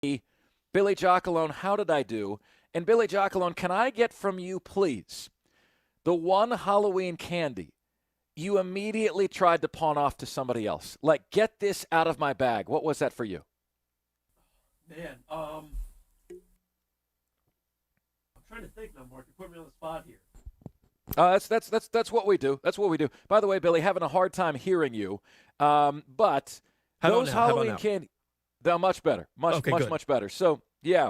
Billy Jockalone, how did I do? And Billy Jockalone, can I get from you, please, the one Halloween candy you immediately tried to pawn off to somebody else? Like, get this out of my bag. What was that for you? Man, I'm trying to think now, Mark. You put me on the spot here. That's what we do. That's what we do. By the way, Billy, having a hard time hearing you. But those Halloween candy, they're much better. Much better. So, yeah,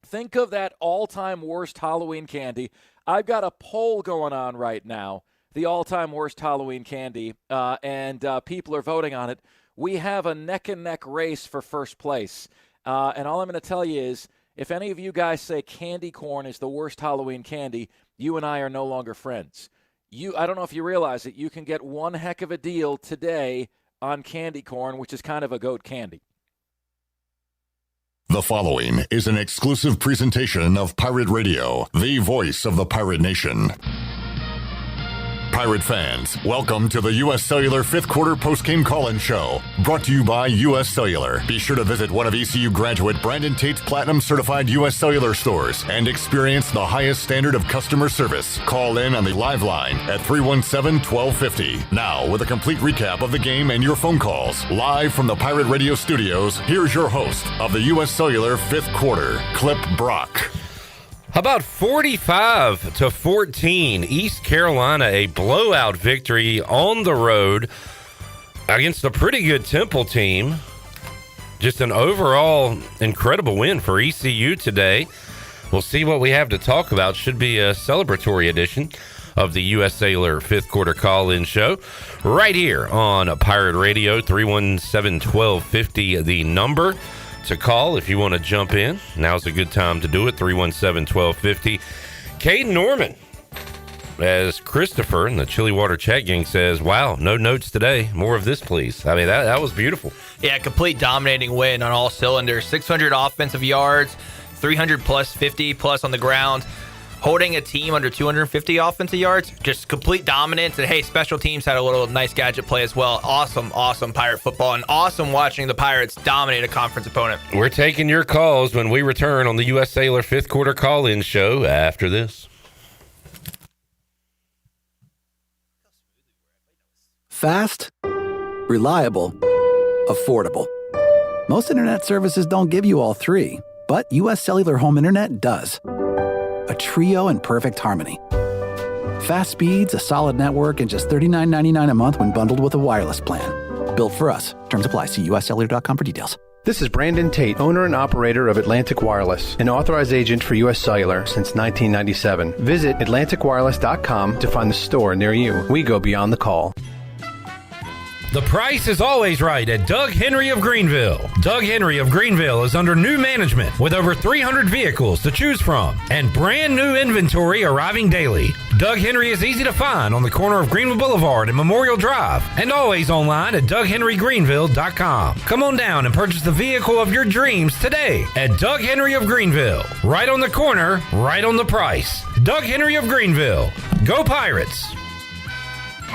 think of that all-time worst Halloween candy. I've got a poll going on right now, the all-time worst Halloween candy, and people are voting on it. We have a neck-and-neck race for first place. And all I'm going to tell you is, if any of you guys say candy corn is the worst Halloween candy, you and I are no longer friends. I don't know if you realize it, you can get one heck of a deal today on candy corn, which is kind of a goat candy. The following is an exclusive presentation of Pirate Radio, the voice of the Pirate Nation. Pirate fans, welcome to the U.S. Cellular 5th Quarter Postgame Call-In Show, brought to you by U.S. Cellular. Be sure to visit one of ECU graduate Brandon Tate's Platinum-certified U.S. Cellular stores and experience the highest standard of customer service. Call in on the live line at 317-1250. Now, with a complete recap of the game and your phone calls, live from the Pirate Radio studios, here's your host of the U.S. Cellular 5th Quarter, Clip Brock. How about 45-14, East Carolina, a blowout victory on the road against a pretty good Temple team. Just an overall incredible win for ECU today. We'll see what we have to talk about. Should be a celebratory edition of the U.S. Cellular 5th Quarter Call-In Show right here on Pirate Radio, 317-1250, the number to call if you want to jump in. Now's a good time to do it. 317-1250. Caden Norman, as Christopher in the Chili Water chat gang says, wow, no notes today. More of this, please. I mean, that was beautiful. Yeah, complete dominating win on all cylinders. 600 offensive yards, 300 plus, 50 plus on the ground. Holding a team under 250 offensive yards, just complete dominance. And hey, special teams had a little nice gadget play as well. Awesome Pirate football, and awesome watching the Pirates dominate a conference opponent. We're taking your calls when we return on the U.S. Cellular 5th Quarter Call-In Show after this. Fast, reliable, affordable. Most internet services don't give you all three, but U.S. Cellular Home Internet does. A trio in perfect harmony. Fast speeds, a solid network, and just $39.99 a month when bundled with a wireless plan. Built for us. Terms apply. See uscellular.com for details. This is Brandon Tate, owner and operator of Atlantic Wireless, an authorized agent for U.S. Cellular since 1997. Visit atlanticwireless.com to find the store near you. We go beyond the call. The price is always right at Doug Henry of Greenville. Doug Henry of Greenville is under new management with over 300 vehicles to choose from and brand new inventory arriving daily. Doug Henry is easy to find on the corner of Greenville Boulevard and Memorial Drive and always online at DougHenryGreenville.com. Come on down and purchase the vehicle of your dreams today at Doug Henry of Greenville. Right on the corner, right on the price. Doug Henry of Greenville. Go Pirates!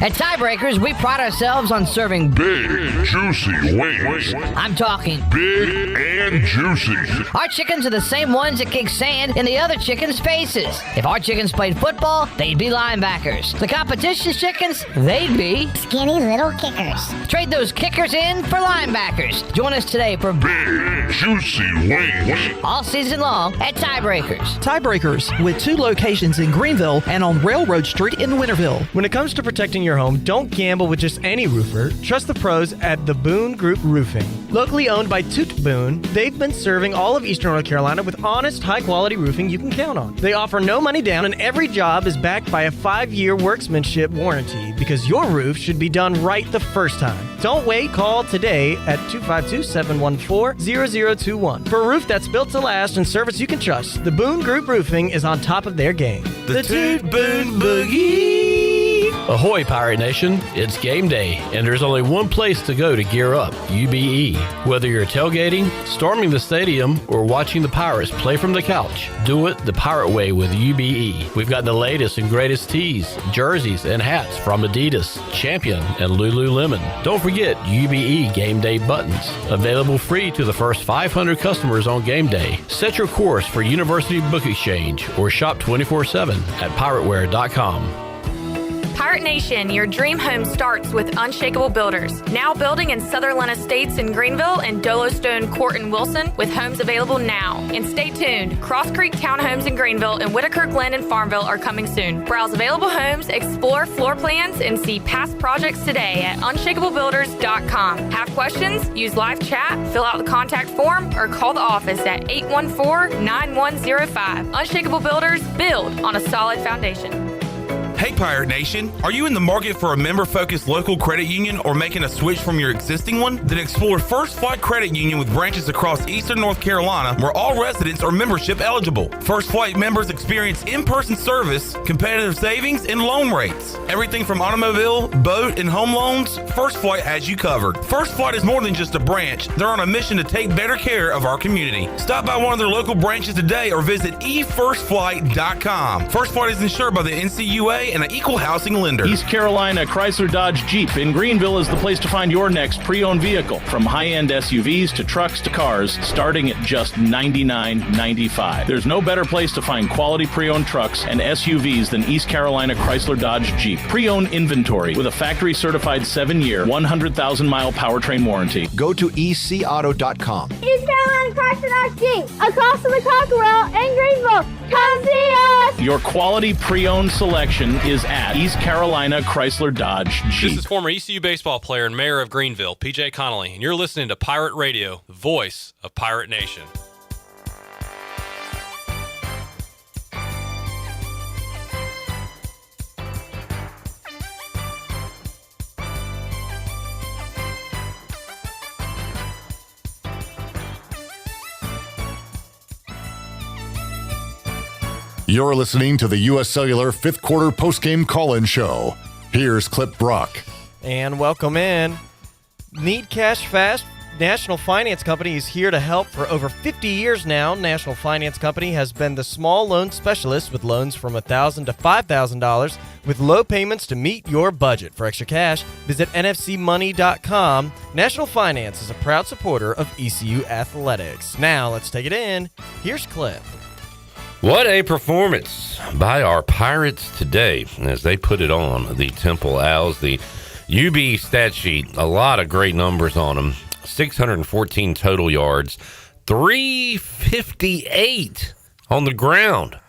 At Tiebreakers, we pride ourselves on serving big, juicy wings. I'm talking big and juicy. Our chickens are the same ones that kick sand in the other chickens' faces. If our chickens played football, they'd be linebackers. The competition's chickens, they'd be skinny little kickers. Trade those kickers in for linebackers. Join us today for big, juicy wings. All season long at Tiebreakers. Tiebreakers, with 2 locations in Greenville and on Railroad Street in Winterville. When it comes to protecting your home, don't gamble with just any roofer. Trust the pros at the Boone Group Roofing. Locally owned by Toot Boone, they've been serving all of Eastern North Carolina with honest, high-quality roofing you can count on. They offer no money down, and every job is backed by a 5-year workmanship warranty, because your roof should be done right the first time. Don't wait. Call today at 252-714-0021 for a roof that's built to last and service you can trust. The Boone Group Roofing is on top of their game. The Toot Boone Boogie. Ahoy, Pirate Nation. It's game day, and there's only one place to go to gear up, UBE. Whether you're tailgating, storming the stadium, or watching the Pirates play from the couch, do it the Pirate way with UBE. We've got the latest and greatest tees, jerseys, and hats from Adidas, Champion, and Lululemon. Don't forget UBE game day buttons. Available free to the first 500 customers on game day. Set your course for University Book Exchange or shop 24/7 at pirateware.com. Pirate Nation, your dream home starts with Unshakable Builders. Now building in Sutherland Estates in Greenville and Dolostone Court in Wilson with homes available now. And stay tuned, Cross Creek Townhomes in Greenville and Whitaker Glen in Farmville are coming soon. Browse available homes, explore floor plans, and see past projects today at unshakablebuilders.com. Have questions? Use live chat, fill out the contact form, or call the office at 814-9105. Unshakable Builders, build on a solid foundation. Hey Pirate Nation, are you in the market for a member-focused local credit union or making a switch from your existing one? Then explore First Flight Credit Union with branches across Eastern North Carolina where all residents are membership eligible. First Flight members experience in-person service, competitive savings, and loan rates. Everything from automobile, boat, and home loans, First Flight has you covered. First Flight is more than just a branch. They're on a mission to take better care of our community. Stop by one of their local branches today or visit efirstflight.com. First Flight is insured by the NCUA and an equal housing lender. East Carolina Chrysler Dodge Jeep in Greenville is the place to find your next pre-owned vehicle. From high-end SUVs to trucks to cars, starting at just $99.95. There's no better place to find quality pre-owned trucks and SUVs than East Carolina Chrysler Dodge Jeep. Pre-owned inventory with a factory-certified 7-year, 100,000-mile powertrain warranty. Go to ecauto.com. East Carolina Chrysler Dodge Jeep, across from the Cockerel in Greenville. Come see us! Your quality pre-owned selection is at East Carolina Chrysler Dodge Jeep. This is former ECU baseball player and mayor of Greenville, PJ Connolly, and you're listening to Pirate Radio, the voice of Pirate Nation. You're listening to the U.S. Cellular fifth quarter postgame call-in show. Here's Clip Brock. And welcome in. Need cash fast? National Finance Company is here to help. For over 50 years now, National Finance Company has been the small loan specialist with loans from $1,000 to $5,000 with low payments to meet your budget. For extra cash, visit nfcmoney.com. National Finance is a proud supporter of ECU Athletics. Now, let's take it in. Here's Clip. What a performance by our Pirates today as they put it on the Temple Owls. The UB stat sheet, a lot of great numbers on them. 614 total yards, 358 on the ground,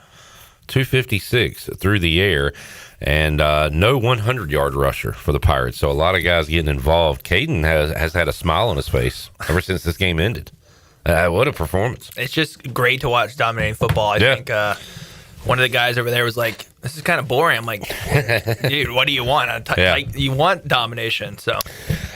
256 through the air, and no 100-yard rusher for the Pirates. So a lot of guys getting involved. Caden has had a smile on his face ever since this game ended. What a performance. It's just great to watch dominating football. I think one of the guys over there was like, this is kind of boring. I'm like, dude, what do you want? You want domination. So,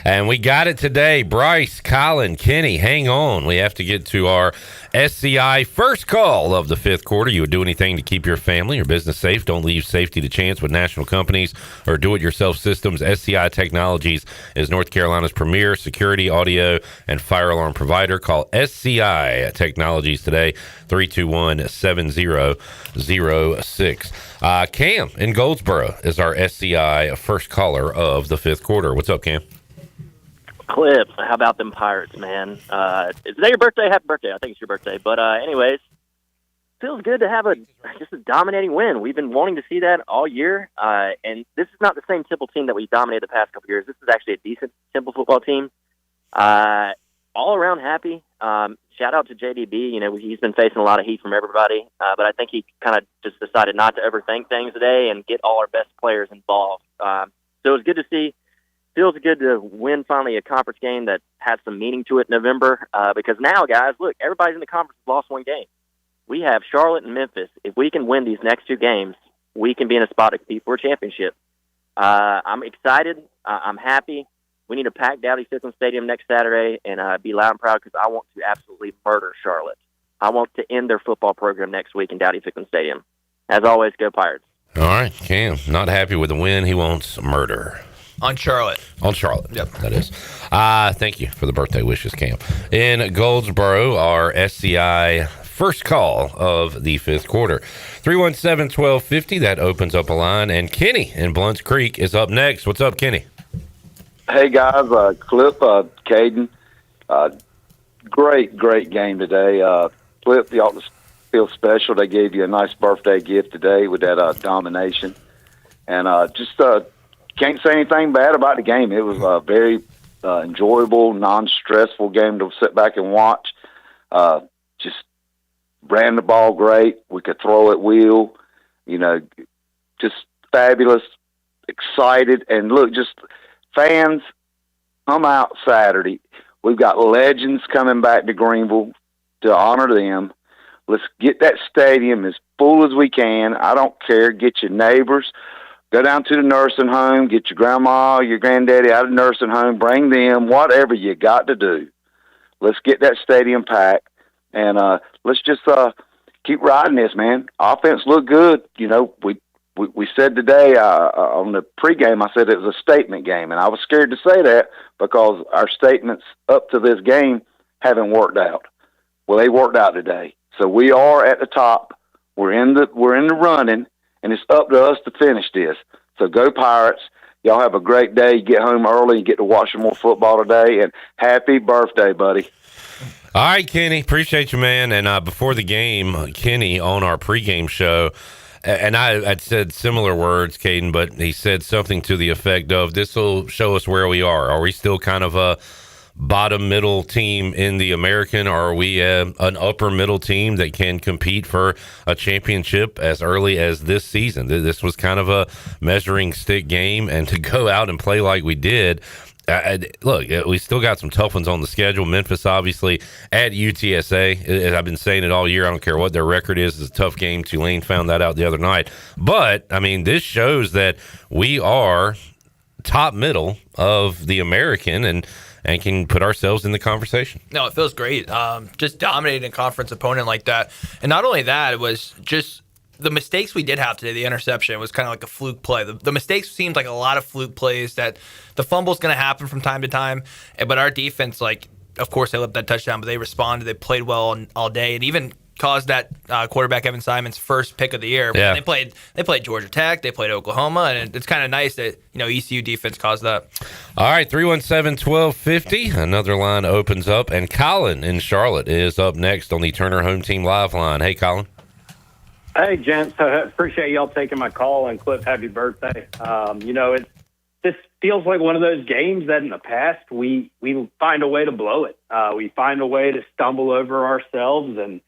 and we got it today. Bryce, Colin, Kenny, hang on. We have to get to our SCI first call of the fifth quarter. You would do anything to keep your family or business safe. Don't leave safety to chance with national companies or do-it-yourself systems. SCI Technologies is North Carolina's premier security, audio, and fire alarm provider. Call SCI Technologies today, 321-7006. Cam in Goldsboro is our SCI first caller of the fifth quarter. What's up, Cam? Clip, how about them Pirates, man? Is today your birthday? Happy birthday. I think it's your birthday. But anyways, feels good to have just a dominating win. We've been wanting to see that all year. And this is not the same Temple team that we dominated the past couple years. This is actually a decent Temple football team. All around happy. Shout out to JDB. You know, he's been facing a lot of heat from everybody. But I think he kind of just decided not to overthink things today and get all our best players involved. So it was good to see. Feels good to win finally a conference game that has some meaning to it in November because now, guys, look, everybody's in the conference has lost one game. We have Charlotte and Memphis. If we can win these next two games, we can be in a spot to compete for a championship. I'm excited. I'm happy. We need to pack Dowdy-Ficklen Stadium next Saturday and be loud and proud because I want to absolutely murder Charlotte. I want to end their football program next week in Dowdy-Ficklen Stadium. As always, go Pirates. All right, Cam, not happy with the win. He wants murder. On Charlotte. On Charlotte. Yep. That is. Thank you for the birthday wishes, Cam. In Goldsboro, our SCI first call of the fifth quarter. 317-1250, that opens up a line. And Kenny in Blunt's Creek is up next. What's up, Kenny? Hey, guys. Clip, Caden. Great game today. Clip, you ought to feel special. They gave you a nice birthday gift today with that domination. And just can't say anything bad about the game. It was a very enjoyable, non-stressful game to sit back and watch. Just ran the ball great. We could throw at will. Just fabulous, excited. And look, just fans, come out Saturday. We've got legends coming back to Greenville to honor them. Let's get that stadium as full as we can. I don't care. Get your neighbors. Go down to the nursing home. Get your grandma, your granddaddy out of the nursing home. Bring them. Whatever you got to do. Let's get that stadium packed. And let's just keep riding this, man. Offense looked good. We said today on the pregame, I said it was a statement game. And I was scared to say that because our statements up to this game haven't worked out. Well, they worked out today. So we are at the top. We're in the running, and it's up to us to finish this. So go Pirates. Y'all have a great day. Get home early and get to watch some more football today. And happy birthday, buddy. All right, Kenny. Appreciate you, man. And before the game, Kenny on our pregame show, and I'd said similar words, Caden, but he said something to the effect of, this will show us where we are. Are we still kind of a bottom middle team in the American, or are we an upper middle team that can compete for a championship as early as this season? This was kind of a measuring stick game, and to go out and play like we did, look, we still got some tough ones on the schedule. Memphis, obviously, at UTSA. I've been saying it all year. I don't care what their record is. It's a tough game. Tulane found that out the other night. But, I mean, this shows that we are top middle of the American and can put ourselves in the conversation. No, it feels great. Just dominating a conference opponent like that. And not only that, it was just the mistakes we did have today. The interception was kind of like a fluke play. The mistakes seemed like a lot of fluke plays, that the fumble's going to happen from time to time. But our defense, of course, they left that touchdown, but they responded. They played well all day, and even caused that quarterback Evan Simon's first pick of the year. Yeah. They played Georgia Tech, they played Oklahoma, and it's kind of nice that ECU defense caused that. All right, 317-1250. Another line opens up, and Colin in Charlotte is up next on the Turner Home Team Live line. Hey, Colin. Hey, gents. I appreciate y'all taking my call, and Cliff, happy birthday. This feels like one of those games that in the past we find a way to blow it. We find a way to stumble over ourselves, and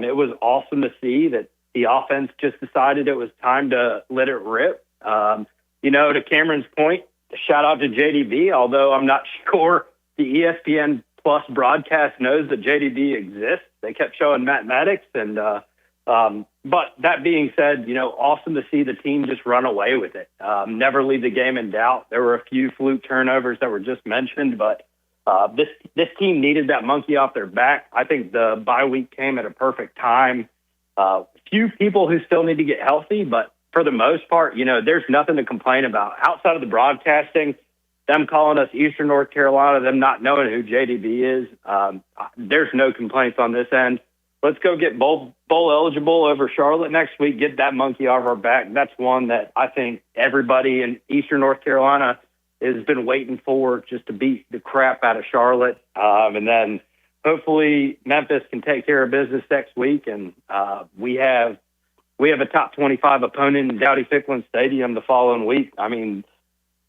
it was awesome to see that the offense just decided it was time to let it rip. To Cameron's point, shout out to JDB, although I'm not sure the ESPN Plus broadcast knows that JDB exists. They kept showing mathematics, and but that being said, awesome to see the team just run away with it. Never leave the game in doubt. There were a few fluke turnovers that were just mentioned, but this team needed that monkey off their back. I think the bye week came at a perfect time. Few people who still need to get healthy, but for the most part, there's nothing to complain about. Outside of the broadcasting, them calling us Eastern North Carolina, them not knowing who JDB is, there's no complaints on this end. Let's go get bowl eligible over Charlotte next week, get that monkey off our back. That's one that I think everybody in Eastern North Carolina has been waiting for, just to beat the crap out of Charlotte. And then hopefully Memphis can take care of business next week. And we have a top 25 opponent in Dowdy-Ficklin Stadium the following week. I mean,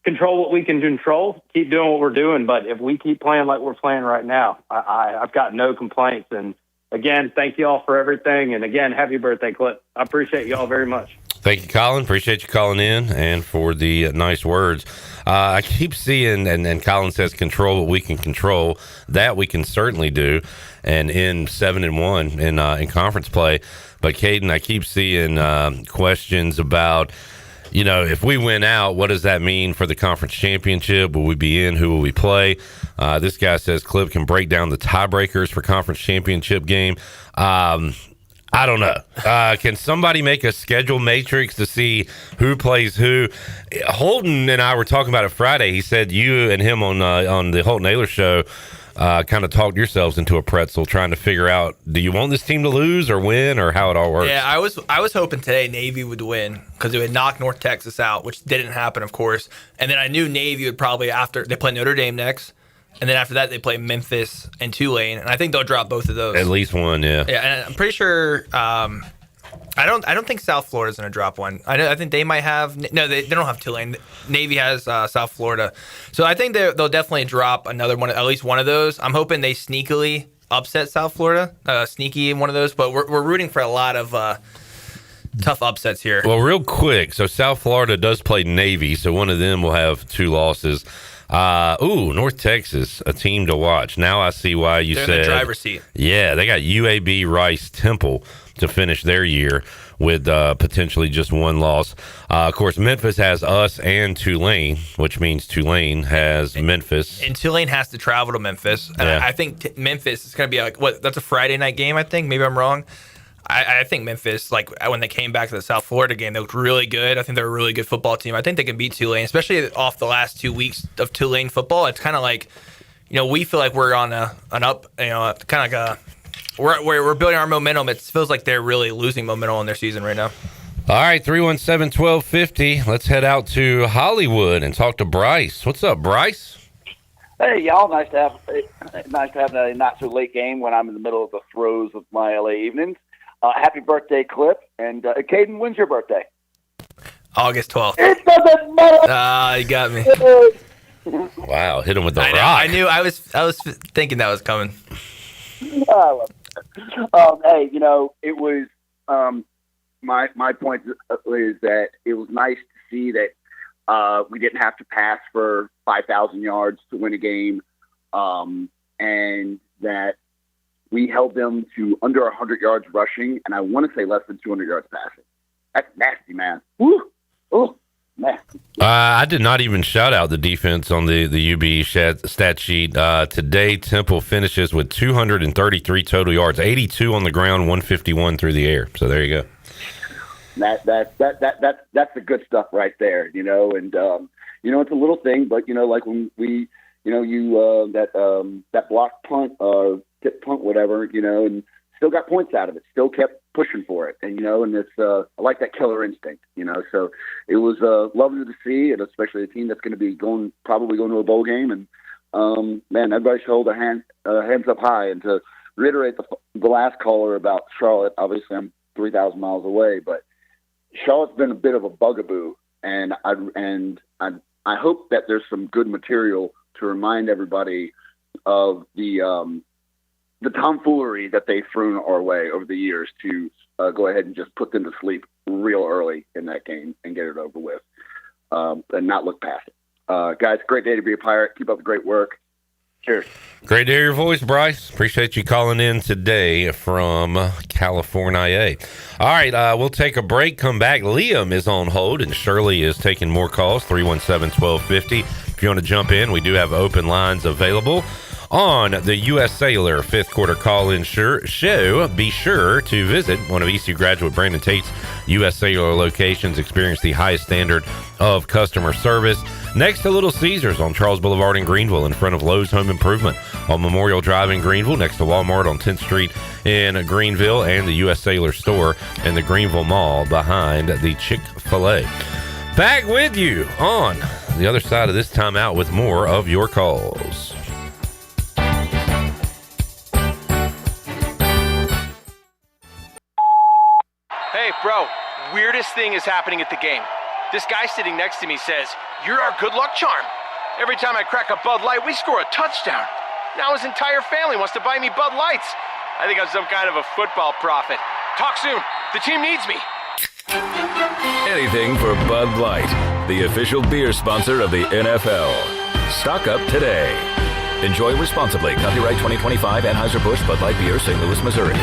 control what we can control, keep doing what we're doing. But if we keep playing like we're playing right now, I've got no complaints. And again, thank you all for everything. And again, happy birthday, Cliff. I appreciate you all very much. Thank you, Colin. Appreciate you calling in and for the nice words. I keep seeing, and Colin says, control what we can control. That we can certainly do, and in 7-1 in conference play. But Caden, I keep seeing questions about, if we win out, what does that mean for the conference championship? Will we be in? Who will we play? This guy says Clip can break down the tiebreakers for conference championship game. I don't know. Can somebody make a schedule matrix to see who plays who? Holden and I were talking about it Friday. He said you and him on the Holton Naylor show kind of talked yourselves into a pretzel trying to figure out, do you want this team to lose or win or how it all works? Yeah, I was hoping today Navy would win because it would knock North Texas out, which didn't happen, of course. And then I knew Navy would probably, after they play Notre Dame next, and then after that they play Memphis and Tulane, and I think they'll drop both of those. At least one, yeah. Yeah, and I'm pretty sure. I don't think South Florida's going to drop one. I think they might have. No, they don't have Tulane. Navy has South Florida, so I think they'll definitely drop another one, at least one of those. I'm hoping they sneakily upset South Florida, sneaky in one of those. But we're rooting for a lot of tough upsets here. Well, real quick, so South Florida does play Navy, so one of them will have 2 losses. North Texas, a team to watch. Now I see why you They're said in the driver's seat. Yeah, they got UAB, Rice, Temple to finish their year with potentially just 1 loss. Of course, Memphis has us and Tulane, which means Tulane has Memphis. And Tulane has to travel to Memphis. And Yeah. I think Memphis is going to be that's a Friday night game, I think. Maybe I'm wrong. I think Memphis, when they came back to the South Florida game, they looked really good. I think they're a really good football team. I think they can beat Tulane, especially off the last 2 weeks of Tulane football. It's kind of like, we feel like we're on an up, kind of like a we're building our momentum. It feels like they're really losing momentum in their season right now. All right, 317-1250. Let's head out to Hollywood and talk to Bryce. What's up, Bryce? Hey, y'all. Nice to have a not so late game when I'm in the middle of the throes of my LA evenings. Happy birthday, Clip. And Caden, when's your birthday? August 12th. It doesn't matter. You got me. Wow, hit him with the rock. I knew. I was thinking that was coming. I love it. Hey, it was my point is that it was nice to see that we didn't have to pass for 5,000 yards to win a game, and that we held them to under 100 yards rushing, and I want to say less than 200 yards passing. That's nasty, man. Woo! Oh, nasty. I did not even shout out the defense on the UB stat sheet. Today, Temple finishes with 233 total yards, 82 on the ground, 151 through the air. So there you go. That's the good stuff right there, and it's a little thing, but like when we, that block punt, tip punt, whatever, and still got points out of it, still kept pushing for it, and it's I like that killer instinct, so it was lovely to see, and especially a team that's going to be probably going to a bowl game, and man, everybody should hold their hands up high. And to reiterate the last caller about Charlotte, obviously I'm 3,000 miles away, but Charlotte's been a bit of a bugaboo, and I hope that there's some good material to remind everybody of the tomfoolery that they've thrown our way over the years to go ahead and just put them to sleep real early in that game and get it over with, and not look past it. Guys, great day to be a Pirate. Keep up the great work. Cheers. Great to hear your voice, Bryce. Appreciate you calling in today from California. All right, we'll take a break, come back. Liam is on hold, and Shirley is taking more calls, 317-1250. If you want to jump in, we do have open lines available on the U.S. Cellular fifth quarter call-in show. Be sure to visit one of ECU graduate Brandon Tate's U.S. Cellular locations. Experience the highest standard of customer service. Next to Little Caesars on Charles Boulevard in Greenville, in front of Lowe's Home Improvement on Memorial Drive in Greenville, next to Walmart on 10th Street in Greenville, and the U.S. Cellular store in the Greenville Mall behind the Chick-fil-A. Back with you on the other side of this timeout with more of your calls. Hey, bro, weirdest thing is happening at the game. This guy sitting next to me says, "You're our good luck charm. Every time I crack a Bud Light, we score a touchdown." Now his entire family wants to buy me Bud Lights. I think I'm some kind of a football prophet. Talk soon. The team needs me. Anything for Bud Light, the official beer sponsor of the NFL. Stock up today. Enjoy responsibly. Copyright 2025 Anheuser-Busch Bud Light Beer, St. Louis, Missouri.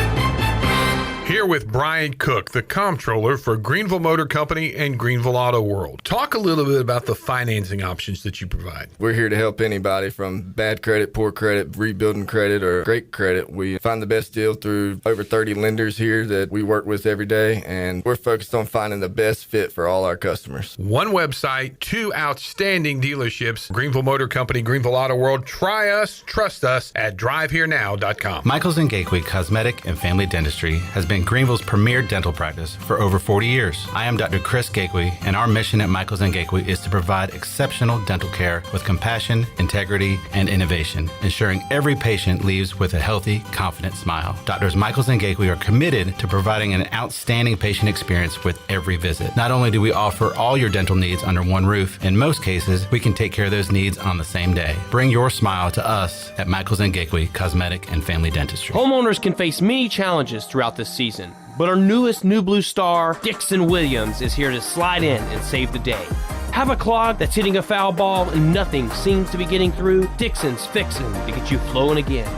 Here with Brian Cook, the comptroller for Greenville Motor Company and Greenville Auto World. Talk a little bit about the financing options that you provide. We're here to help anybody from bad credit, poor credit, rebuilding credit, or great credit. We find the best deal through over 30 lenders here that we work with every day, and we're focused on finding the best fit for all our customers. One website, 2 outstanding dealerships, Greenville Motor Company, Greenville Auto World. Try us, trust us at driveherenow.com. Michaels & Gateway Cosmetic and Family Dentistry has been Greenville's premier dental practice for over 40 years. I am Dr. Chris Gateway, and our mission at Michaels & Gateway is to provide exceptional dental care with compassion, integrity, and innovation, ensuring every patient leaves with a healthy, confident smile. Doctors Michaels & Gateway are committed to providing an outstanding patient experience with every visit. Not only do we offer all your dental needs under one roof, in most cases, we can take care of those needs on the same day. Bring your smile to us at Michaels & Gateway Cosmetic and Family Dentistry. Homeowners can face many challenges throughout this season, but our newest New Blue star, Dixon Williams, is here to slide in and save the day. Have a clog that's hitting a foul ball and nothing seems to be getting through? Dixon's fixing to get you flowing again.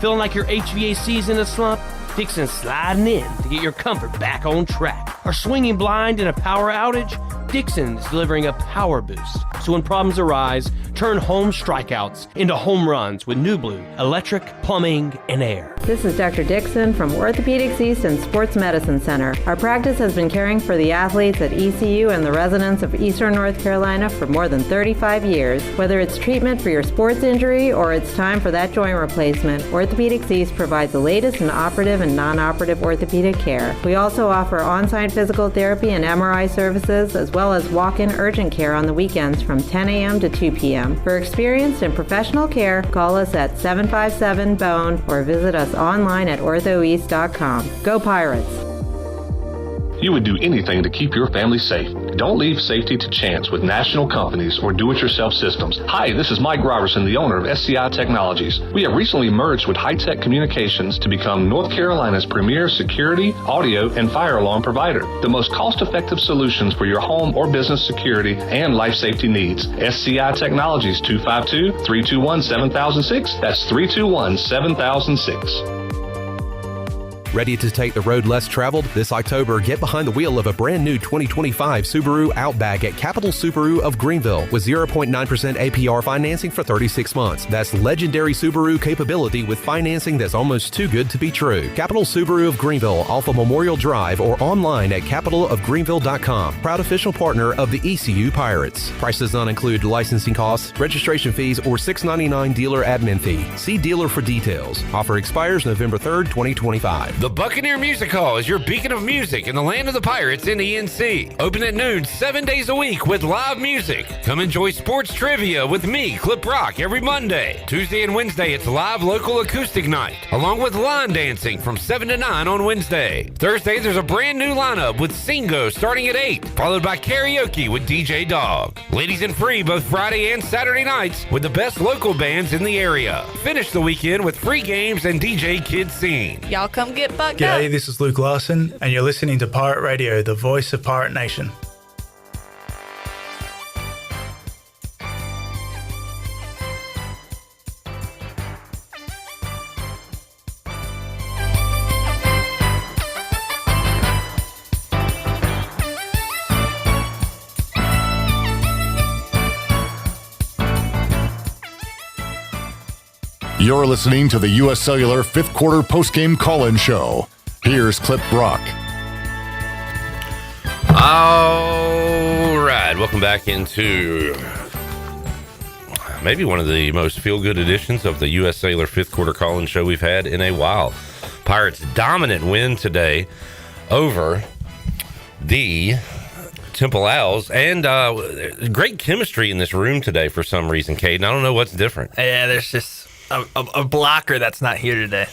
Feeling like your HVAC's in a slump? Dixon's sliding in to get your comfort back on track. Are swinging blind in a power outage? Dixon is delivering a power boost. So when problems arise, turn home strikeouts into home runs with New Blue, electric, plumbing, and air. This is Dr. Dixon from Orthopedics East and Sports Medicine Center. Our practice has been caring for the athletes at ECU and the residents of Eastern North Carolina for more than 35 years. Whether it's treatment for your sports injury or it's time for that joint replacement, Orthopedics East provides the latest in operative and non-operative orthopedic care. We also offer on-site physical therapy and MRI services, as well as walk-in urgent care on the weekends from 10 a.m. to 2 p.m. For experienced and professional care, call us at 757-BONE or visit us online at orthoeast.com. Go Pirates! You would do anything to keep your family safe. Don't leave safety to chance with national companies or do-it-yourself systems. Hi, this is Mike Robertson, the owner of SCI Technologies. We have recently merged with High-Tech Communications to become North Carolina's premier security, audio, and fire alarm provider. The most cost-effective solutions for your home or business security and life safety needs. SCI Technologies, 252-321-7006. That's 321-7006. Ready to take the road less traveled? This October, get behind the wheel of a brand new 2025 Subaru Outback at Capital Subaru of Greenville with 0.9% APR financing for 36 months. That's legendary Subaru capability with financing that's almost too good to be true. Capital Subaru of Greenville off of Memorial Drive or online at capitalofgreenville.com. Proud official partner of the ECU Pirates. Prices not include licensing costs, registration fees, or $6.99 dealer admin fee. See dealer for details. Offer expires November 3rd, 2025. The Buccaneer Music Hall is your beacon of music in the land of the Pirates in the NC. Open at noon 7 days a week with live music. Come enjoy sports trivia with me, Clip Rock, every Monday. Tuesday and Wednesday, it's live local acoustic night, along with line dancing from 7 to 9 on Wednesday. Thursday, there's a brand new lineup with Singo starting at 8, followed by karaoke with DJ Dog. Ladies and free both Friday and Saturday nights with the best local bands in the area. Finish the weekend with free games and DJ Kid Scene. Y'all come get bucked G'day, up. this is Luke Larson, and you're listening to Pirate Radio, the voice of Pirate Nation. You're listening to the U.S. Cellular fifth quarter postgame call-in show. Here's Clip Brock. All right, welcome back into maybe one of the most feel-good editions of the U.S. Cellular fifth quarter call-in show we've had in a while. Pirates' dominant win today over the Temple Owls, and great chemistry in this room today for some reason, Caden. I don't know what's different. Yeah, there's just a blocker that's not here today.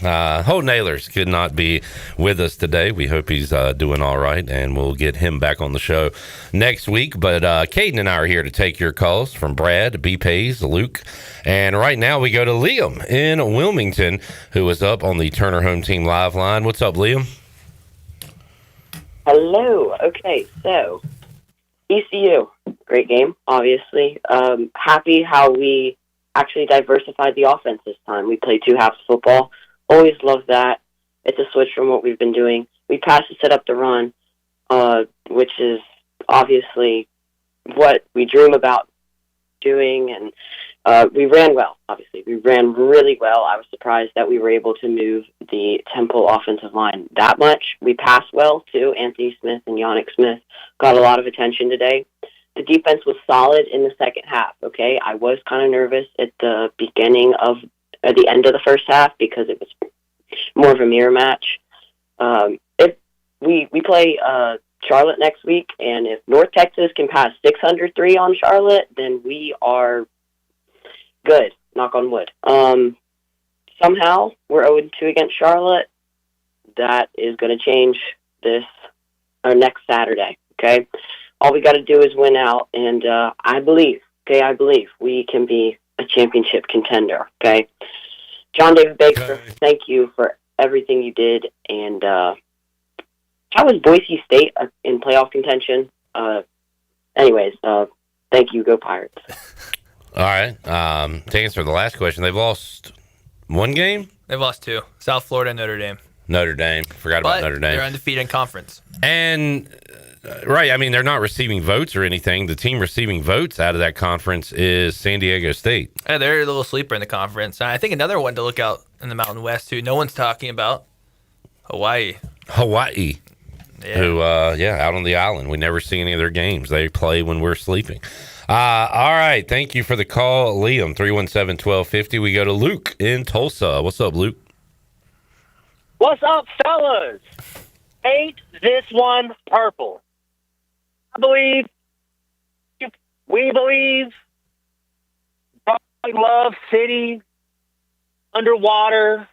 Holt Nailers could not be with us today. We hope he's doing all right, and we'll get him back on the show next week. But Caden and I are here to take your calls from Brad, B. Pays, Luke, and right now we go to Liam in Wilmington, who is up on the Turner Home Team Live line. What's up, Liam? Hello. Okay, so ECU, great game, obviously. Happy how we actually diversified the offense this time. We played 2 halves of football. Always loved that. It's a switch from what we've been doing. We pass to set up the run, which is obviously what we dream about doing, and we ran well, obviously. We ran really well. I was surprised that we were able to move the Temple offensive line that much. We passed well, too. Anthony Smith and Yannick Smith got a lot of attention today. The defense was solid in the second half, okay? I was kind of nervous at the the end of the first half because it was more of a mirror match. If we play Charlotte next week, and if North Texas can pass 603 on Charlotte, then we are good, knock on wood. Somehow, we're 0-2 against Charlotte. That is going to change next Saturday, okay? All we got to do is win out, and I believe we can be a championship contender, okay? John David Baker, thank you for everything you did, and how was Boise State in playoff contention? Anyways, thank you, go Pirates. All right, to answer the last question, they've lost one game? They've lost 2, South Florida and Notre Dame. Notre Dame, forgot about Notre Dame. They're undefeated in conference. And right, I mean, they're not receiving votes or anything. The team receiving votes out of that conference is San Diego State. Yeah, they're a little sleeper in the conference. And I think another one to look out in the Mountain West, too, no one's talking about, Hawaii. Yeah. Who, out on the island. We never see any of their games. They play when we're sleeping. All right, thank you for the call, Liam, 317-1250. We go to Luke in Tulsa. What's up, Luke? What's up, fellas? Paint this one purple. We believe Love City, underwater,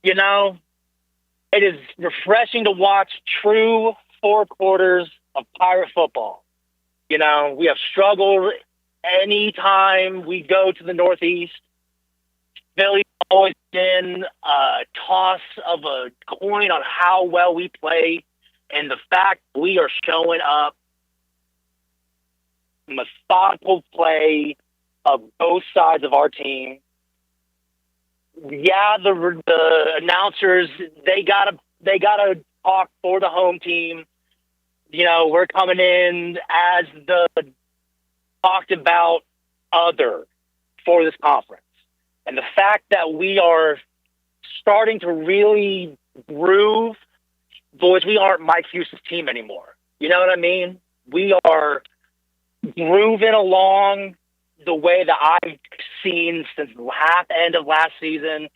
it is refreshing to watch true 4 quarters of Pirate football. We have struggled anytime we go to the Northeast. Philly's always been a toss of a coin on how well we play, and the fact we are showing up, methodical play of both sides of our team. Yeah, the announcers, they gotta talk for the home team. We're coming in as the talked about other for this conference. And the fact that we are starting to really groove, boys, we aren't Mike Houston's team anymore. You know what I mean? We are grooving along the way that I've seen since the end of last season.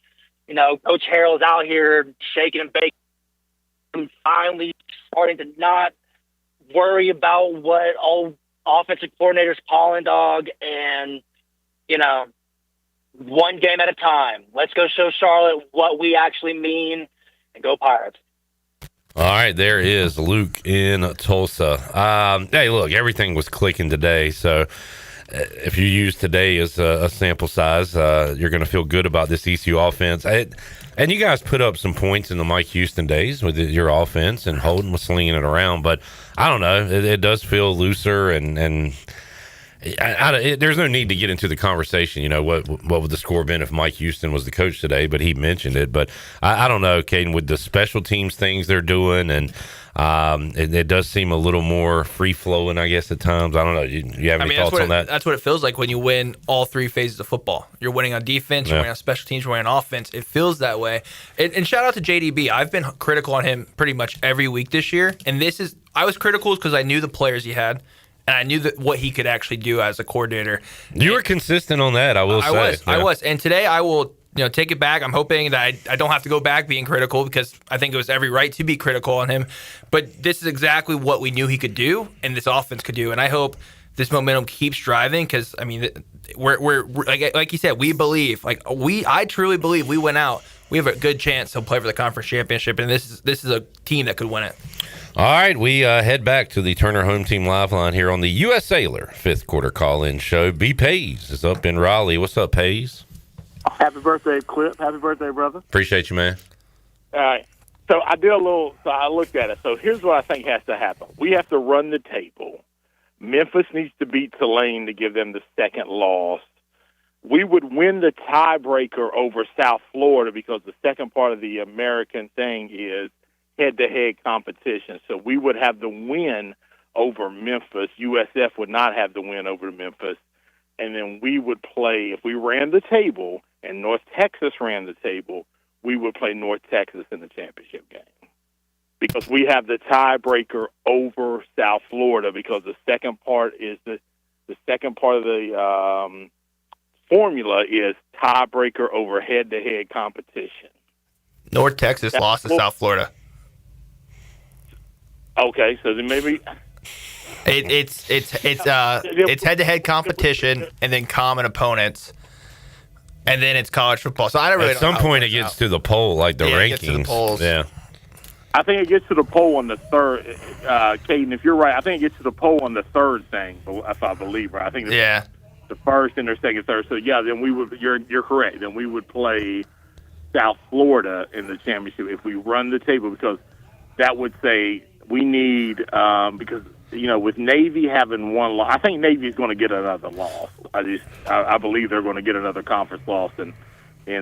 Coach Harrell's out here shaking and baking. I'm finally starting to not worry about what all offensive coordinators calling dog, and, one game at a time. Let's go show Charlotte what we actually mean, and go Pirates. All right, there is Luke in Tulsa. Hey, look, everything was clicking today, so if you use today as a sample size, you're going to feel good about this ECU offense. And you guys put up some points in the Mike Houston days with your offense, and Holden was slinging it around. But I don't know, it does feel looser, and there's no need to get into the conversation. What would the score been if Mike Houston was the coach today? But he mentioned it. But I don't know, Caden, with the special teams things they're doing, and it does seem a little more free flowing, I guess, at times. I don't know. You have any thoughts on that? That's what it feels like when you win all 3 phases of football. You're winning on defense, you're winning on special teams, you're winning on offense. It feels that way. And shout out to JDB. I've been critical on him pretty much every week this year. And I was critical because I knew the players he had, and I knew what he could actually do as a coordinator. You were consistent on that, I will say. I was. And today I will take it back. I'm hoping that I don't have to go back being critical, because I think it was every right to be critical on him. But this is exactly what we knew he could do and this offense could do. And I hope this momentum keeps driving, because, we're like you said, we believe. I truly believe we went out. We have a good chance he'll play for the conference championship, and this is a team that could win it. All right, we head back to the Turner Home Team Live line here on the U.S. Sailor 5th quarter call-in show. B. Pays is up in Raleigh. What's up, Pays? Happy birthday, Clip. Happy birthday, brother. Appreciate you, man. All right. So I looked at it. So here's what I think has to happen. We have to run the table. Memphis needs to beat Tulane to give them the second loss. we would win the tiebreaker over South Florida because the second part of the American thing is head-to-head competition. So we would have the win over Memphis. USF would not have the win over Memphis. And then we would play, if we ran the table and North Texas ran the table, we would play North Texas in the championship game. Because we have the tiebreaker over South Florida because the second part is the second part of the formula is tiebreaker over head-to-head competition. North Texas lost to South Florida. Okay, so then maybe it's head-to-head competition and then common opponents, and then it's college football. So I don't really At some point, it gets to the poll, like the rankings. It gets to the polls. Yeah. I think it gets to the poll on the third. Caden, if you're right, I think it gets to the poll on the third thing. If I believe right, I think the first and the second, third. So yeah, then we would. You're correct. Then we would play South Florida in the championship if we run the table because that would say we need because with Navy having one loss, I think Navy is going to get another loss. I believe they're going to get another conference loss and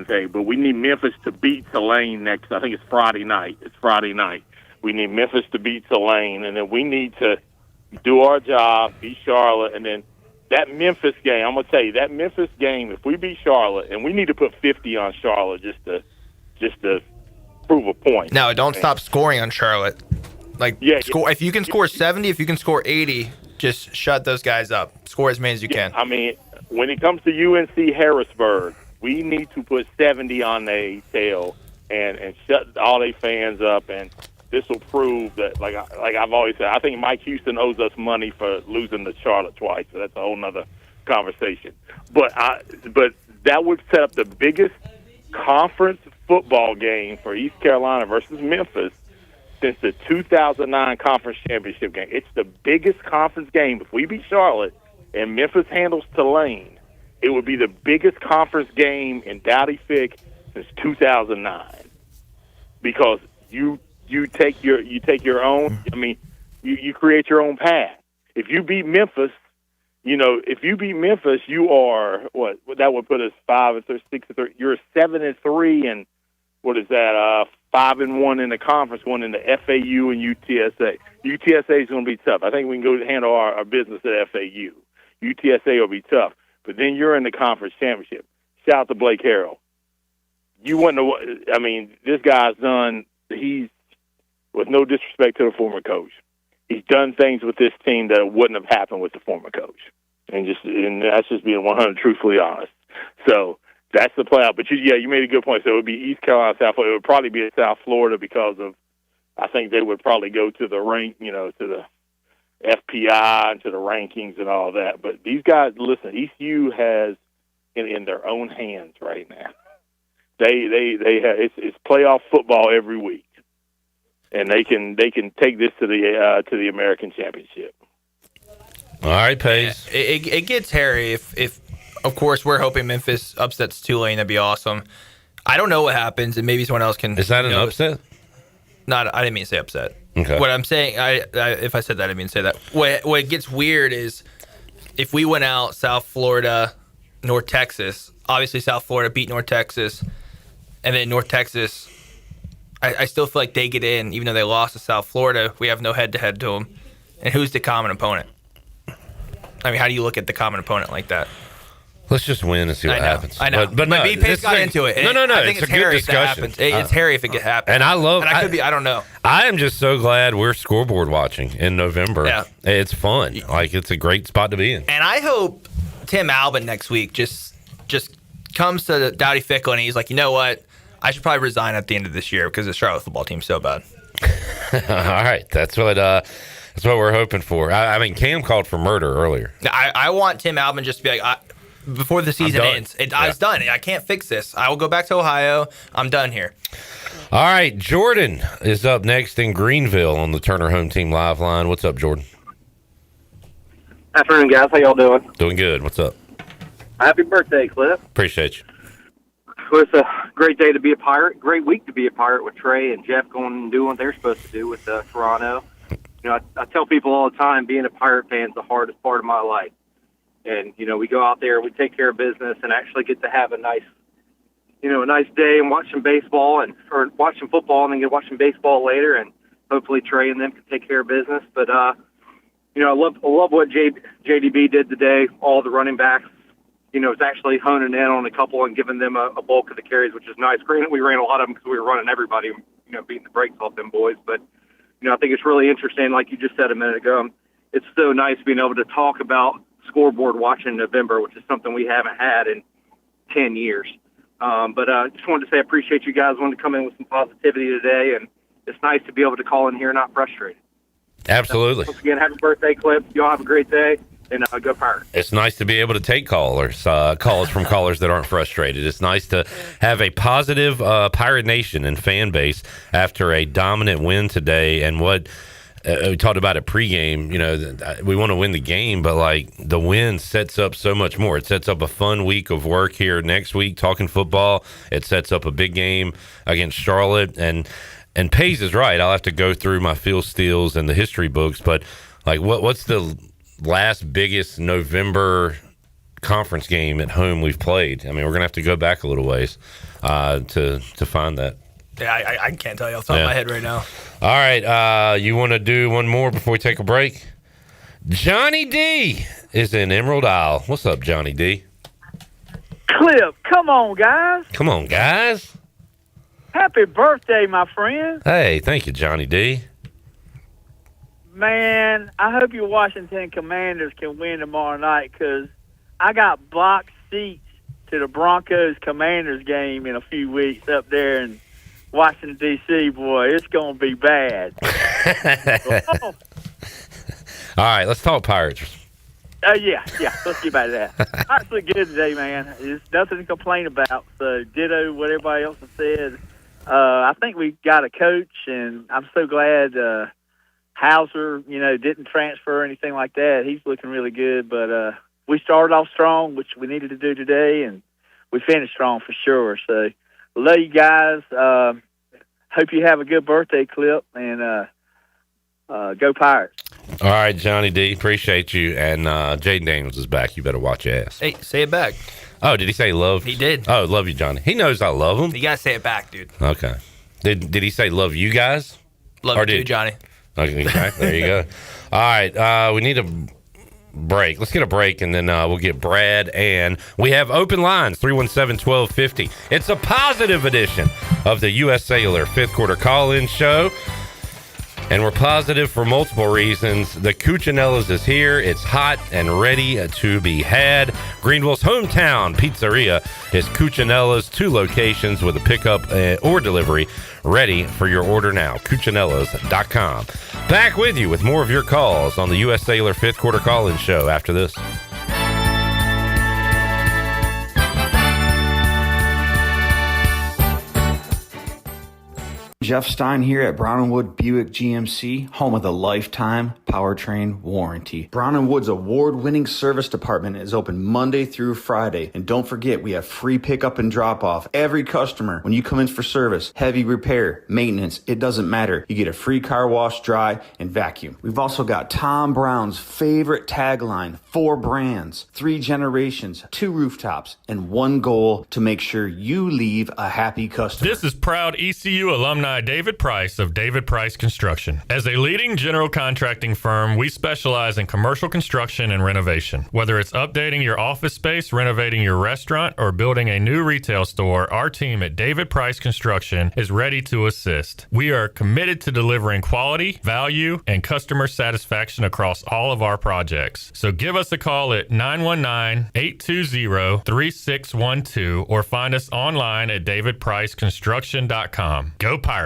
say, but we need Memphis to beat Tulane next. I think it's Friday night. We need Memphis to beat Tulane, and then we need to do our job, beat Charlotte, and then that Memphis game. I'm gonna tell you that Memphis game. If we beat Charlotte, and we need to put 50 on Charlotte just to prove a point. No, don't stop scoring on Charlotte. Score if you can score 70, if you can score 80, just shut those guys up. Score as many as you can. I mean, when it comes to UNC Harrisburg, we need to put 70 on their tail and shut all their fans up, and this will prove that, like I've always said, I think Mike Houston owes us money for losing to Charlotte twice. So that's a whole nother conversation. But that would set up the biggest conference football game for East Carolina versus Memphis since the 2009 conference championship game. It's the biggest conference game. If we beat Charlotte and Memphis handles Tulane, it would be the biggest conference game in Dowdy Fick since 2009 because you take your own. I mean, you create your own path. If you beat Memphis, you are what? That would put us 5-6-3. You're 7-3, and what is that? 5-1 in the conference, one in the FAU and UTSA. UTSA is going to be tough. I think we can go handle our business at FAU. UTSA will be tough. But then you're in the conference championship. Shout out to Blake Harrell. You wouldn't know. I mean, this guy's done. He's, with no disrespect to the former coach, he's done things with this team that wouldn't have happened with the former coach. And that's just being 100 truthfully honest. So that's the playoff. But you made a good point. So it would be East Carolina, South Florida. It would probably be South Florida because of, I think they would probably go to the rank, to the FPI and to the rankings and all that. But these guys, listen, ECU has in their own hands right now. They have it's playoff football every week, and they can take this to the American Championship. All right, Pace. It gets hairy if of course we're hoping Memphis upsets Tulane. That'd be awesome. I don't know what happens, and maybe someone else can. Is that an upset? I didn't mean to say upset. Okay. What I'm saying, if I said that, I didn't mean to say that. What gets weird is if we went out South Florida, North Texas. Obviously, South Florida beat North Texas, and then North Texas. I still feel like they get in, even though they lost to South Florida. We have no head-to-head to them. And who's the common opponent? I mean, how do you look at the common opponent like that? Let's just win and see what happens. I know. But no, B-Pace got into it. No. I think it's a hairy good if that discussion. happens. It's hairy if it happens. And I don't know. I am just so glad we're scoreboard watching in November. Yeah. It's fun. Like, it's a great spot to be in. And I hope Tim Albin next week just comes to Dowdy Fickle and he's like, you know what? I should probably resign at the end of this year because the Charlotte football team's so bad. All right. That's what we're hoping for. I mean, Cam called for murder earlier. I want Tim Albin just to be like, before the season ends, it's done. I can't fix this. I will go back to Ohio. I'm done here. All right. Jordan is up next in Greenville on the Turner Home Team Live line. What's up, Jordan? Afternoon, guys. How y'all doing? Doing good. What's up? Happy birthday, Cliff. Appreciate you. Well, it's a great day to be a Pirate. Great week to be a Pirate with Trey and Jeff going and doing what they're supposed to do with Toronto. I tell people all the time, being a Pirate fan is the hardest part of my life. And, we go out there, we take care of business and actually get to have a nice day and watch some baseball or watch some football and then get watching baseball later. And hopefully Trey and them can take care of business. But, I love what JDB did today. All the running backs, is actually honing in on a couple and giving them a bulk of the carries, which is nice. Granted, we ran a lot of them because we were running everybody, beating the brakes off them boys. But, I think it's really interesting, like you just said a minute ago. It's so nice being able to talk about Scoreboard watching in November, which is something we haven't had in 10 years. But just wanted to say I appreciate you guys wanting to come in with some positivity today, and it's nice to be able to call in here not frustrated. Absolutely. Once again, happy birthday, Clip. Y'all have a great day, and go Pirates. It's nice to be able to take calls from callers that aren't frustrated. It's nice to have a positive Pirate Nation and fan base after a dominant win today. And what we talked about at pregame, we want to win the game, but like the win sets up so much more. It sets up a fun week of work here next week talking football. It sets up a big game against Charlotte, and Paige is right. I'll have to go through my field steals and the history books, but like what's the last biggest November conference game at home we've played? I mean, we're gonna have to go back a little ways to find that. Yeah, I can't tell you off the top of my head right now. All right, you want to do one more before we take a break? Johnny D is in Emerald Isle. What's up, Johnny D? Clip, come on, guys. Come on, guys. Happy birthday, my friend. Hey, thank you, Johnny D. Man, I hope your Washington Commanders can win tomorrow night because I got box seats to the Broncos-Commanders game in a few weeks up there in Washington, D.C., boy. It's going to be bad. All right, let's talk Pirates. Yeah, let's get back to that. Pirates look good today, man. There's nothing to complain about. So, ditto what everybody else has said. I think we got a coach, and I'm so glad Hauser, didn't transfer or anything like that. He's looking really good. But we started off strong, which we needed to do today, and we finished strong for sure. So, love you guys. Hope you have a good birthday, Clip, and go Pirates. All right, Johnny D, appreciate you. And Jaden Daniels is back. You better watch your ass. Hey, say it back. Oh, did he say love? He did. Oh, love you, Johnny. He knows I love him. You got to say it back, dude. Okay. Did he say love you guys? Love you too, Johnny. Okay, there you go. All right, we need a break. Let's get a break, and then we'll get Brad. And we have open lines, 317-1250. It's a positive edition of the U.S. Cellular fifth quarter call-in show. And we're positive for multiple reasons. The Cuccinella's is here. It's hot and ready to be had. Greenville's hometown pizzeria is Cuccinella's, 2 locations with a pickup or delivery ready for your order now. Cuccinellas.com. Back with you with more of your calls on the U.S. Cellular fifth quarter call-in show after this. Jeff Stein here at Brown & Wood Buick GMC, home of the lifetime powertrain warranty. Brown & Wood's award-winning service department is open Monday through Friday. And don't forget, we have free pickup and drop-off. Every customer, when you come in for service, heavy repair, maintenance, it doesn't matter. You get a free car wash, dry, and vacuum. We've also got Tom Brown's favorite tagline, 4 brands, 3 generations, 2 rooftops, and 1 goal to make sure you leave a happy customer. This is proud ECU alumni David Price of David Price Construction. As a leading general contracting firm, we specialize in commercial construction and renovation. Whether it's updating your office space, renovating your restaurant, or building a new retail store, our team at David Price Construction is ready to assist. We are committed to delivering quality, value, and customer satisfaction across all of our projects. So give us a call at 919-820-3612 or find us online at davidpriceconstruction.com. Go Pirates!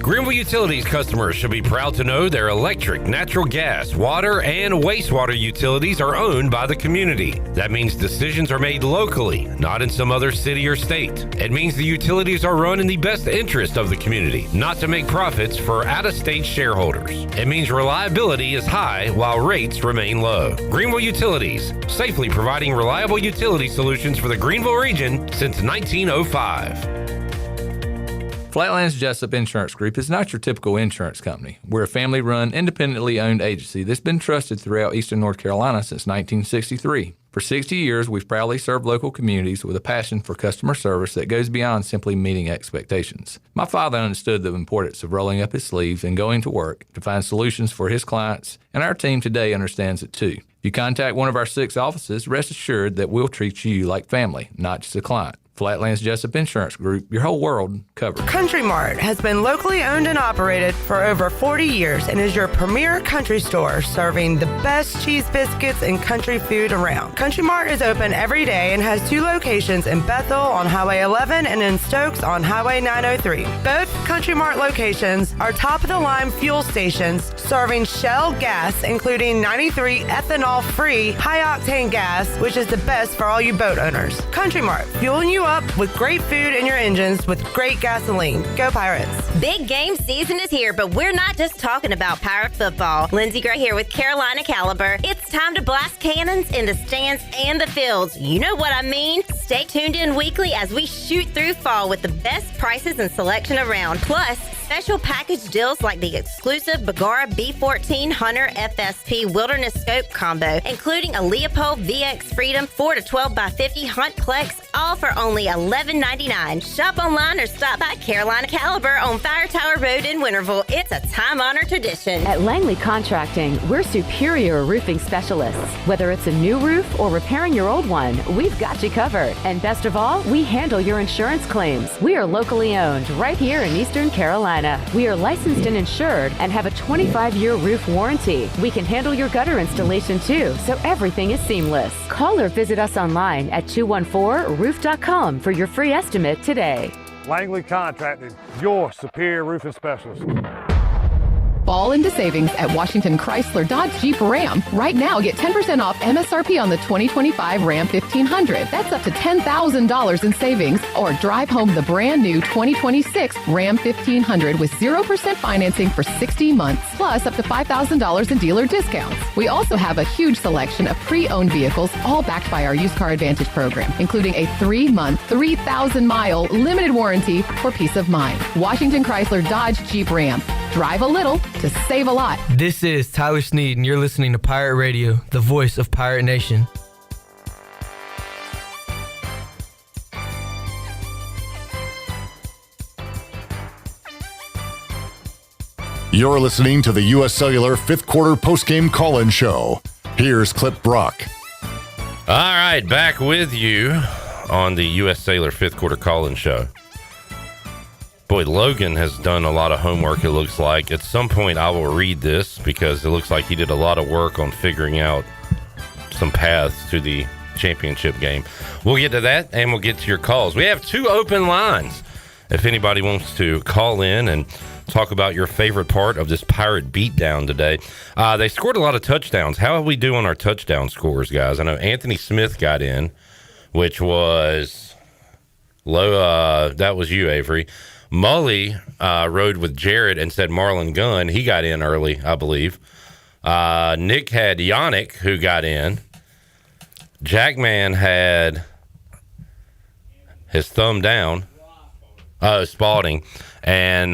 Greenville Utilities customers should be proud to know their electric, natural gas, water, and wastewater utilities are owned by the community. That means decisions are made locally, not in some other city or state. It means the utilities are run in the best interest of the community, not to make profits for out-of-state shareholders. It means reliability is high while rates remain low. Greenville Utilities, safely providing reliable utility solutions for the Greenville region since 1905. Flatlands Jessup Insurance Group is not your typical insurance company. We're a family-run, independently owned agency that's been trusted throughout eastern North Carolina since 1963. For 60 years, we've proudly served local communities with a passion for customer service that goes beyond simply meeting expectations. My father understood the importance of rolling up his sleeves and going to work to find solutions for his clients, and our team today understands it too. If you contact one of our 6 offices, rest assured that we'll treat you like family, not just a client. Flatlands Jessup Insurance Group, your whole world covered. Country Mart has been locally owned and operated for over 40 years and is your premier country store serving the best cheese biscuits and country food around. Country Mart is open every day and has 2 locations in Bethel on Highway 11 and in Stokes on Highway 903. Both Country Mart locations are top-of-the-line fuel stations serving Shell gas, including 93 ethanol-free high-octane gas, which is the best for all you boat owners. Country Mart, fueling you up with great food in your engines with great gasoline. Go Pirates. Big game season is here, but we're not just talking about Pirate football. Lindsey Gray here with Carolina Caliber. It's time to blast cannons in the stands and the fields. You know what I mean. Stay tuned in weekly as we shoot through fall with the best prices and selection around. Plus, special package deals like the exclusive Bagara B14 Hunter FSP Wilderness Scope combo, including a Leopold VX Freedom 4 to 12 by 50 Hunt Plex, all for only $11.99. Shop online or stop by Carolina Caliber on Fire Tower Road in Winterville. It's a time-honored tradition. At Langley Contracting, we're superior roofing specialists. Whether it's a new roof or repairing your old one, we've got you covered. And best of all, we handle your insurance claims. We are locally owned right here in Eastern Carolina. We are licensed and insured and have a 25-year roof warranty. We can handle your gutter installation too, so everything is seamless. Call or visit us online at 214roof.com for your free estimate today. Langley Contracting, your superior roofing specialist. Fall into savings at Washington Chrysler Dodge Jeep Ram. Right now, get 10% off MSRP on the 2025 Ram 1500. That's up to $10,000 in savings. Or drive home the brand new 2026 Ram 1500 with 0% financing for 60 months, plus up to $5,000 in dealer discounts. We also have a huge selection of pre-owned vehicles, all backed by our Used Car Advantage program, including a 3-month, 3,000-mile limited warranty for peace of mind. Washington Chrysler Dodge Jeep Ram. Drive a little to save a lot. This is Tyler Sneed, and you're listening to Pirate Radio, the voice of Pirate Nation. You're listening to the U.S. Cellular 5th quarter postgame call-in show. Here's Clip Brock. All right, back with you on the U.S. Cellular 5th quarter call-in show. Boy, Logan has done a lot of homework, it looks like. At some point, I will read this because it looks like he did a lot of work on figuring out some paths to the championship game. We'll get to that, and we'll get to your calls. We have 2 open lines. If anybody wants to call in and talk about your favorite part of this Pirate beatdown today. They scored a lot of touchdowns. How are we doing on our touchdown scores, guys? I know Anthony Smith got in, which was low. That was you, Avery. Mully rode with Jared and said Marlon Gunn. He got in early, I believe. Nick had Yannick, who got in. Jackman had his thumb down. Spalding. And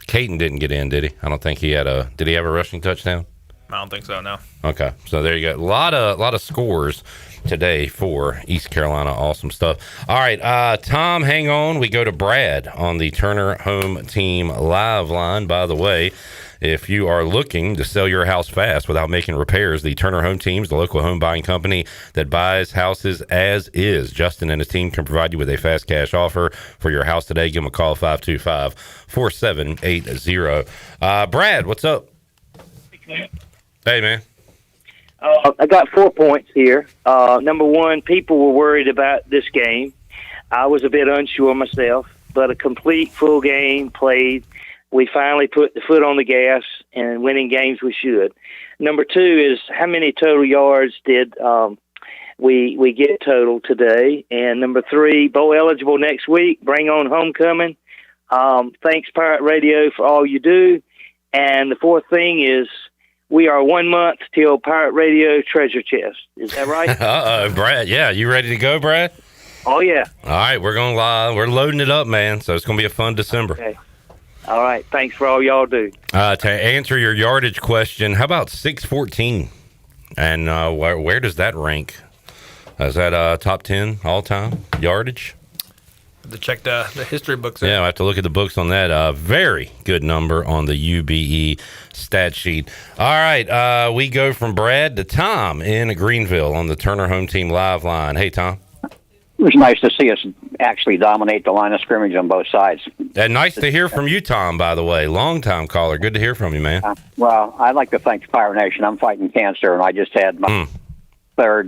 Caton didn't get in, did he? I don't think he had a... Did he have a rushing touchdown? I don't think so, no. Okay, so there you go. A lot of scores today for East Carolina. Awesome stuff. All right, Tom, hang on. We go to Brad on the Turner Home Team live line. By the way, if you are looking to sell your house fast without making repairs, the Turner Home Team is the local home buying company that buys houses as is. Justin and his team can provide you with a fast cash offer for your house today. Give them a call, 525-4780. Brad, what's up? Hey, man. I got 4 points here. Number one, people were worried about this game. I was a bit unsure myself, but a complete full game played. We finally put the foot on the gas and winning games we should. Number two is how many total yards did we get total today? And number three, bowl eligible next week. Bring on homecoming. Thanks, Pirate Radio, for all you do. And the fourth thing is, we are 1 month till Pirate Radio Treasure Chest. Is that right? Brad. Yeah, you ready to go, Brad? Oh, yeah. All right, we're loading it up, man. So it's gonna be a fun December. Okay. All right. Thanks for all y'all do. To answer your yardage question, how about 614? And where does that rank? Is that top 10 all time yardage? To check the history books. Yeah, I have to look at the books on that. Very good number on the UBE stat sheet. All right, we go from Brad to Tom in Greenville on the Turner Home Team Live line. Hey, Tom. It was nice to see us actually dominate the line of scrimmage on both sides. And nice to hear from you, Tom, by the way. Long-time caller. Good to hear from you, man. Well, I'd like to thank Pirate Nation. I'm fighting cancer, and I just had my third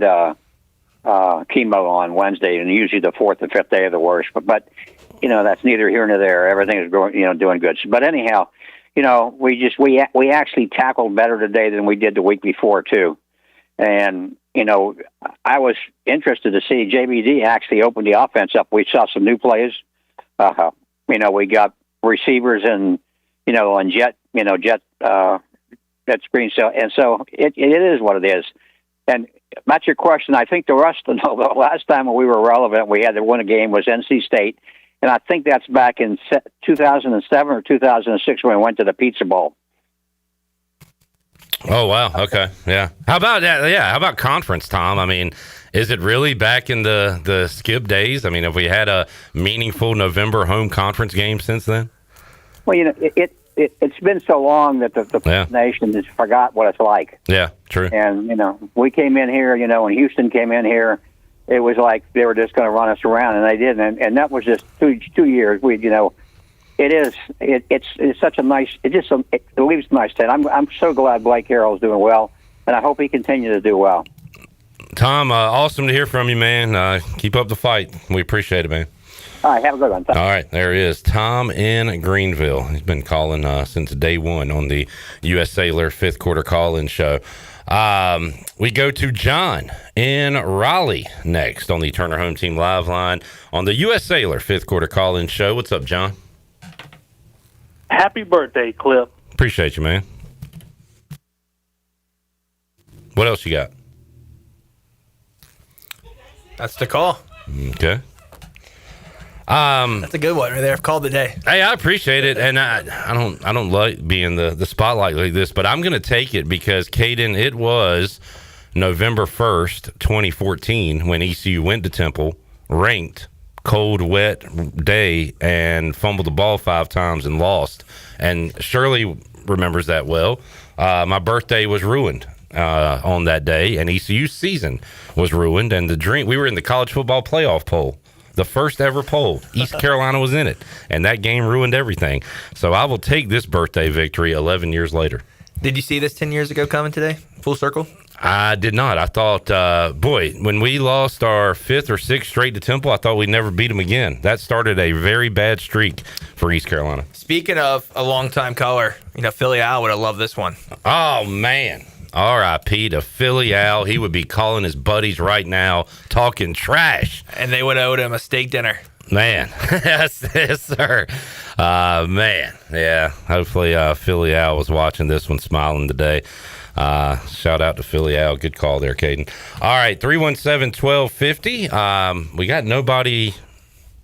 chemo on Wednesday, and usually the fourth and fifth day are the worst. But that's neither here nor there. Everything is going, doing good. But anyhow, we actually tackled better today than we did the week before too. And I was interested to see JBD actually open the offense up. We saw some new plays. We got receivers and on jet screen. So it is what it is. And that's your question. I think the last time when we were relevant, we had to win a game was NC State. And I think that's back in 2007 or 2006 when we went to the Pizza Bowl. Oh, wow. Okay. Yeah. How about that? Yeah. How about conference, Tom? I mean, is it really back in the skip days? I mean, have we had a meaningful November home conference game since then? Well, it's been so long that the nation has forgot what it's like. Yeah, true. And, we came in here, and Houston came in here. It was like they were just going to run us around, and they didn't. And that was just 2 years. It's such a nice, it leaves a nice taste. I'm so glad Blake Harrell's doing well, and I hope he continues to do well. Tom, awesome to hear from you, man. Keep up the fight. We appreciate it, man. All right, have a good one. All right, there he is, Tom in Greenville. He's been calling since day one on the U.S. Cellular fifth quarter call-in show. We go to John in Raleigh next on the Turner Home Team Live line on the U.S. Cellular fifth quarter call-in show. What's up, John? Happy birthday, Cliff. Appreciate you, man. What else you got? That's the call. Okay. That's a good one right there. I've called the day. Hey, I appreciate it, and I don't like being the spotlight like this, but I'm going to take it because, Caden, it was November 1st, 2014 when ECU went to Temple, ranked, cold, wet day, and fumbled the ball 5 times and lost. And Shirley remembers that well. My birthday was ruined on that day, and ECU's season was ruined, and we were in the college football playoff poll. The first ever poll. East Carolina was in it, and that game ruined everything. So I will take this birthday victory 11 years later. Did you see this 10 years ago coming today? Full circle? I did not. I thought, when we lost our 5th or 6th straight to Temple, I thought we'd never beat them again. That started a very bad streak for East Carolina. Speaking of a long-time caller, Philly Al would have loved this one. Oh, man. R.I.P. to Philly Al. He would be calling his buddies right now, talking trash. And they would have owed him a steak dinner. Man. yes, sir. Man. Yeah. Hopefully Philly Al was watching this one smiling today. Shout out to Philly Al. Good call there, Caden. All right, 317-1250. We got nobody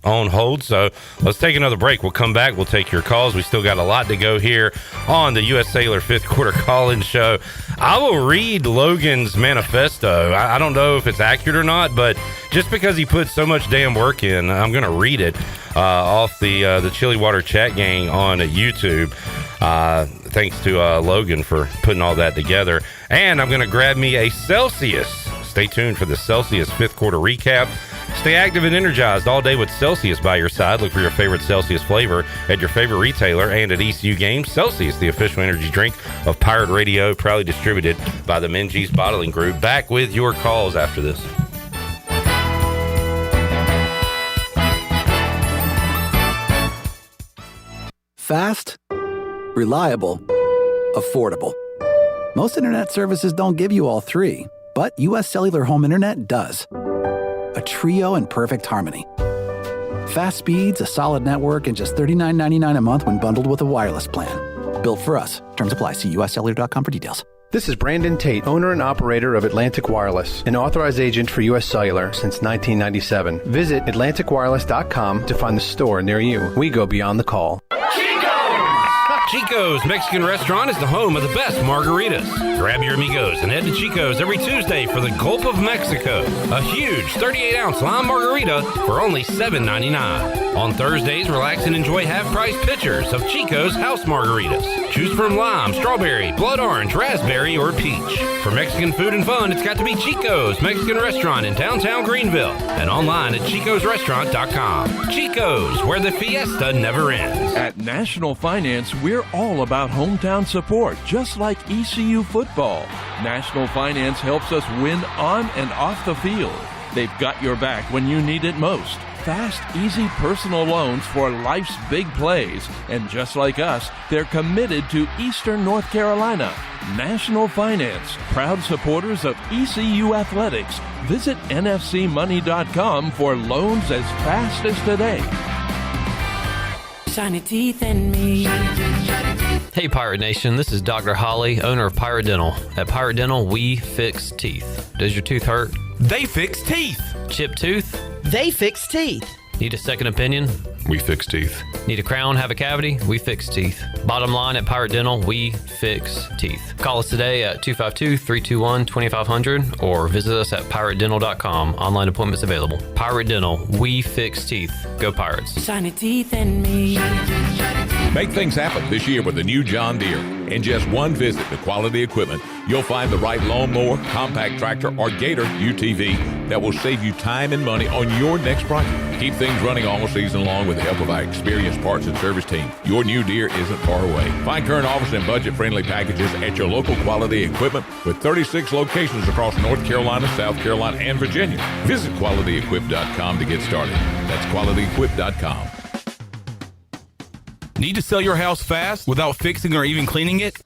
on hold, so let's take another break. We'll come back. We'll take your calls. We still got a lot to go here on the U.S. Cellular fifth quarter call-in show. I will read Logan's manifesto. I don't know if it's accurate or not, but just because he put so much damn work in, I'm going to read it off the Chili Water Chat Gang on YouTube. Thanks to Logan for putting all that together. And I'm going to grab me a Celsius. Stay tuned for the Celsius fifth quarter recap. Stay active and energized all day with Celsius by your side. Look for your favorite Celsius flavor at your favorite retailer and at ECU games. Celsius, the official energy drink of Pirate Radio, proudly distributed by the Menges Bottling Group. Back with your calls after this. Fast, reliable, affordable. Most internet services don't give you all three, but U.S. Cellular Home Internet does. A trio in perfect harmony. Fast speeds, a solid network, and just $39.99 a month when bundled with a wireless plan. Built for us. Terms apply. See uscellular.com for details. This is Brandon Tate, owner and operator of Atlantic Wireless, an authorized agent for U.S. Cellular since 1997. Visit AtlanticWireless.com to find the store near you. We go beyond the call. Chico's Mexican Restaurant is the home of the best margaritas. Grab your amigos and head to Chico's every Tuesday for the Gulf of Mexico. A huge 38-ounce lime margarita for only $7.99. On Thursdays, relax and enjoy half-price pitchers of Chico's house margaritas. Choose from lime, strawberry, blood orange, raspberry, or peach. For Mexican food and fun, it's got to be Chico's Mexican Restaurant in downtown Greenville and online at chicosrestaurant.com. Chico's, where the fiesta never ends. At National Finance, we're all about hometown support, just like ECU football. National Finance helps us win on and off the field. They've got your back when you need it most. Fast, easy personal loans for life's big plays. And just like us, they're committed to Eastern North Carolina. National Finance, proud supporters of ECU athletics. Visit nfcmoney.com for loans as fast as today. Shiny teeth in me. Hey Pirate Nation, this is Dr. Holly, owner of Pirate Dental. At Pirate Dental, we fix teeth. Does your tooth hurt? They fix teeth. Chipped tooth? They fix teeth. Need a second opinion? We fix teeth. Need a crown, have a cavity? We fix teeth. Bottom line, at Pirate Dental, we fix teeth. Call us today at 252-321-2500 or visit us at piratedental.com. Online appointments available. Pirate Dental, we fix teeth. Go Pirates. Shiny teeth in me. Make things happen this year with the new John Deere. In just one visit to Quality Equipment, you'll find the right lawnmower, compact tractor, or Gator UTV that will save you time and money on your next project. Keep things running all season long with the help of our experienced parts and service team. Your new Deere isn't far away. Find current offers and budget-friendly packages at your local Quality Equipment with 36 locations across North Carolina, South Carolina, and Virginia. Visit QualityEquip.com to get started. That's QualityEquip.com. Need to sell your house fast without fixing or even cleaning it?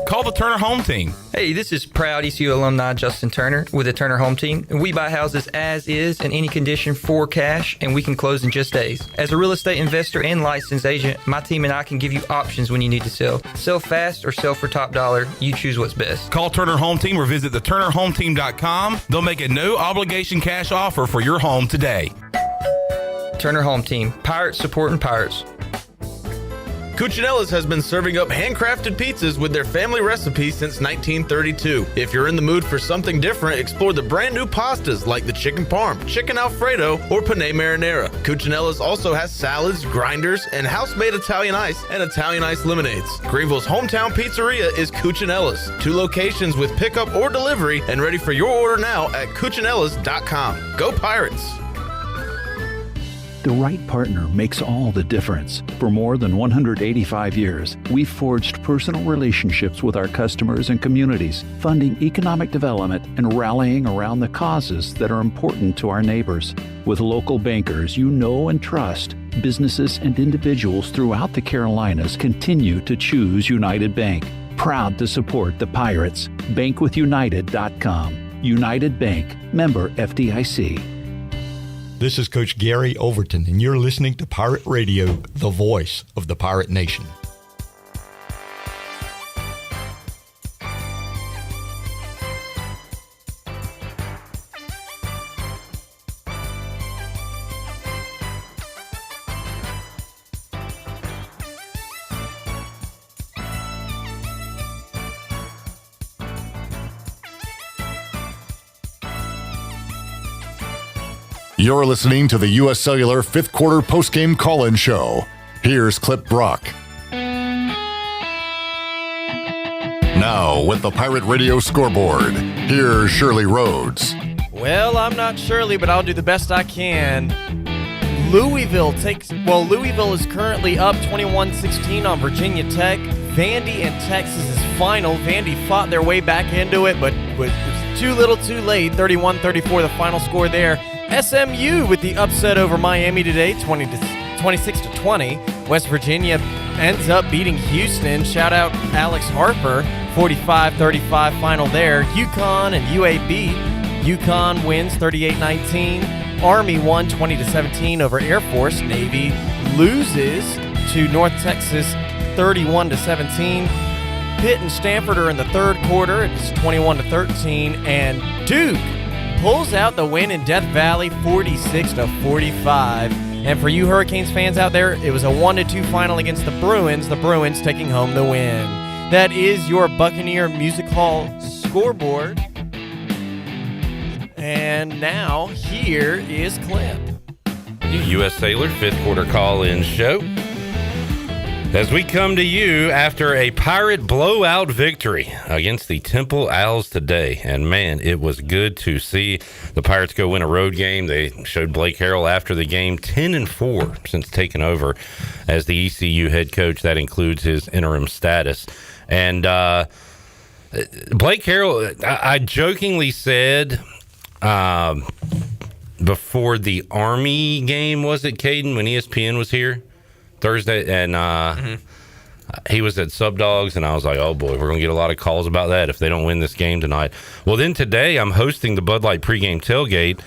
Call the Turner Home Team. Hey, this is proud ECU alumni Justin Turner with the Turner Home Team. We buy houses as is in any condition for cash, and we can close in just days. As a real estate investor and licensed agent, my team and I can give you options when you need to sell. Sell fast or sell for top dollar. You choose what's best. Call Turner Home Team or visit theturnerhometeam.com. They'll make a no-obligation cash offer for your home today. Turner Home Team. Pirates supporting Pirates. Cuccinella's has been serving up handcrafted pizzas with their family recipe since 1932. If you're in the mood for something different, explore the brand new pastas like the chicken parm, chicken alfredo, or penne marinara. Cuccinella's also has salads, grinders, and house-made Italian ice and Italian ice lemonades. Greenville's hometown pizzeria is Cuccinella's. 2 locations with pickup or delivery and ready for your order now at Cuccinellas.com. Go Pirates! The right partner makes all the difference. For more than 185 years, we've forged personal relationships with our customers and communities, funding economic development and rallying around the causes that are important to our neighbors. With local bankers you know and trust, businesses and individuals throughout the Carolinas continue to choose United Bank. Proud to support the Pirates. Bankwithunited.com. United Bank. Member FDIC. This is Coach Gary Overton, and you're listening to Pirate Radio, the voice of the Pirate Nation. You're listening to the U.S. Cellular 5th Quarter Postgame Call-In Show. Here's Clip Brock. Now, with the Pirate Radio Scoreboard, here's Shirley Rhodes. Well, I'm not Shirley, but I'll do the best I can. Louisville is currently up 21-16 on Virginia Tech. Vandy and Texas' final. Vandy fought their way back into it, but was too little too late. 31-34 the final score there. SMU with the upset over Miami today, 26-20. West Virginia ends up beating Houston. Shout out Alex Harper, 45-35 final there. UConn and UAB. UConn wins 38-19. Army won 20-17 over Air Force. Navy loses to North Texas 31-17. Pitt and Stanford are in the third quarter. It's 21-13, and Duke pulls out the win in Death Valley, 46-45. And for you Hurricanes fans out there, it was a 1-2 final against the Bruins taking home the win. That is your Buccaneer Music Hall scoreboard. And now, here is Clip. U.S. Sailor fifth quarter call-in show. As we come to you after a Pirate blowout victory against the Temple Owls today. And man, it was good to see the Pirates go win a road game. They showed Blake Harrell after the game 10-4 since taking over as the ECU head coach. That includes his interim status. And Blake Harrell, I jokingly said before the Army game, was it, Caden, when ESPN was here Thursday, and he was at Sub Dogs, and I was like, oh boy, we're going to get a lot of calls about that if they don't win this game tonight. Well, then today I'm hosting the Bud Light pregame tailgate,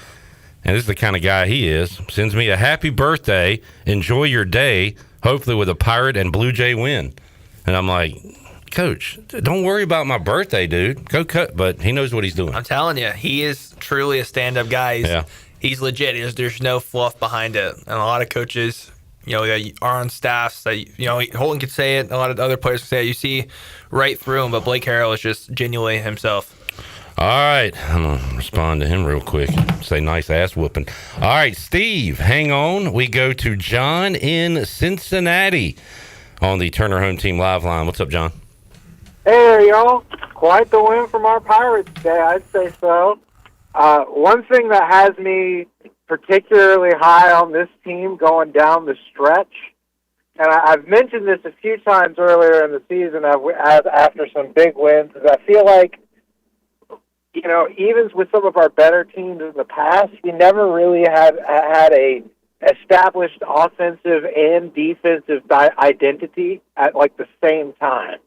and this is the kind of guy he is. Sends me a happy birthday, enjoy your day, hopefully with a Pirate and Blue Jay win. And I'm like, Coach, don't worry about my birthday, dude. Go cut. But he knows what he's doing. I'm telling you, he is truly a stand-up guy. He's legit. There's no fluff behind it. And a lot of coaches, that are on staffs that, Holton could say it. A lot of other players could say it. You see right through him, but Blake Harrell is just genuinely himself. All right. I'm going to respond to him real quick. Say nice ass whooping. All right, Steve, hang on. We go to John in Cincinnati on the Turner Home Team Live line. What's up, John? Hey, y'all. Quite the win from our Pirates today, I'd say so. One thing that has me particularly high on this team going down the stretch, and I've mentioned this a few times earlier in the season after some big wins, is I feel like, even with some of our better teams in the past, we never really had a established offensive and defensive identity at like the same time.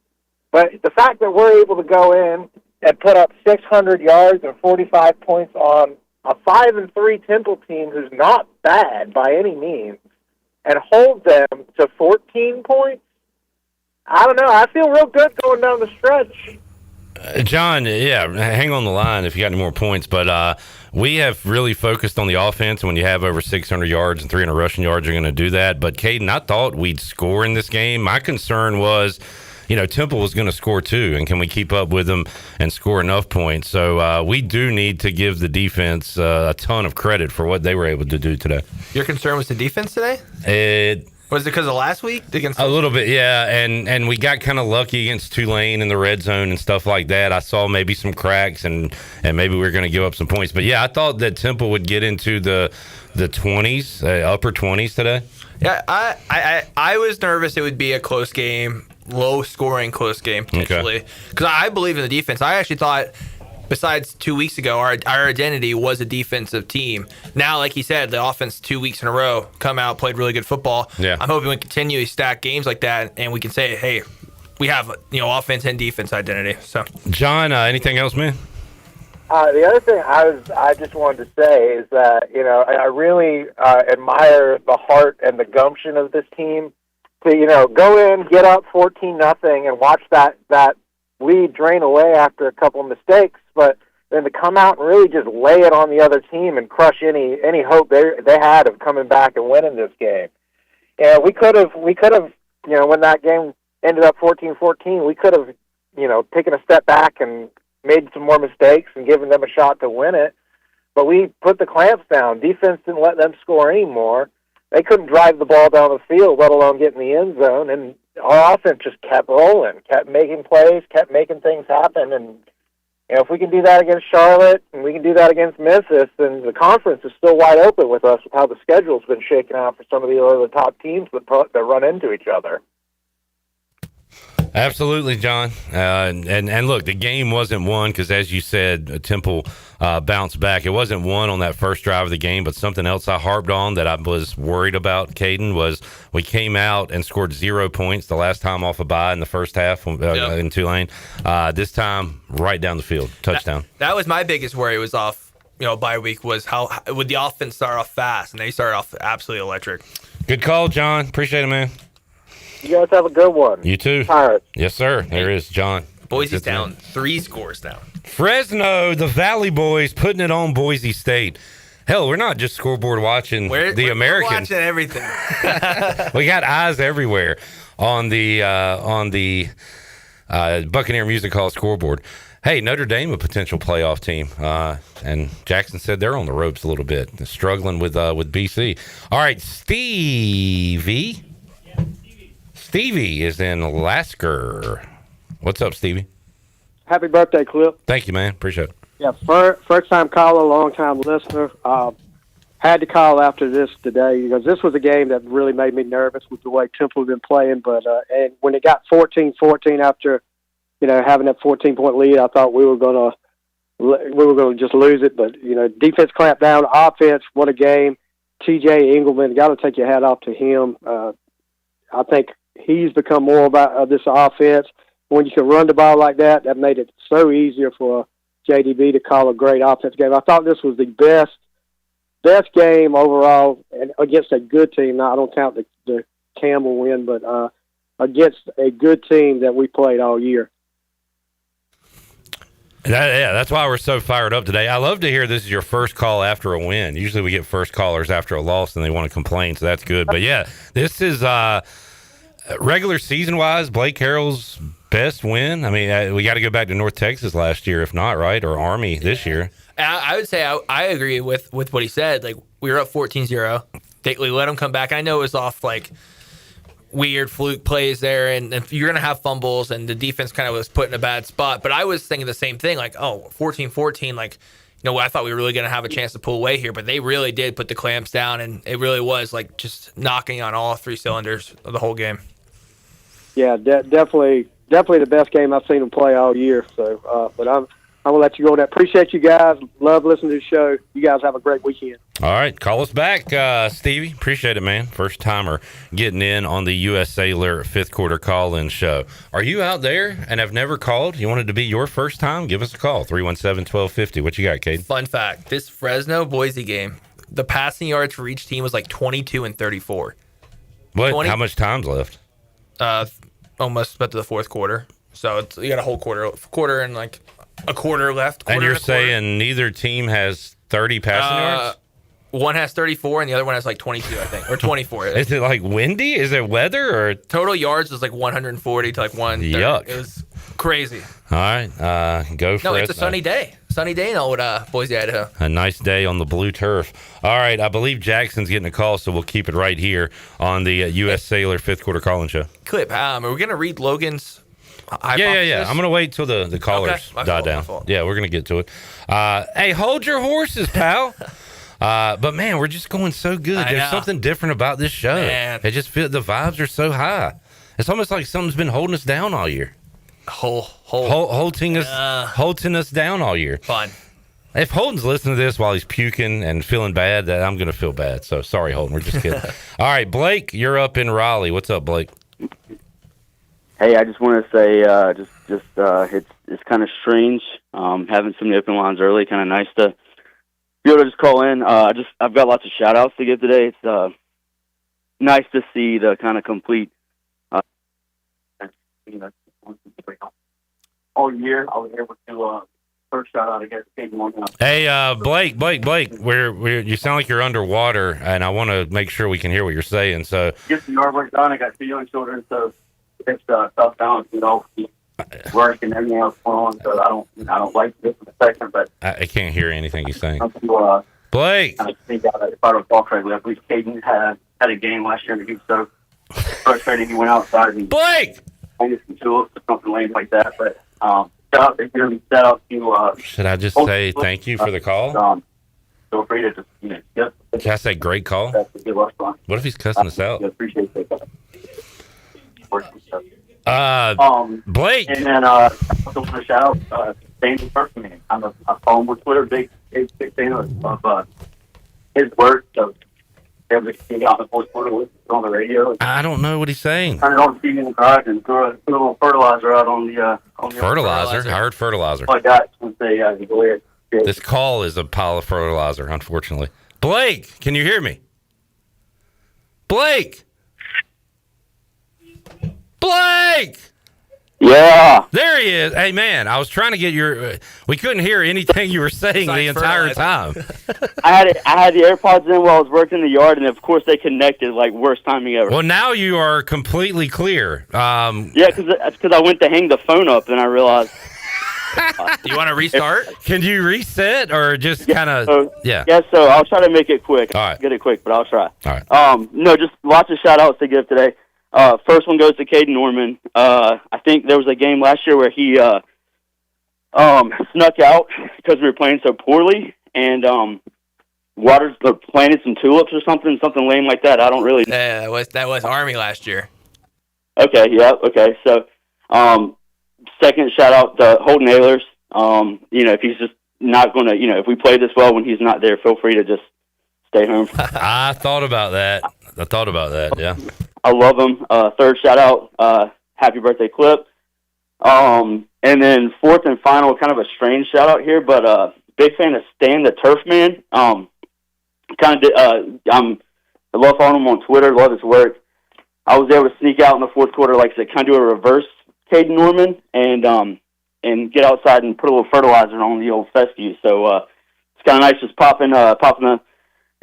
But the fact that we're able to go in and put up 600 yards and 45 points on a 5-3 Temple team who's not bad by any means, and hold them to 14 points, I don't know. I feel real good going down the stretch. John, hang on the line if you got any more points. But we have really focused on the offense, and when you have over 600 yards and 300 rushing yards, you're going to do that. But, Caden, I thought we'd score in this game. My concern was, Temple was going to score too, and can we keep up with them and score enough points? So we do need to give the defense a ton of credit for what they were able to do today. Your concern was the defense today? Was it because of last week? A little bit, yeah. And we got kind of lucky against Tulane in the red zone and stuff like that. I saw maybe some cracks, and maybe we were going to give up some points. But, yeah, I thought that Temple would get into the 20s, upper 20s today. Yeah, I was nervous it would be a close game. Low-scoring close game, potentially. Because I believe in the defense. I actually thought, besides 2 weeks ago, our identity was a defensive team. Now, like he said, the offense 2 weeks in a row come out, played really good football. Yeah. I'm hoping we continue to stack games like that, and we can say, hey, we have offense and defense identity. So, John, anything else, man? The other thing I just wanted to say is that I really admire the heart and the gumption of this team. To go in, get up 14-0, and watch that lead drain away after a couple of mistakes, but then to come out and really just lay it on the other team and crush any hope they had of coming back and winning this game. Yeah, we could have when that game ended up 14-14, we could have taken a step back and made some more mistakes and given them a shot to win it, but we put the clamps down. Defense didn't let them score anymore. They couldn't drive the ball down the field, let alone get in the end zone, and our offense just kept rolling, kept making plays, kept making things happen. And if we can do that against Charlotte and we can do that against Memphis, then the conference is still wide open with us with how the schedule's been shaken out for some of the other top teams that run into each other. Absolutely, John. And look, the game wasn't won because, as you said, Temple bounced back. It wasn't won on that first drive of the game, but something else I harped on that I was worried about, Caden, was we came out and scored 0 points the last time off a bye in the first half in Tulane. This time, right down the field, touchdown. That was my biggest worry was off, bye week, was how would the offense start off fast, and they started off absolutely electric. Good call, John. Appreciate it, man. You guys have a good one. You too. Pirates. Yes, sir. There is John. Boise's down 3 scores down. Fresno, the Valley Boys, putting it on Boise State. Hell, we're not just scoreboard watching the Americans. We're watching everything. We got eyes everywhere on the Buccaneer Music Hall scoreboard. Hey, Notre Dame, a potential playoff team, and Jackson said they're on the ropes a little bit, struggling with BC. All right, Stevie. Stevie is in Lasker. What's up, Stevie? Happy birthday, Clip. Thank you, man. Appreciate it. Yeah, first time caller, long time listener. Had to call after this today because this was a game that really made me nervous with the way Temple had been playing. But and when it got 14-14 after, having that 14-point lead, I thought we were gonna just lose it. But defense clamped down, offense, what a game. T.J. Engelman, got to take your hat off to him. I think he's become more about this offense. When you can run the ball like that, that made it so easier for JDB to call a great offense game. I thought this was the best game overall, and against a good team. Now, I don't count the Campbell win, but against a good team that we played all year. That's why we're so fired up today. I love to hear this is your first call after a win. Usually we get first callers after a loss and they want to complain, so that's good. But yeah, this is regular season wise, Blake Harrell's best win. I mean, we got to go back to North Texas last year, if not, right? Or Army this year. I would say I agree with what he said. Like, we were up 14-0. They let them come back. I know it was off, weird fluke plays there, and you're going to have fumbles, and the defense kind of was put in a bad spot. But I was thinking the same thing, 14-14, I thought we were really going to have a chance to pull away here, but they really did put the clamps down, and it really was, just knocking on all 3 cylinders of the whole game. Yeah, definitely the best game I've seen them play all year. So, but I'm going to let you go with that. Appreciate you guys. Love listening to the show. You guys have a great weekend. All right. Call us back, Stevie. Appreciate it, man. First timer getting in on the U.S. Cellular 5th quarter call-in show. Are you out there and have never called? You wanted to be your first time? Give us a call, 317-1250. What you got, Cade? Fun fact, this Fresno-Boise game, the passing yards for each team was 22 and 34. What? How much time's left? Almost about to the fourth quarter. So you got a whole quarter and a quarter left. And you're saying neither team has 30 passing yards? One has 34 and the other one has 22, I think, or 24. Is it windy? Is it weather? Or total yards was 140 to 130. Yuck. It was crazy. All right, go for it. No, it's a sunny day. Sunny day in old Boise, Idaho. A nice day on the blue turf. All right, I believe Jackson's getting a call, so we'll keep it right here on the U.S. Sailor 5th quarter call-in show. Clip, are we going to read Logan's hypothesis? Yeah. I'm going to wait till the callers die down. Yeah, we're going to get to it. Hey, hold your horses, pal. But, man, we're just going so good. There's something different about this show. Man. It just feels the vibes are so high. It's almost like something's been holding us down all year. Holding us down all year. Fun. If Holden's listening to this while he's puking and feeling bad, that I'm going to feel bad. So sorry, Holden. We're just kidding. All right, Blake, you're up in Raleigh. What's up, Blake? Hey, I just want to say, it's kind of strange having some of the open lines early. Kind of nice to be able to just call in. I've got lots of shout outs to give today. It's nice to see the kind of complete. All year, I was able to first shout out against Game 1. Hey, Blake, you sound like you're underwater, and I want to make sure we can hear what you're saying. So, get the yard work done. I got 2 young children, so it's tough balance, work and everything else going on. So I don't like this in a second, but I can't hear anything he's saying. Blake, I think if I don't talk correctly, I believe Caden had a game last year, and he was so frustrated he went outside and Blake. Some tools or something lame like that, but shout out to should I just say thank you for the call? Feel free to just Can I say great call? What if he's cussing us out? Appreciate it. Blake. And then I also want to shout out Danny Perkman. I'm a follow with Twitter, big fan of his work. So able to get out in the fourth quarter on the radio. I don't know what he's saying. Turn it on TV in the garage and throw a little fertilizer out on the fertilizer. I heard fertilizer. I got once they go ahead. This call is a pile of fertilizer, unfortunately. Blake, can you hear me? Blake. Blake! Yeah. There he is. Hey, man, I was trying to get your we couldn't hear anything you were saying the entire time. I had the AirPods in while I was working in the yard, and of course they connected like worst timing ever. Well, now you are completely clear. Yeah, because I went to hang the phone up, and I realized. Do you want to restart? Can you reset or just kind of? Yeah. Yeah, so I'll try to make it quick. All right. Get it quick, but I'll try. All right. No, just lots of shout-outs to give today. First one goes to Caden Norman. I think there was a game last year where he snuck out because we were playing so poorly, and Waters planted some tulips or something lame like that. I don't really know. Yeah, that was Army last year. Okay, yeah, okay. So, second shout-out to Holden Ehlers. If he's just not going to, if we play this well when he's not there, feel free to just stay home. I thought about that. Yeah. I love him. Third shout-out, happy birthday, Clip. And then fourth and final, kind of a strange shout-out here, but big fan of Stan the Turf Man. I love following him on Twitter, love his work. I was able to sneak out in the fourth quarter, like I said, kind of do a reverse Caden Norman and get outside and put a little fertilizer on the old fescue. So it's kind of nice just popping the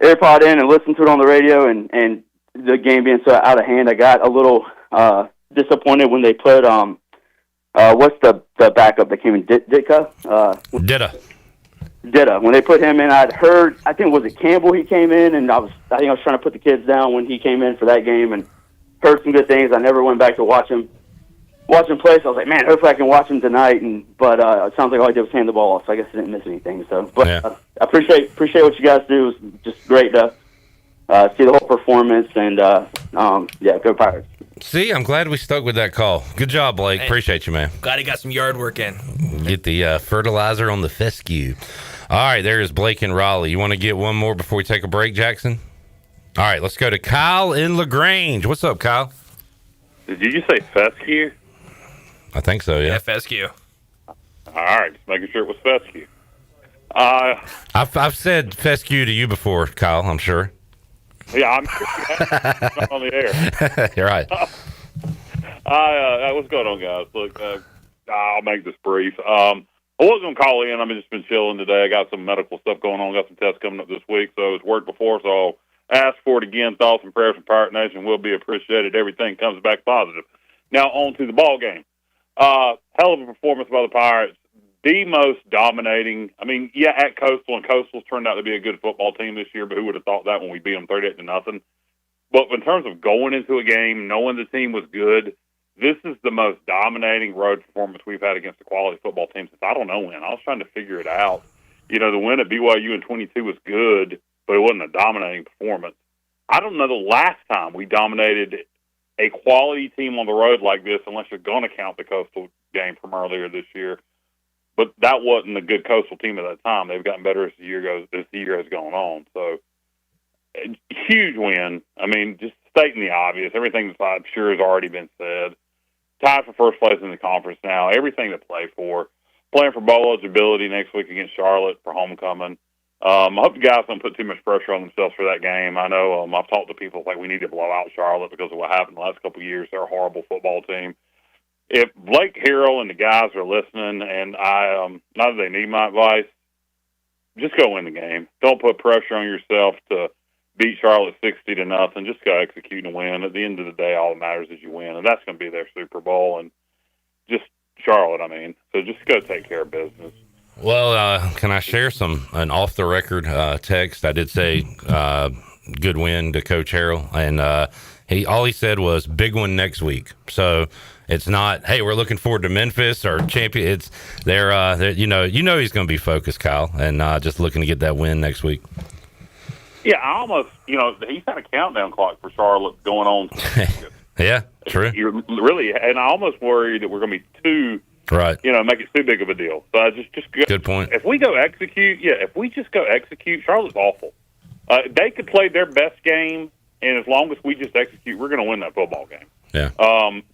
AirPod in and listen to it on the radio, and the game being so out of hand, I got a little disappointed when they put what's the backup that came in, Ditka? Ditta. When they put him in, I'd heard, I think, was it Campbell he came in, and I think I was trying to put the kids down when he came in for that game, and heard some good things. I never went back to watch him play, so I was like, man, hopefully I can watch him tonight. But it sounds like all I did was hand the ball off, so I guess I didn't miss anything. So, but I appreciate what you guys do. It was just great to see the whole performance, and go Pirates. See, I'm glad we stuck with that call. Good job, Blake. Hey, appreciate you, man. Glad he got some yard work in. Get the fertilizer on the fescue. All right, there's Blake and Raleigh. You want to get one more before we take a break, Jackson? All right, let's go to Kyle in LaGrange. What's up, Kyle? Did you just say fescue? I think so, yeah. Yeah, fescue. All right, just making sure it was fescue. I've said fescue to you before, Kyle, I'm sure. Yeah, I'm sure you have on the air. You're right. What's going on, guys? Look, I'll make this brief. I wasn't going to call in. I've just been chilling today. I got some medical stuff going on. Got some tests coming up this week, so it's worked before, so I'll ask for it again. Thoughts and prayers from Pirate Nation will be appreciated. Everything comes back positive. Now, on to the ball game. Hell of a performance by the Pirates. The most dominating. I mean, yeah, at Coastal, and Coastal's turned out to be a good football team this year, but who would have thought that when we beat them 38-0? But in terms of going into a game, knowing the team was good, this is the most dominating road performance we've had against a quality football team since I don't know when. I was trying to figure it out. The win at BYU in 22 was good, but it wasn't a dominating performance. I don't know the last time we dominated a quality team on the road like this, unless you're going to count the Coastal game from earlier this year. But that wasn't a good Coastal team at that time. They've gotten better as the year has gone on. So, huge win. I mean, just stating the obvious. Everything that I'm sure has already been said. Tied for first place in the conference now. Everything to play for. Playing for bowl eligibility next week against Charlotte for homecoming. I hope the guys don't put too much pressure on themselves for that game. I know I've talked to people like we need to blow out Charlotte because of what happened the last couple of years. They're a horrible football team. If Blake Harrell and the guys are listening, and not that they need my advice, just go win the game. Don't put pressure on yourself to beat Charlotte 60-0. Just go execute and win. At the end of the day, all that matters is you win, and that's going to be their Super Bowl. And just Charlotte, so just go take care of business. Well, can I share an off-the-record text? I did say good win to Coach Harrell, and all he said was big one next week. So it's not, hey, we're looking forward to Memphis or champion. It's they're he's going to be focused, Kyle, and just looking to get that win next week. Yeah, I almost, he's had a countdown clock for Charlotte going on. Yeah, true. You're really, and I almost worry that we're going to be too. Right. Make it too big of a deal. So I just go. Good point. If we go execute, Charlotte's awful. They could play their best game, and as long as we just execute, we're going to win that football game. Yeah.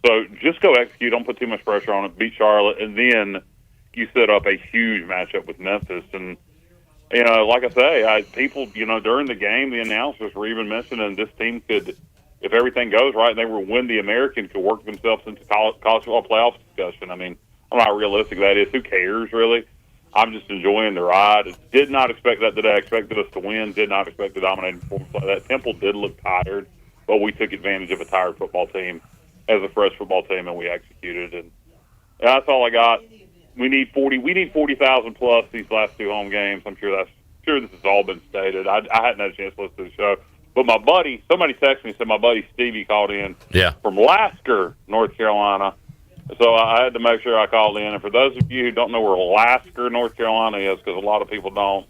So just go execute. Don't put too much pressure on it. Beat Charlotte, and then you set up a huge matchup with Memphis. And like I say, people, during the game, the announcers were even mentioning this team could if everything goes right and they will win the American, could work themselves into college football playoff discussion. I mean, I don't know how realistic that is. Who cares, really? I'm just enjoying the ride. Did not expect that today. I expected us to win. Did not expect the dominating performance like that. Temple did look tired, but we took advantage of a tired football team as a fresh football team, and we executed. And that's all I got. We need 40,000 plus these last 2 home games. I'm sure this has all been stated. I hadn't had a chance to listen to the show, but my buddy, somebody texted me and said my buddy Stevie called in from Lasker, North Carolina. So I had to make sure I called in. And for those of you who don't know where Lasker, North Carolina is, because a lot of people don't,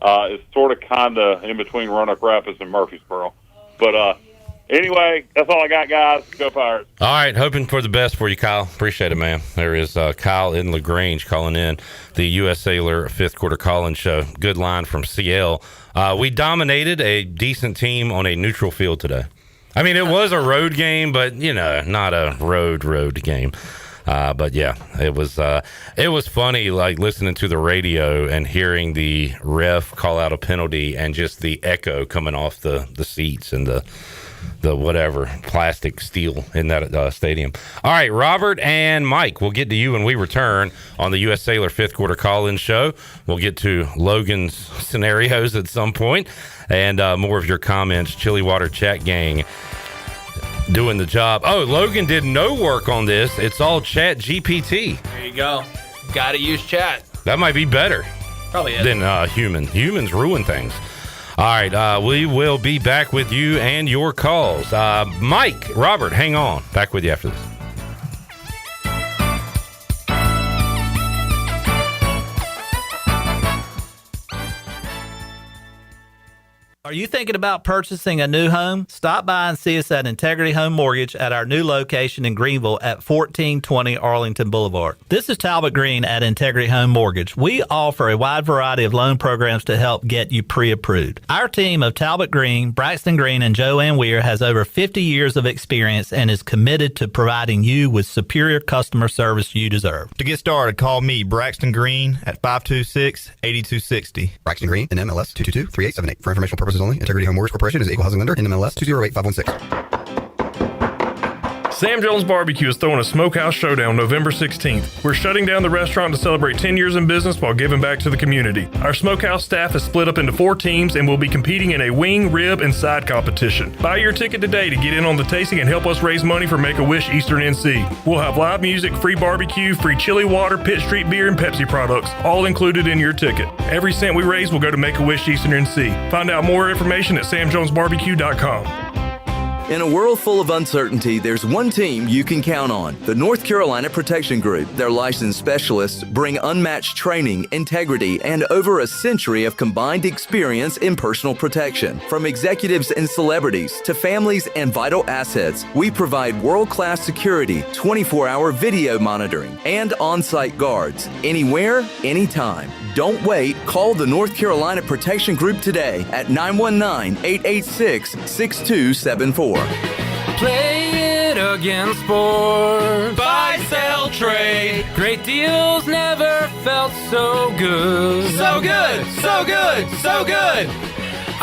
it's sort of kind of in between Roanoke Rapids and Murfreesboro. But anyway, that's all I got, guys. Go Pirates. All right, hoping for the best for you, Kyle. Appreciate it, man. There is Kyle in LaGrange calling in the U.S. Cellular fifth quarter call-in show. Good line from CL. We dominated a decent team on a neutral field today. I mean, it was a road game, but, not a road game. But yeah, it was funny, like listening to the radio and hearing the ref call out a penalty and just the echo coming off the seats and the whatever plastic steel in that stadium. All right, Robert and Mike, we'll get to you when we return on the U.S. Cellular fifth quarter call-in show. We'll get to Logan's scenarios at some point and more of your comments. Chili Water Chat Gang doing the job. Oh, Logan did no work on this. It's all Chat GPT. There you go. Got to use chat. That might be better. Probably is. Than humans ruin things. All right, we will be back with you and your calls. Mike, Robert, hang on. Back with you after this. Are you thinking about purchasing a new home? Stop by and see us at Integrity Home Mortgage at our new location in Greenville at 1420 Arlington Boulevard. This is Talbot Green at Integrity Home Mortgage. We offer a wide variety of loan programs to help get you pre-approved. Our team of Talbot Green, Braxton Green, and Joanne Weir has over 50 years of experience and is committed to providing you with superior customer service you deserve. To get started, call me, Braxton Green, at 526-8260. Braxton Green, NMLS 222-3878. For informational purposes only, Integrity Home Mortgage Corporation is an equal housing lender, NMLS 208516. Sam Jones Barbecue is throwing a Smokehouse Showdown November 16th. We're shutting down the restaurant to celebrate 10 years in business while giving back to the community. Our Smokehouse staff is split up into 4 teams and will be competing in a wing, rib, and side competition. Buy your ticket today to get in on the tasting and help us raise money for Make-A-Wish Eastern NC. We'll have live music, free barbecue, free chili water, Pitt Street beer, and Pepsi products, all included in your ticket. Every cent we raise will go to Make-A-Wish Eastern NC. Find out more information at samjonesbarbecue.com. In a world full of uncertainty, there's one team you can count on, the North Carolina Protection Group. Their licensed specialists bring unmatched training, integrity, and over a century of combined experience in personal protection. From executives and celebrities to families and vital assets, we provide world-class security, 24-hour video monitoring, and on-site guards. Anywhere, anytime. Don't wait. Call the North Carolina Protection Group today at 919-886-6274. Play it again, sport. Buy, sell, trade. Great deals never felt so good. So good, so good, so good.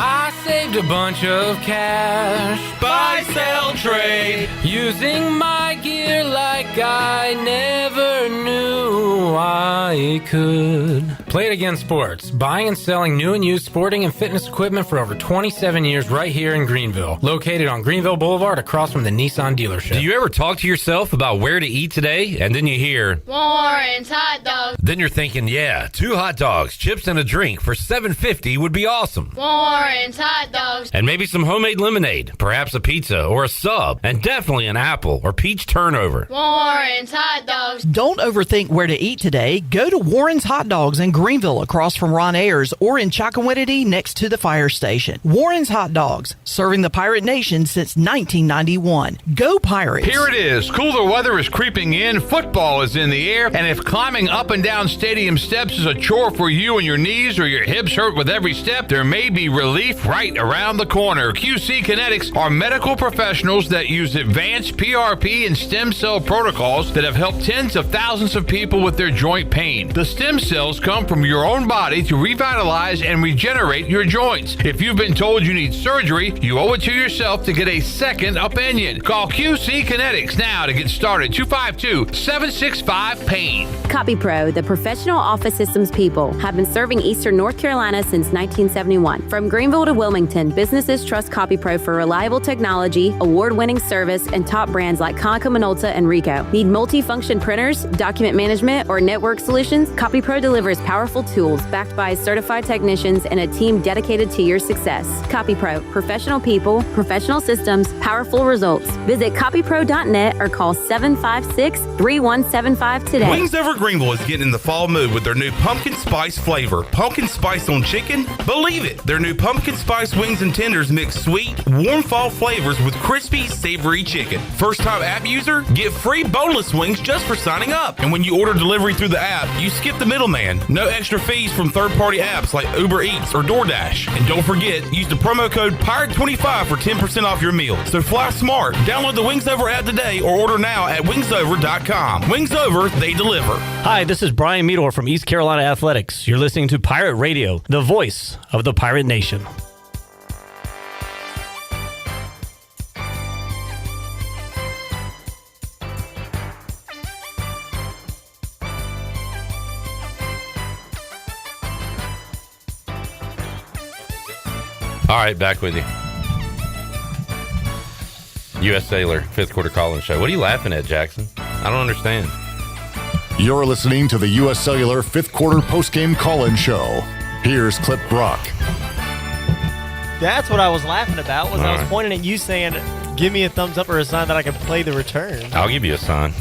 I saved a bunch of cash. Buy, sell, trade. Using my gear like I never knew I could. Play It Again Sports. Buying and selling new and used sporting and fitness equipment for over 27 years right here in Greenville. Located on Greenville Boulevard across from the Nissan dealership. Do you ever talk to yourself about where to eat today? And then you hear Warren's Hot Dogs. Then you're thinking, yeah, 2 hot dogs, chips, and a drink for $7.50 would be awesome. Warren's Hot Dogs. And maybe some homemade lemonade, perhaps a pizza or a sub, and definitely an apple or peach turnover. Warren's Hot Dogs. Don't overthink where to eat today. Go to Warren's Hot Dogs in Greenville across from Ron Ayers or in Chocowinity next to the fire station. Warren's Hot Dogs, serving the Pirate Nation since 1991. Go Pirates! Here it is. Cooler weather is creeping in, football is in the air, and if climbing up and down stadium steps is a chore for you and your knees or your hips hurt with every step, there may be relief right around the corner. QC Kinetics are medical professionals that use advanced PRP and stem cell protocols that have helped tens of thousands of people with their joint pain pain. The stem cells come from your own body to revitalize and regenerate your joints. If you've been told you need surgery, you owe it to yourself to get a second opinion. Call QC Kinetics now to get started. 252-765-PAIN. CopyPro, the professional office systems people, have been serving Eastern North Carolina since 1971. From Greenville to Wilmington, businesses trust CopyPro for reliable technology, award-winning service, and top brands like Konica Minolta and Ricoh. Need multi-function printers, document management, or network solutions? CopyPro delivers powerful tools backed by certified technicians and a team dedicated to your success. CopyPro, professional people, professional systems, powerful results. Visit copypro.net or call 756-3175 today. Wings Over Greenville is getting in the fall mood with their new pumpkin spice flavor. Pumpkin spice on chicken? Believe it! Their new pumpkin spice wings and tenders mix sweet, warm fall flavors with crispy, savory chicken. First-time app user? Get free boneless wings just for signing up. And when you order delivery through the app, you skip the middleman. No extra fees from third-party apps like Uber Eats or DoorDash. And don't forget, use the promo code PIRATE25 for 10% off your meal. So fly smart. Download the Wings Over app today or order now at wingsover.com. Wings Over, they deliver. Hi, this is Brian Meador from East Carolina Athletics. You're listening to Pirate Radio, the voice of the Pirate Nation. All right, back with you. U.S. Sailor, fifth quarter call-in show. What are you laughing at, Jackson? I don't understand. You're listening to the U.S. Cellular fifth quarter postgame call-in show. Here's Clip Brock. That's what I was laughing about. Was All I was right. pointing at you saying, "Give me a thumbs up or a sign that I can play the return." I'll give you a sign.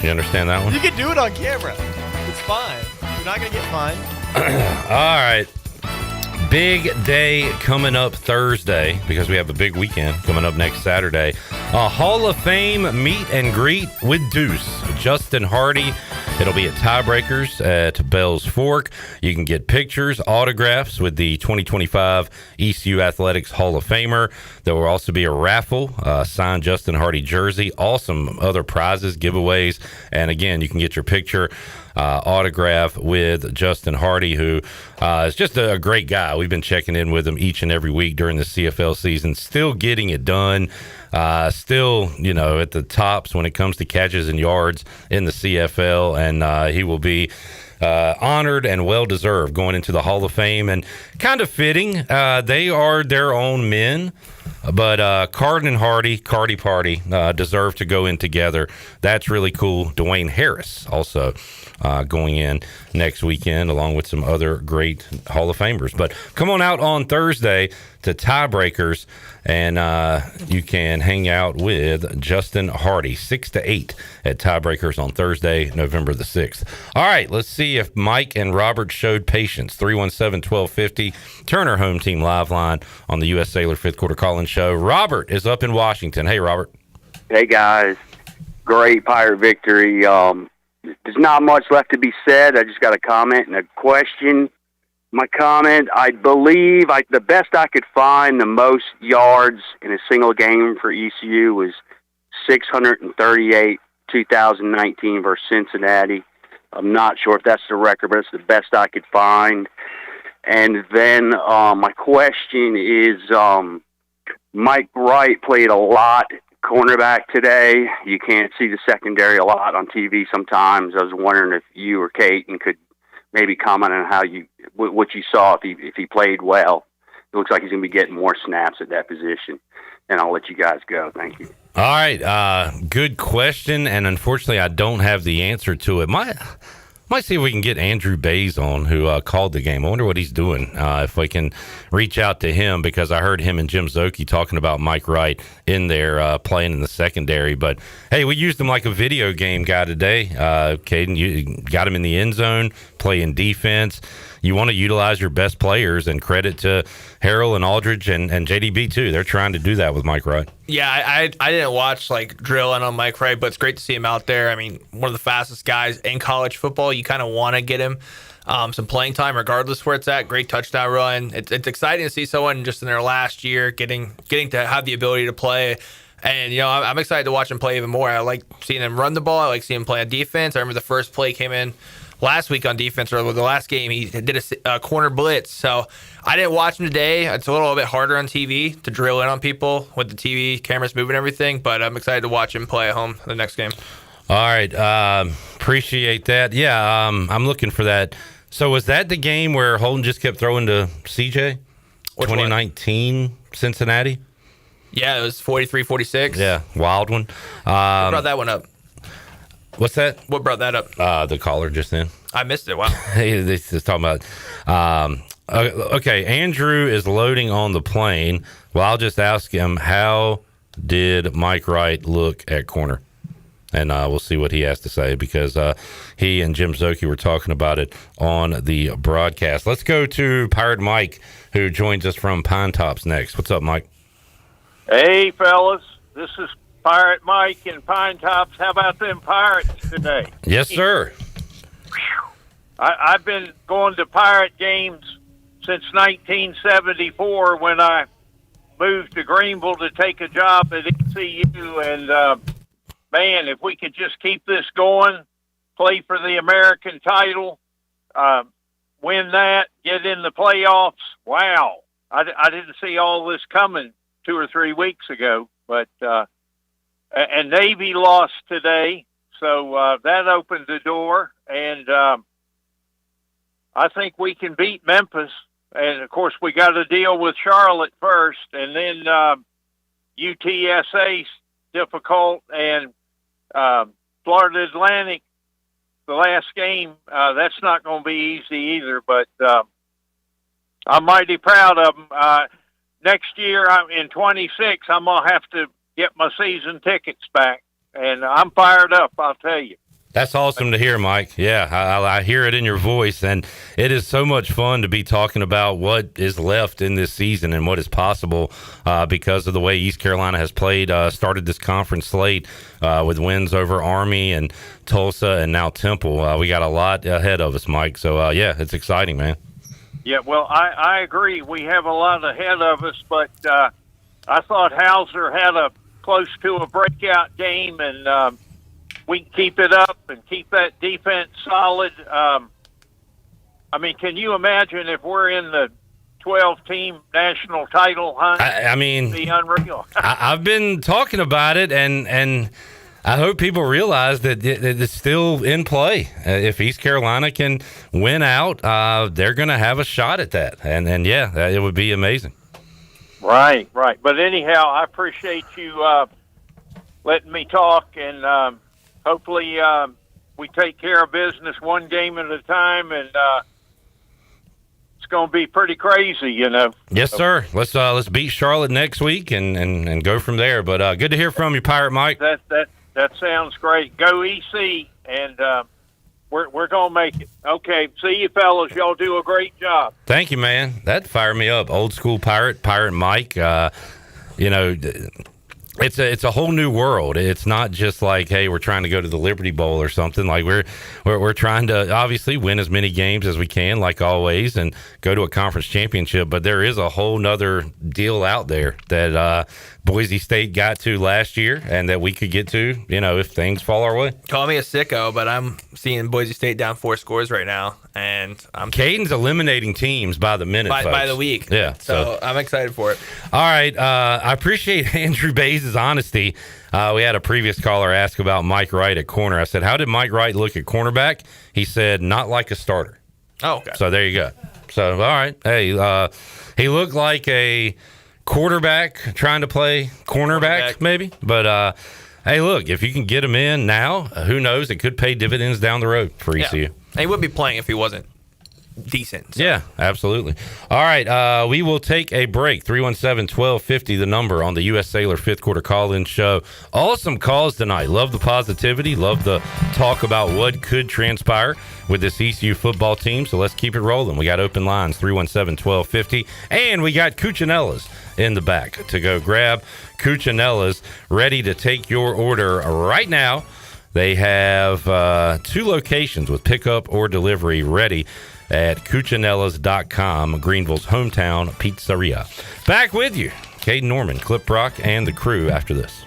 You understand that one? You can do it on camera. It's fine. You're not gonna get fined. All right. Big day coming up Thursday because we have a big weekend coming up next Saturday. A Hall of Fame meet and greet with Deuce, Justin Hardy. It'll be at Tiebreakers at Bells Fork. You can get pictures, autographs with the 2025 ECU Athletics Hall of Famer. There will also be a raffle, signed Justin Hardy jersey, awesome other prizes, giveaways. And again, you can get your picture, autograph with Justin Hardy, who is just a great guy. We've been checking in with him each and every week during the CFL season, still getting it done. Still, at the tops when it comes to catches and yards in the CFL, and he will be honored and well-deserved going into the Hall of Fame. And kind of fitting, they are their own men, but Card and Hardy, Cardi Party, deserve to go in together. That's really cool. Dwayne Harris also going in next weekend, along with some other great Hall of Famers. But come on out on Thursday to Tiebreakers, and you can hang out with Justin Hardy, 6 to 8 at Tiebreakers on Thursday, November the 6th. All right, let's see if Mike and Robert showed patience. 317-1250, Turner Home Team Live Line on the U.S. Sailor fifth quarter call-in show. Robert is up in Washington. Hey, Robert. Hey, guys. Great Pirate victory. There's not much left to be said. I just got a comment and a question. My comment, I believe the best I could find, the most yards in a single game for ECU was 638, 2019 versus Cincinnati. I'm not sure if that's the record, but it's the best I could find. And then my question is, Mike Wright played a lot cornerback today. You can't see the secondary a lot on TV sometimes. I was wondering if you or Kate could maybe comment on what you saw if he played well. It looks like he's going to be getting more snaps at that position. And I'll let you guys go. Thank you. All right. Good question. And unfortunately, I don't have the answer to it. Might see if we can get Andrew Bays on, who called the game. I wonder what he's doing, if we can reach out to him, because I heard him and Jim Zoki talking about Mike Wright in there playing in the secondary. But, hey, we used him like a video game guy today. Caden, you got him in the end zone, playing defense. You want to utilize your best players, and credit to Harrell and Aldridge and JDB, too. They're trying to do that with Mike Wright. Yeah, I didn't watch drilling on Mike Wright, but it's great to see him out there. I mean, one of the fastest guys in college football. You kind of want to get him some playing time regardless where it's at. Great touchdown run. It's exciting to see someone just in their last year getting to have the ability to play And, I'm excited to watch him play even more. I like seeing him run the ball. I like seeing him play on defense. I remember the first play came in last week on defense, or the last game, he did a corner blitz. So I didn't watch him today. It's a little bit harder on TV to drill in on people with the TV cameras moving and everything, but I'm excited to watch him play at home the next game. All right. Appreciate that. Yeah, I'm looking for that. So was that the game where Holden just kept throwing to CJ? 2019 Cincinnati? Yeah, it was 43-46. Yeah, wild one. What brought that one up? What's that? What brought that up? The caller just then. I missed it. Wow. This is talking about. Okay, Andrew is loading on the plane. Well, I'll just ask him, how did Mike Wright look at corner? And we'll see what he has to say, because he and Jim Szoke were talking about it on the broadcast. Let's go to Pirate Mike, who joins us from Pine Tops next. What's up, Mike? Hey, fellas. This is Pirate Mike in Pine Tops. How about them Pirates today? Yes, sir. I've been going to Pirate games since 1974 when I moved to Greenville to take a job at ECU. And, man, if we could just keep this going, play for the American title, win that, get in the playoffs, wow. I didn't see all this coming 2 or 3 weeks ago. But and Navy lost today, so that opened the door. And I think we can beat Memphis. And, of course, we got to deal with Charlotte first. And then UTSA's difficult. And Florida Atlantic, the last game, that's not going to be easy either. But I'm mighty proud of them. Next year, in 26, I'm going to have to get my season tickets back. And I'm fired up, I'll tell you. That's awesome to hear, Mike. Yeah, I hear it in your voice, and it is so much fun to be talking about what is left in this season and what is possible because of the way East Carolina has played, started this conference slate with wins over Army and Tulsa and now Temple. We got a lot ahead of us, Mike. So, yeah, it's exciting, man. Yeah, well, I agree. We have a lot ahead of us, but I thought Hauser had a close to a breakout game, and we can keep it up and keep that defense solid. I mean, can you imagine if we're in the 12-team national title hunt? I mean, it'd be unreal. I've been talking about it, and I hope people realize that it's still in play. If East Carolina can win out, they're going to have a shot at that. And yeah, it would be amazing. Right. But anyhow, I appreciate you letting me talk, and hopefully we take care of business one game at a time, and it's going to be pretty crazy, you know. Yes, sir. Let's beat Charlotte next week and go from there. But good to hear from you, Pirate Mike. That sounds great. Go EC, and we're going to make it. Okay, see you fellas. Y'all do a great job. Thank you, man. That fired me up. Old school Pirate Mike. You know, it's a whole new world. It's not just like, hey, we're trying to go to the Liberty Bowl or something. Like we're trying to obviously win as many games as we can, like always, and go to a conference championship. But there is a whole nother deal out there that Boise State got to last year and that we could get to, you know, if things fall our way. Call me a sicko, but I'm seeing Boise State down 4 scores right now, and Caden's eliminating teams by the minute, by the week. Yeah, so I'm excited for it. All right, I appreciate Andrew Bays' honesty. We had a previous caller ask about Mike Wright at corner. I said, how did Mike Wright look at cornerback? He said, not like a starter. Oh, okay. So there you go. So, all right. Hey, he looked like a quarterback trying to play cornerback. Maybe. But, hey, look, if you can get him in now, who knows? It could pay dividends down the road for ECU. Yeah. He would be playing if he wasn't decent. So. Yeah, absolutely. All right, we will take a break. 317-1250, the number on the U.S. Cellular fifth quarter call-in show. Awesome calls tonight. Love the positivity. Love the talk about what could transpire with this ECU football team. So let's keep it rolling. We got open lines, 317-1250, and we got Cuccinella's in the back to go grab. Cuccinella's ready to take your order right now. They have 2 locations with pickup or delivery ready at Cuccinellas.com, Greenville's hometown pizzeria. Back with you, Caden Norman, Clip Brock, and the crew after this.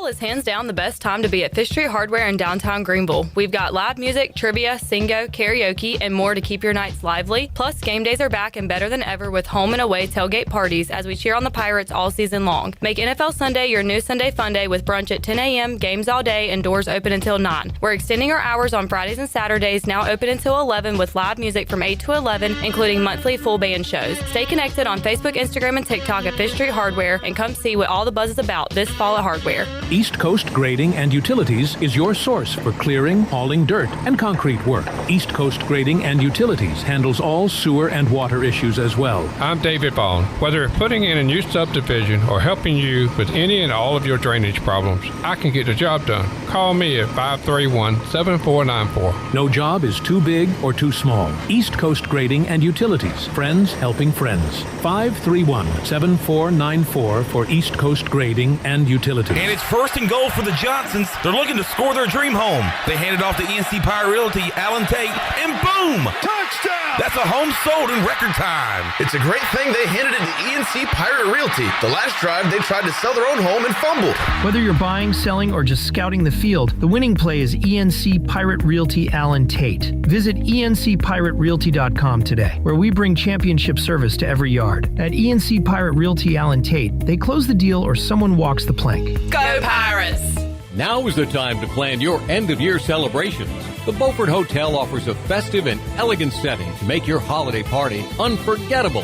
is hands down the best time to be at Fish Street Hardware in downtown Greenville. We've got live music, trivia, singo, karaoke, and more to keep your nights lively. Plus, game days are back and better than ever with home and away tailgate parties as we cheer on the Pirates all season long. Make NFL Sunday your new Sunday fun day with brunch at 10 a.m., games all day, and doors open until 9. We're extending our hours on Fridays and Saturdays, now open until 11 with live music from 8 to 11, including monthly full band shows. Stay connected on Facebook, Instagram, and TikTok at Fish Street Hardware and come see what all the buzz is about this fall at Hardware. East Coast Grading and Utilities is your source for clearing, hauling dirt, and concrete work. East Coast Grading and Utilities handles all sewer and water issues as well. I'm David Bond. Whether putting in a new subdivision or helping you with any and all of your drainage problems, I can get the job done. Call me at 531-7494. No job is too big or too small. East Coast Grading and Utilities. Friends helping friends. 531-7494 for East Coast Grading and Utilities. And it's first and goal for the Johnsons. They're looking to score their dream home. They hand it off to ENC Pirate Realty, Alan Tate, and boom! Touchdown! That's a home sold in record time. It's a great thing they handed it to ENC Pirate Realty. The last drive, they tried to sell their own home and fumbled. Whether you're buying, selling, or just scouting the field, the winning play is ENC Pirate Realty Alan Tate. Visit ENCPirateRealty.com today, where we bring championship service to every yard. At ENC Pirate Realty Alan Tate, they close the deal or someone walks the plank. Go Pirates! Now is the time to plan your end-of-year celebrations. The Beaufort Hotel offers a festive and elegant setting to make your holiday party unforgettable.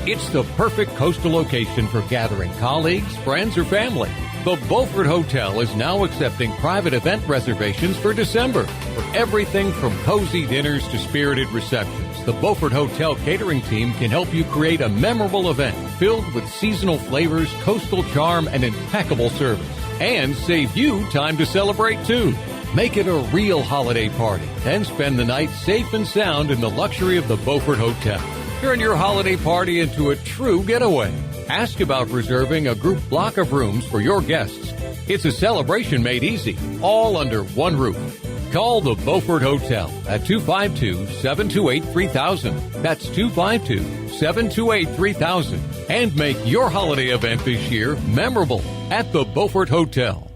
It's the perfect coastal location for gathering colleagues, friends, or family. The Beaufort Hotel is now accepting private event reservations for December. For everything from cozy dinners to spirited receptions, the Beaufort Hotel catering team can help you create a memorable event filled with seasonal flavors, coastal charm, and impeccable service. And save you time to celebrate, too. Make it a real holiday party and spend the night safe and sound in the luxury of the Beaufort Hotel. Turn your holiday party into a true getaway. Ask about reserving a group block of rooms for your guests. It's a celebration made easy, all under one roof. Call the Beaufort Hotel at 252-728-3000. That's 252-728-3000. And make your holiday event this year memorable at the Beaufort Hotel.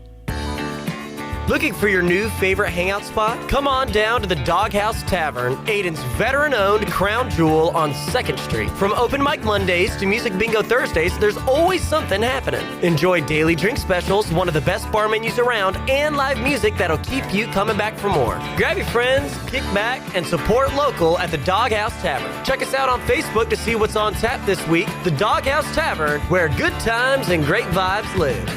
Looking for your new favorite hangout spot? Come on down to the Doghouse Tavern, Aiden's veteran-owned crown jewel on 2nd Street. From open mic Mondays to music bingo Thursdays, there's always something happening. Enjoy daily drink specials, one of the best bar menus around, and live music that'll keep you coming back for more. Grab your friends, kick back, and support local at the Doghouse Tavern. Check us out on Facebook to see what's on tap this week. The Doghouse Tavern, where good times and great vibes live.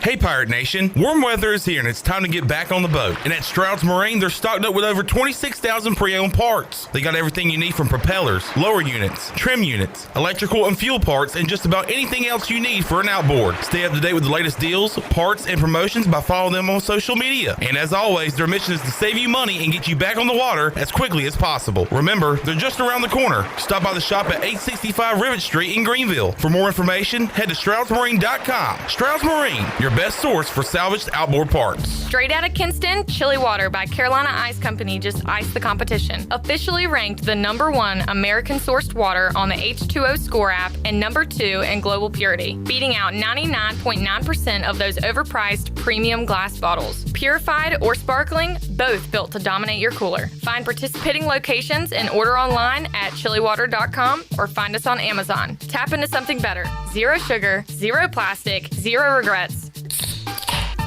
Hey Pirate Nation, warm weather is here and it's time to get back on the boat. And at Stroud's Marine, they're stocked up with over 26,000 pre-owned parts. They got everything you need from propellers, lower units, trim units, electrical and fuel parts, and just about anything else you need for an outboard. Stay up to date with the latest deals, parts, and promotions by following them on social media. And as always, their mission is to save you money and get you back on the water as quickly as possible. Remember, they're just around the corner. Stop by the shop at 865 Rivet Street in Greenville. For more information, head to StroudsMarine.com. Stroud's Marine, your best source for salvaged outboard parts. Straight out of Kinston, Chili Water by Carolina Ice Company just iced the competition. Officially ranked the #1 American-sourced water on the H2O Score app and #2 in global purity, beating out 99.9% of those overpriced premium glass bottles. Purified or sparkling, both built to dominate your cooler. Find participating locations and order online at chiliwater.com or find us on Amazon. Tap into something better. Zero sugar, zero plastic, zero regrets.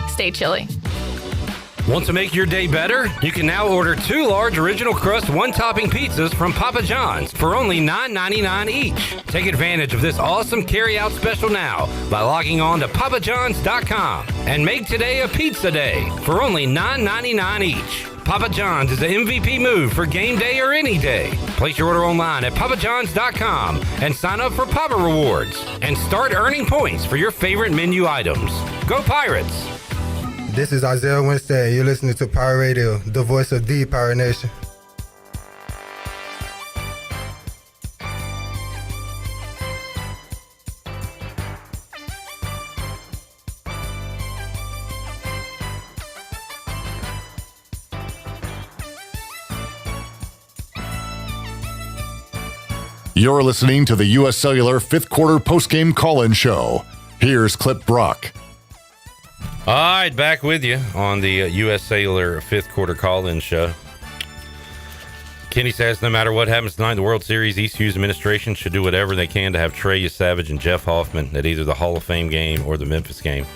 Stay chilly. Want to make your day better? You can now order 2 large original crust one-topping pizzas from Papa John's for only $9.99 each. Take advantage of this awesome carry-out special now by logging on to papajohns.com and make today a pizza day for only $9.99 each. Papa John's is the MVP move for game day or any day. Place your order online at papajohns.com and sign up for Papa Rewards and start earning points for your favorite menu items. Go Pirates! This is Isaiah Winstead. You're listening to Pirate Radio, the voice of the Pirate Nation. You're listening to the U.S. Cellular 5th Quarter Postgame Call-In Show. Here's Clip Brock. All right, back with you on the U.S. Cellular fifth quarter call-in show. Kenny says, no matter what happens tonight in the World Series, ECU's administration should do whatever they can to have Trey Savage and Jeff Hoffman at either the Hall of Fame game or the Memphis game.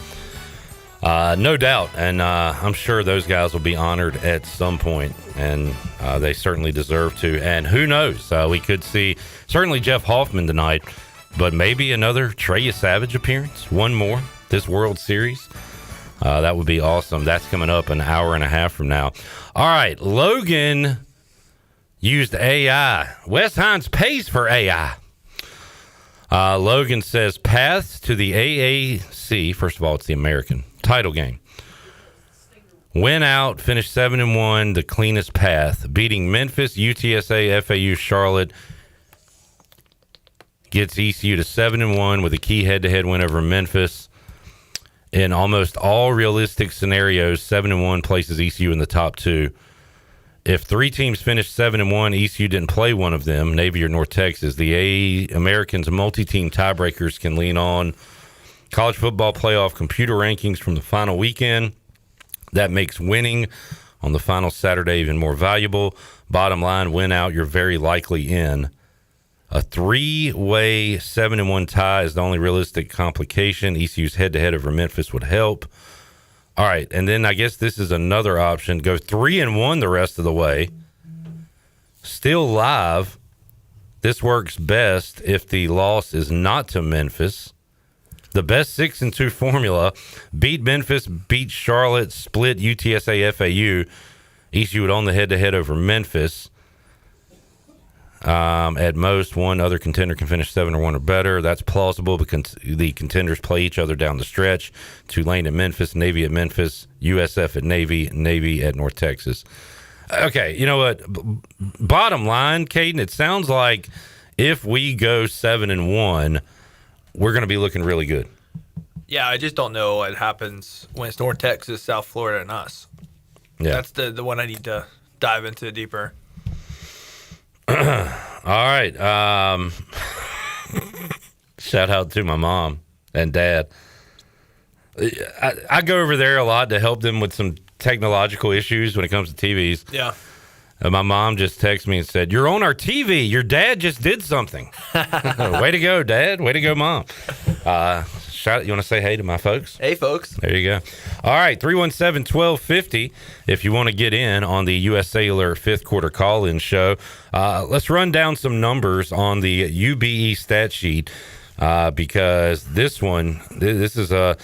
No doubt, and I'm sure those guys will be honored at some point, and they certainly deserve to. And who knows? We could see certainly Jeff Hoffman tonight, but maybe another Trey Savage appearance, one more this World Series. That would be awesome. That's coming up an hour and a half from now. All right, Logan used AI. Wes Hines pays for AI. Logan says paths to the AAC. First of all, it's the American title game. Went out, finished 7-1, the cleanest path, beating Memphis, UTSA, FAU, Charlotte. Gets ECU to 7-1 with a key head-to-head win over Memphis. In almost all realistic scenarios, 7-1 places ECU in the top two. If three teams finished 7-1, ECU didn't play one of them, Navy or North Texas, the Americans multi-team tiebreakers can lean on college football playoff computer rankings from the final weekend. That makes winning on the final Saturday even more valuable. Bottom line, win out, you're very likely in. A three-way 7-1 tie is the only realistic complication. ECU's head-to-head over Memphis would help. All right, and then I guess this is another option. Go 3-1 the rest of the way. Still live. This works best if the loss is not to Memphis. The best 6-2 formula: beat Memphis, beat Charlotte, split UTSA, FAU. ECU would own the head-to-head over Memphis. At most, one other contender can finish 7-1 or better. That's plausible because the contenders play each other down the stretch. Tulane at Memphis, Navy at Memphis, USF at Navy, Navy at North Texas. Okay, you know what? Bottom line, Caden, it sounds like if we go 7-1, we're going to be looking really good. Yeah, I just don't know what happens when it's North Texas, South Florida, and us. Yeah. That's the one I need to dive into deeper. All right. Shout out to my mom and dad. I go over there a lot to help them with some technological issues when it comes to TVs. Yeah. And my mom just texted me and said, "You're on our TV. Your dad just did something." Way to go, Dad. Way to go, Mom. You want to say hey to my folks? Hey, folks. There you go. All right, 317-1250 if you want to get in on the U.S. Cellular fifth quarter call-in show. Let's run down some numbers on the UBE stat sheet because this is a,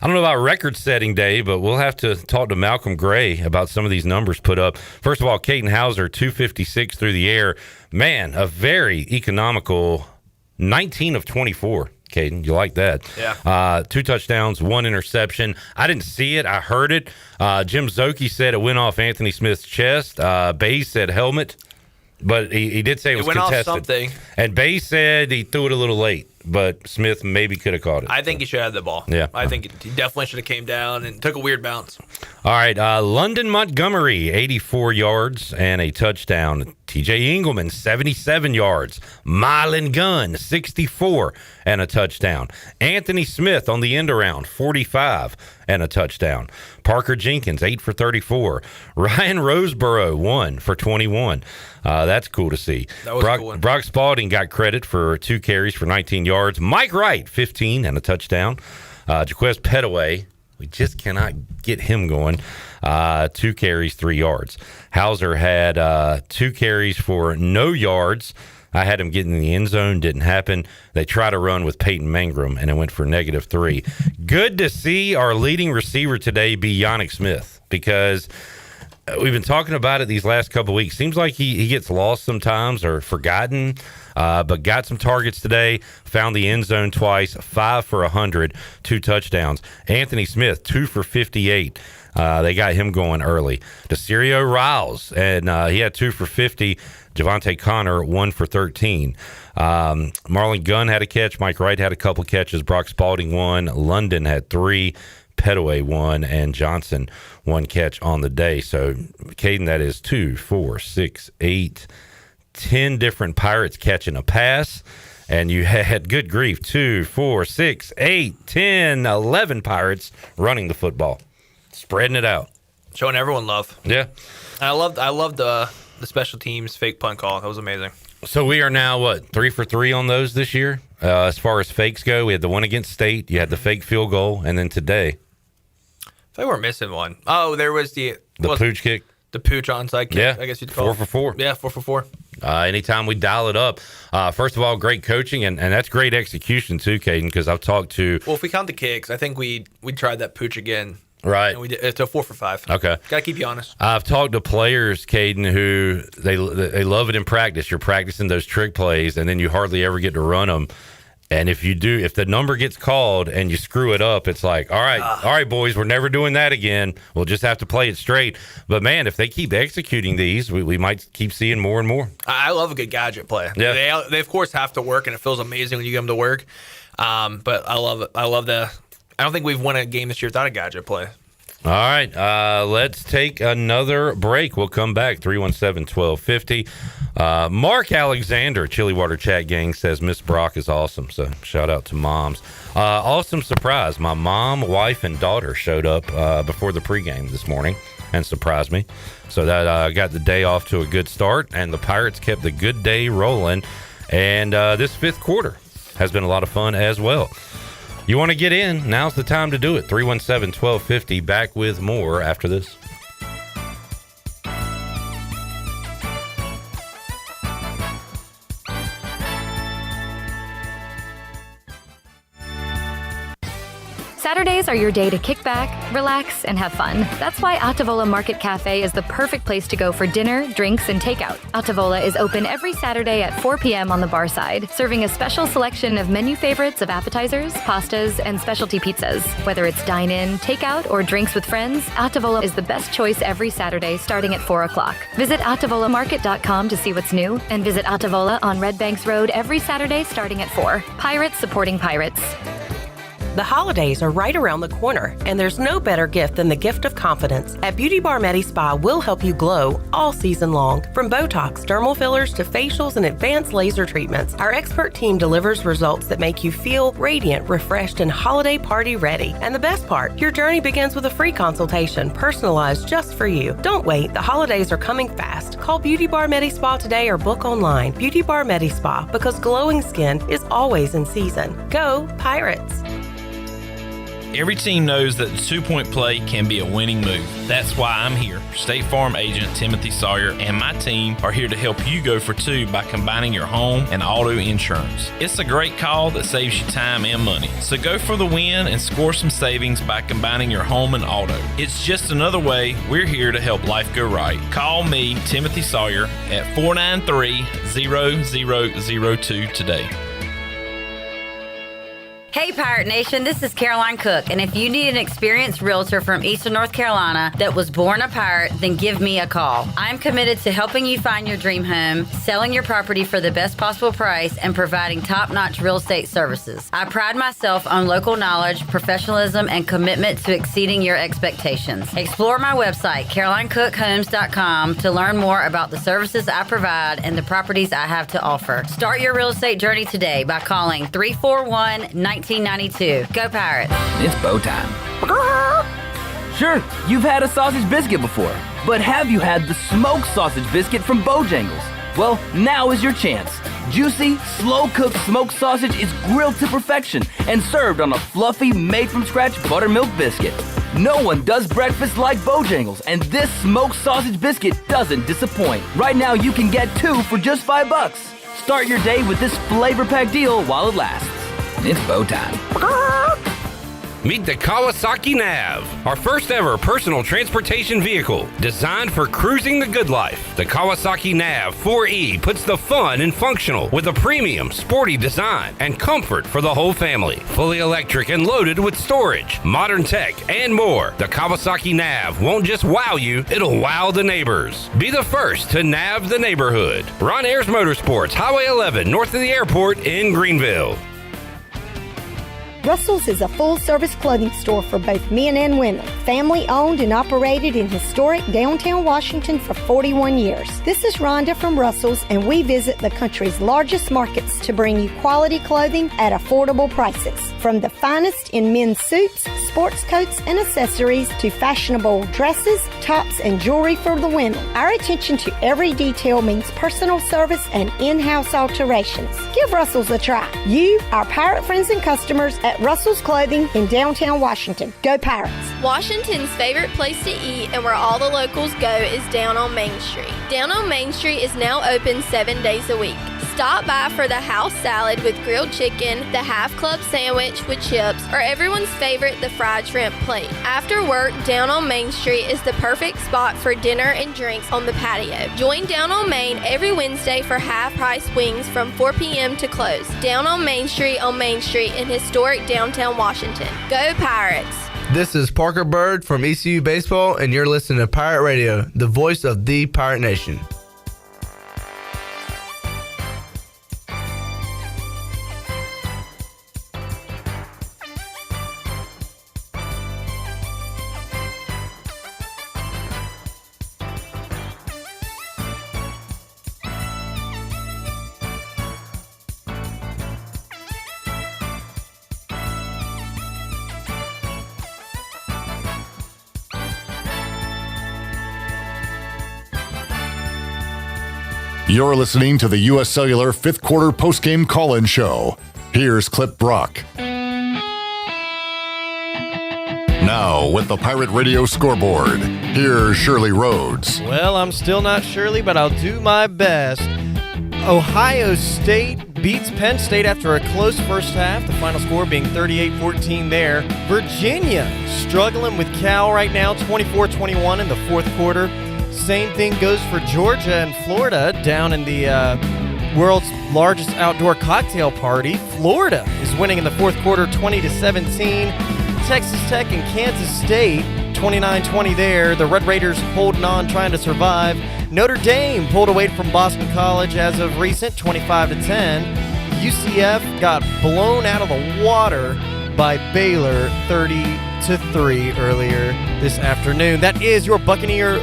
I don't know about record-setting day, but we'll have to talk to Malcolm Gray about some of these numbers put up. First of all, Caden Hauser, 256 through the air. Man, a very economical 19 of 24. Caden, you like that? Yeah. 2 touchdowns, 1 interception. I didn't see it. I heard it. Jim Zoki said it went off Anthony Smith's chest. Bays said helmet, but he did say it was went contested. Off something. And Bays said he threw it a little late, but Smith maybe could have caught it. I think he should have the ball. Yeah. I think he definitely should have came down and took a weird bounce. All right. London Montgomery, 84 yards and a touchdown. TJ Engelman, 77 yards. Mylan Gunn, 64 and a touchdown. Anthony Smith on the end around, 45 and a touchdown. Parker Jenkins, 8 for 34. Ryan Roseborough, 1 for 21. That's cool to see. That was a cool one. Brock Spalding got credit for 2 carries for 19 yards. Mike Wright, 15 and a touchdown. Jaquez Petaway, we just cannot get him going. 2 carries, 3 yards. Hauser had 2 carries for no yards. I had him getting in the end zone. Didn't happen. They tried to run with Peyton Mangrum, and it went for -3. Good to see our leading receiver today be Yannick Smith because we've been talking about it these last couple of weeks. Seems like he gets lost sometimes or forgotten, but got some targets today. Found the end zone twice. 5 for 100, 2 touchdowns. Anthony Smith, 2 for 58. They got him going early. DeCirio Riles, and he had 2 for 50. Javante Connor, 1 for 13. Marlon Gunn had a catch. Mike Wright had a couple catches. Brock Spalding 1. London had 3. Petaway 1. And Johnson 1 catch on the day. So, Caden, that is 2, 4, 6, 8, 10 different Pirates catching a pass. and you had, good grief, 2, 4, 6, 8, 10, 11 Pirates running the football, spreading it out, showing everyone love. Yeah, I loved the special teams fake punt call. That was amazing. So we are now 3 for 3 on those this year. As far as fakes go, we had the one against State, you had the fake field goal, and then today I think we're missing one. Oh, there was the pooch kick. The pooch onside kick, Yeah, I guess you'd call 4 for 4. Yeah, 4 for 4. Anytime we dial it up. First of all, great coaching, and that's great execution too, Caden, because I've talked to... Well, if we count the kicks, I think we tried that pooch again. Right. And we did, it's a 4 for 5. Okay. Got to keep you honest. I've talked to players, Caden, who they love it in practice. You're practicing those trick plays, and then you hardly ever get to run them. And if the number gets called and you screw it up, it's like, all right, boys, we're never doing that again. We'll just have to play it straight. But, man, if they keep executing these, we might keep seeing more and more. I love a good gadget play. Yeah. They of course, have to work, and it feels amazing when you get them to work. But I love it. I don't think we've won a game this year without a gadget play. All right, let's take another break. We'll come back, 317-1250. Mark Alexander, Chili Water Chat Gang, says Miss Brock is awesome, so shout out to moms. Awesome surprise. My mom, wife, and daughter showed up before the pregame this morning and surprised me. So that got the day off to a good start, and the Pirates kept the good day rolling. And this fifth quarter has been a lot of fun as well. You want to get in? Now's the time to do it. 317-1250. Back with more after this. Saturdays are your day to kick back, relax, and have fun. That's why Altavola Market Cafe is the perfect place to go for dinner, drinks, and takeout. Altavola is open every Saturday at 4 p.m. on the bar side, serving a special selection of menu favorites of appetizers, pastas, and specialty pizzas. Whether it's dine-in, takeout, or drinks with friends, Altavola is the best choice every Saturday starting at 4 o'clock. Visit AltavolaMarket.com to see what's new, and visit Altavola on Red Banks Road every Saturday starting at 4. Pirates supporting Pirates. The holidays are right around the corner, and there's no better gift than the gift of confidence. At Beauty Bar Medi Spa, we'll help you glow all season long. From Botox, dermal fillers, to facials and advanced laser treatments, our expert team delivers results that make you feel radiant, refreshed, and holiday party ready. And the best part, your journey begins with a free consultation, personalized just for you. Don't wait, the holidays are coming fast. Call Beauty Bar Medi Spa today or book online. Beauty Bar Medi Spa, because glowing skin is always in season. Go Pirates! Every team knows that the two-point play can be a winning move. That's why I'm here. State Farm agent Timothy Sawyer and my team are here to help you go for two by combining your home and auto insurance. It's a great call that saves you time and money. So go for the win and score some savings by combining your home and auto. It's just another way we're here to help life go right. Call me, Timothy Sawyer, at 493-0002 today. Hey Pirate Nation, this is Caroline Cook, and if you need an experienced realtor from Eastern North Carolina that was born a pirate, then give me a call. I'm committed to helping you find your dream home, selling your property for the best possible price, and providing top-notch real estate services. I pride myself on local knowledge, professionalism, and commitment to exceeding your expectations. Explore my website, CarolineCookHomes.com, to learn more about the services I provide and the properties I have to offer. Start your real estate journey today by calling 341-1992. Go Pirates. It's bow time. Sure, you've had a sausage biscuit before, but have you had the smoked sausage biscuit from Bojangles? Well, now is your chance. Juicy, slow-cooked smoked sausage is grilled to perfection and served on a fluffy, made-from-scratch buttermilk biscuit. No one does breakfast like Bojangles, and this smoked sausage biscuit doesn't disappoint. Right now, you can get 2 for just $5. Start your day with this flavor-packed deal while it lasts. It's bow time. Meet the Kawasaki Nav, our first ever personal transportation vehicle designed for cruising the good life. The Kawasaki Nav 4E puts the fun in functional with a premium, sporty design and comfort for the whole family. Fully electric and loaded with storage, modern tech, and more. The Kawasaki Nav won't just wow you, it'll wow the neighbors. Be the first to nav the neighborhood. Ron Ayers Motorsports, Highway 11, north of the airport in Greenville. Russell's is a full-service clothing store for both men and women. family owned and operated in historic downtown Washington for 41 years. This is Rhonda from Russell's, and we visit the country's largest markets to bring you quality clothing at affordable prices. From the finest in men's suits, sports coats, and accessories to fashionable dresses, tops, and jewelry for the women. Our attention to every detail means personal service and in-house alterations. Give Russell's a try. You, our Pirate friends and customers at Russell's Clothing in downtown Washington. Go Pirates! Washington's favorite place to eat and where all the locals go is down on Main Street. Down on Main Street is now open 7 days a week. Stop by for the house salad with grilled chicken, the half club sandwich with chips, or everyone's favorite, the fried shrimp plate. After work, Down on Main Street is the perfect spot for dinner and drinks on the patio. Join Down on Main every Wednesday for half-price wings from 4 p.m. to close. Down on Main Street in historic downtown Washington. Go Pirates! This is Parker Bird from ECU Baseball, and you're listening to Pirate Radio, the voice of the Pirate Nation. You're listening to the U.S. Cellular fifth quarter postgame call-in show. Here's Clip Brock. Now, with the Pirate Radio scoreboard, here's Shirley Rhodes. Well, I'm still not Shirley, but I'll do my best. Ohio State beats Penn State after a close first half, the final score being 38-14 there. Virginia struggling with Cal right now, 24-21 in the fourth quarter. Same thing goes for Georgia and Florida down in the world's largest outdoor cocktail party. Florida is winning in the fourth quarter 20-17. Texas Tech and Kansas State 29-20 there. The Red Raiders holding on, trying to survive. Notre Dame pulled away from Boston College as of recent, 25-10. UCF got blown out of the water by Baylor 30-3 earlier this afternoon. That is your Buccaneer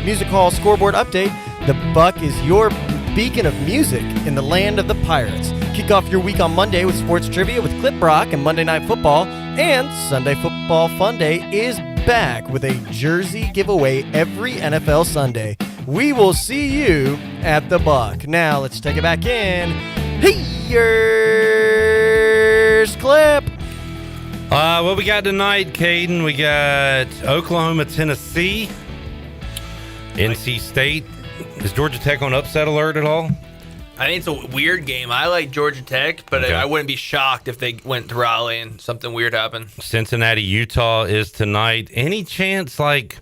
Music Hall scoreboard update. The Buck is your beacon of music in the land of the Pirates. Kick off your week on Monday with sports trivia with Clip Brock and Monday Night Football. And Sunday Football Fun Day is back with a jersey giveaway every NFL Sunday. We will see you at the Buck. Now let's take it back in. Here's Clip. What we got tonight, Caden? We got Oklahoma, Tennessee, NC State. Is Georgia Tech on upset alert at all? I think it's a weird game. I like Georgia Tech, but Okay. I wouldn't be shocked if they went to Raleigh and something weird happened. Cincinnati, Utah is tonight. Any chance, like,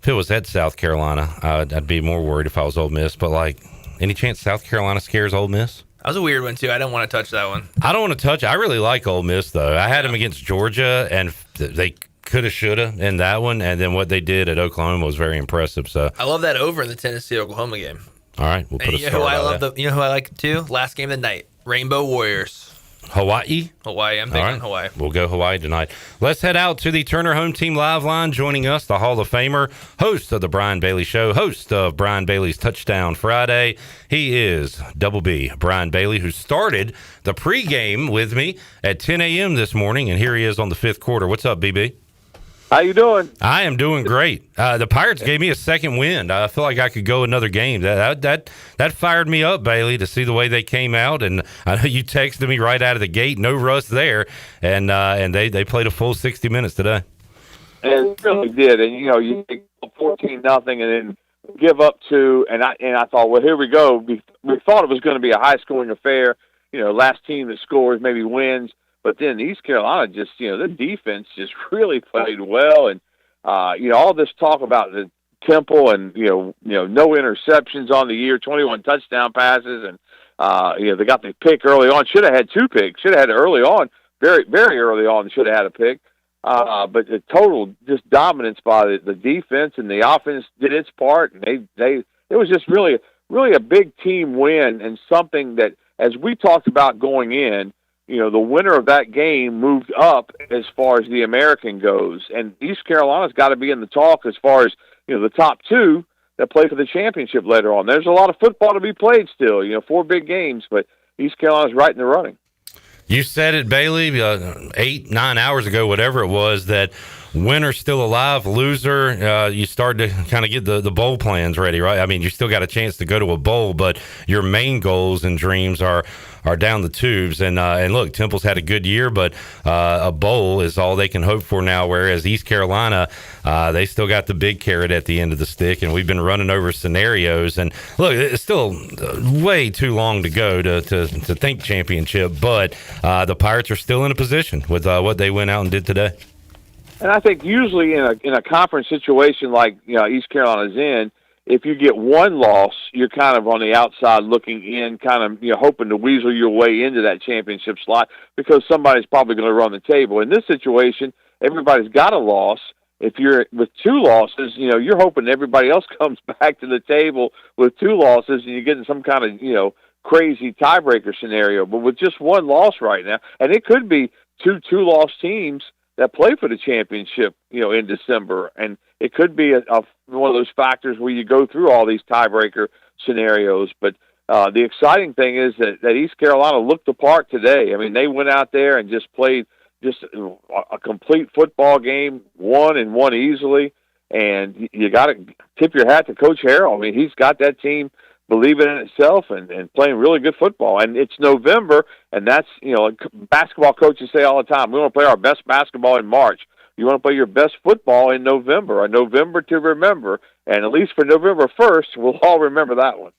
if it was at South Carolina, I'd be more worried if I was Ole Miss, but, like, any chance South Carolina scares Ole Miss? That was a weird one, too. I don't want to touch that one. I don't want to touch it. I really like Ole Miss, though. I had them against Georgia, and they coulda, shoulda in that one, and then what they did at Oklahoma was very impressive. So I love that over in the Tennessee-Oklahoma game. all right, we'll put And a you know start who I on love? that. You know who I like, too? Last game of the night. Rainbow Warriors. Hawaii? Hawaii. I'm big on Hawaii. We'll go Hawaii tonight. Let's head out to the Turner Home Team Live line. Joining us, the Hall of Famer, host of the Brian Bailey Show, host of Brian Bailey's Touchdown Friday. He is Double B, Brian Bailey, who started the pregame with me at 10 a.m. this morning, and here he is on the fifth quarter. What's up, BB? How you doing? I am doing great. The Pirates gave me a second wind. I feel like I could go another game. That fired me up, Bailey, to see the way they came out. And I know you texted me right out of the gate, no rust there, and they played a full 60 minutes today. And it really did. And you know, you take 14-0 and then give up 2, and I thought, well, here we go. We thought it was going to be a high-scoring affair. You know, last team that scores maybe wins. But then East Carolina just, you know, the defense just really played well. And, you know, all this talk about the Temple and, you know, no interceptions on the year, 21 touchdown passes. And, you know, they got the pick early on. Should have had 2 picks. Should have had it early on. Very, very early on, should have had a pick. But the total just dominance by the defense, and the offense did its part. And it was just really a big team win, and something that, as we talked about going in, the winner of that game moved up as far as the American goes. And East Carolina's got to be in the talk as far as, the top two that play for the championship later on. There's a lot of football to be played still, 4 big games, but East Carolina's right in the running. You said it, Bailey, 8-9 hours ago, whatever it was, that winner's still alive, loser, you start to kind of get the bowl plans ready, right? I mean, you still got a chance to go to a bowl, but your main goals and dreams are down the tubes. And look, Temple's had a good year, but a bowl is all they can hope for now, whereas East Carolina, they still got the big carrot at the end of the stick, and we've been running over scenarios. And look, it's still way too long to go to think championship, but the Pirates are still in a position with what they went out and did today. And I think usually in a conference situation like East Carolina's in, if you get one loss, you're kind of on the outside looking in, kind of hoping to weasel your way into that championship slot because somebody's probably going to run the table. In this situation, everybody's got a loss. If you're with 2 losses, you're hoping everybody else comes back to the table with 2 losses, and you get in some kind of crazy tiebreaker scenario. But with just one loss right now, and it could be two-loss teams that play for the championship, in December. And it could be one of those factors where you go through all these tiebreaker scenarios. But the exciting thing is that East Carolina looked the part today. I mean, they went out there and just played just a complete football game, won easily. And you got to tip your hat to Coach Harrell. I mean, he's got that team believing in itself and playing really good football. And it's November, and that's, basketball coaches say all the time, we want to play our best basketball in March. You want to play your best football in November, a November to remember. And at least for November 1st, we'll all remember that one.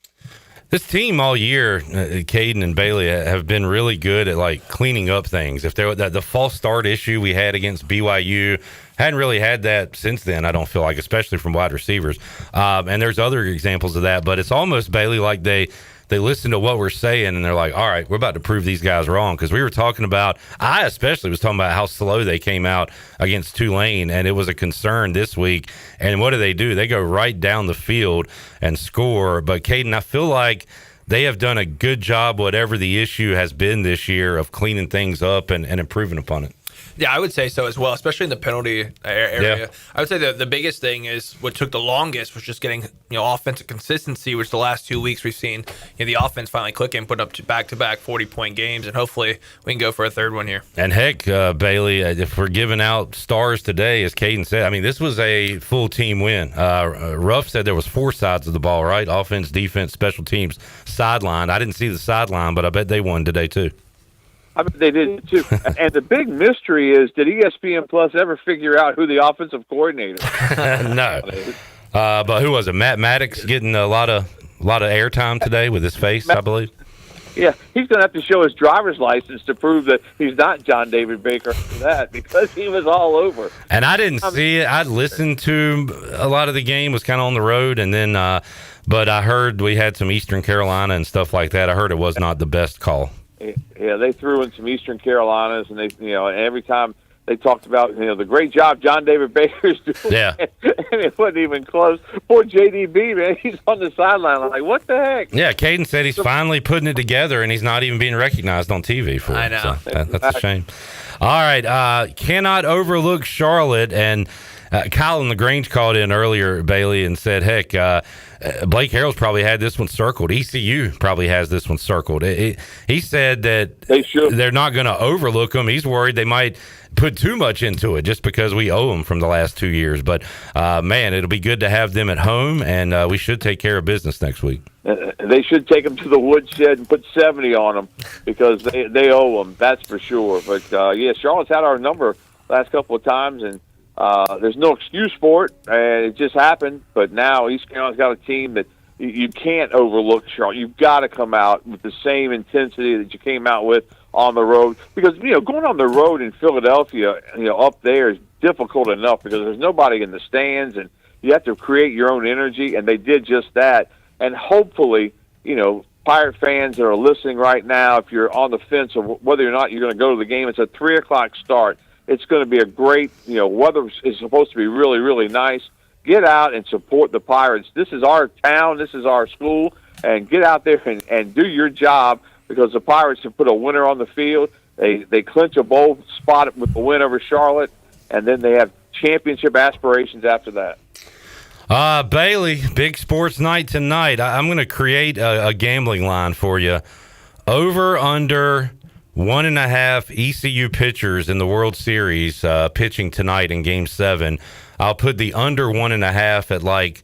This team all year, Caden and Bailey, have been really good at cleaning up things. If there the false start issue we had against BYU, hadn't really had that since then, I don't feel like, especially from wide receivers. And there's other examples of that, but it's almost, Bailey, like they listen to what we're saying and they're like, all right, we're about to prove these guys wrong. Because we were talking about, I especially was talking about how slow they came out against Tulane, and it was a concern this week. And what do? They go right down the field and score. But Caden, I feel like they have done a good job, whatever the issue has been this year, of cleaning things up and improving upon it. Yeah, I would say so as well, especially in the penalty area. Yeah. I would say the biggest thing is what took the longest was just getting offensive consistency, which the last 2 weeks we've seen the offense finally clicking, put up back-to-back 40-point games, and hopefully we can go for a third one here. And heck, Bailey, if we're giving out stars today, as Caden said, I mean, this was a full team win. Ruff said there was 4 sides of the ball, right? Offense, defense, special teams, sideline. I didn't see the sideline, but I bet they won today too. I bet they did too. And the big mystery is, did ESPN Plus ever figure out who the offensive coordinator is? No. But who was it? Matt Maddox getting a lot of airtime today with his face, I believe. Yeah, he's going to have to show his driver's license to prove that he's not John David Baker for that, because he was all over. And I didn't see it. I listened to a lot of the game, was kind of on the road, and then but I heard we had some Eastern Carolina and stuff like that. I heard it was not the best call. Yeah, they threw in some Eastern Carolinas, and they, every time they talked about, the great job John David Baker's doing. Yeah. And it wasn't even close. Poor JDB, man, he's on the sideline. I'm like, what the heck? Yeah, Caden said he's finally putting it together, and he's not even being recognized on TV for it. I know. So that's a shame. All right, cannot overlook Charlotte, and Kyle in LaGrange called in earlier, Bailey, and said, heck, Blake Harrell's probably had this one circled. ECU probably has this one circled. He said that they're not going to overlook them. He's worried they might put too much into it just because we owe them from the last 2 years. But, man, it'll be good to have them at home, and we should take care of business next week. They should take them to the woodshed and put 70 on them, because they owe them, that's for sure. But, yeah, Charlotte's had our number last couple of times, and there's no excuse for it, and it just happened. But now East Carolina's got a team that you can't overlook. Charlotte, you've got to come out with the same intensity that you came out with on the road, because going on the road in Philadelphia, up there is difficult enough because there's nobody in the stands, and you have to create your own energy, and they did just that. And hopefully, Pirate fans that are listening right now, if you're on the fence of whether or not you're going to go to the game, it's a 3:00 start. It's going to be a great, weather is supposed to be really, really nice. Get out and support the Pirates. This is our town. This is our school. And get out there and do your job, because the Pirates have put a winner on the field. They clinch a bowl spot with the win over Charlotte, and then they have championship aspirations after that. Bailey, big sports night tonight. I'm going to create a gambling line for you. Over, under 1.5 ECU pitchers in the World Series pitching tonight in Game 7. I'll put the under 1.5 at like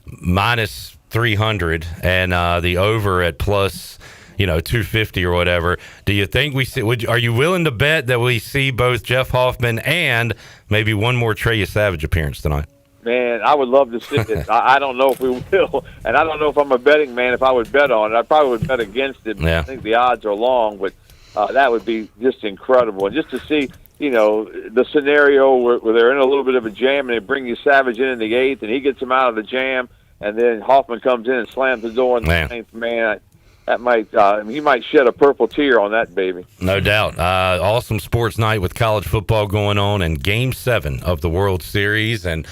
minus 300 and the over at plus 250 or whatever. Do you think we see? Are you willing to bet that we see both Jeff Hoffman and maybe one more Trey Savage appearance tonight? Man, I would love to see it. I don't know if we will, and I don't know if I'm a betting man if I would bet on it. I probably would bet against it. Yeah. I think the odds are long, but that would be just incredible. And just to see, the scenario where they're in a little bit of a jam and they bring you Savage in the 8th and he gets them out of the jam, and then Hoffman comes in and slams the door in the 9th. Man, that might he might shed a purple tear on that baby. No doubt. Awesome sports night with college football going on and Game 7 of the World Series. And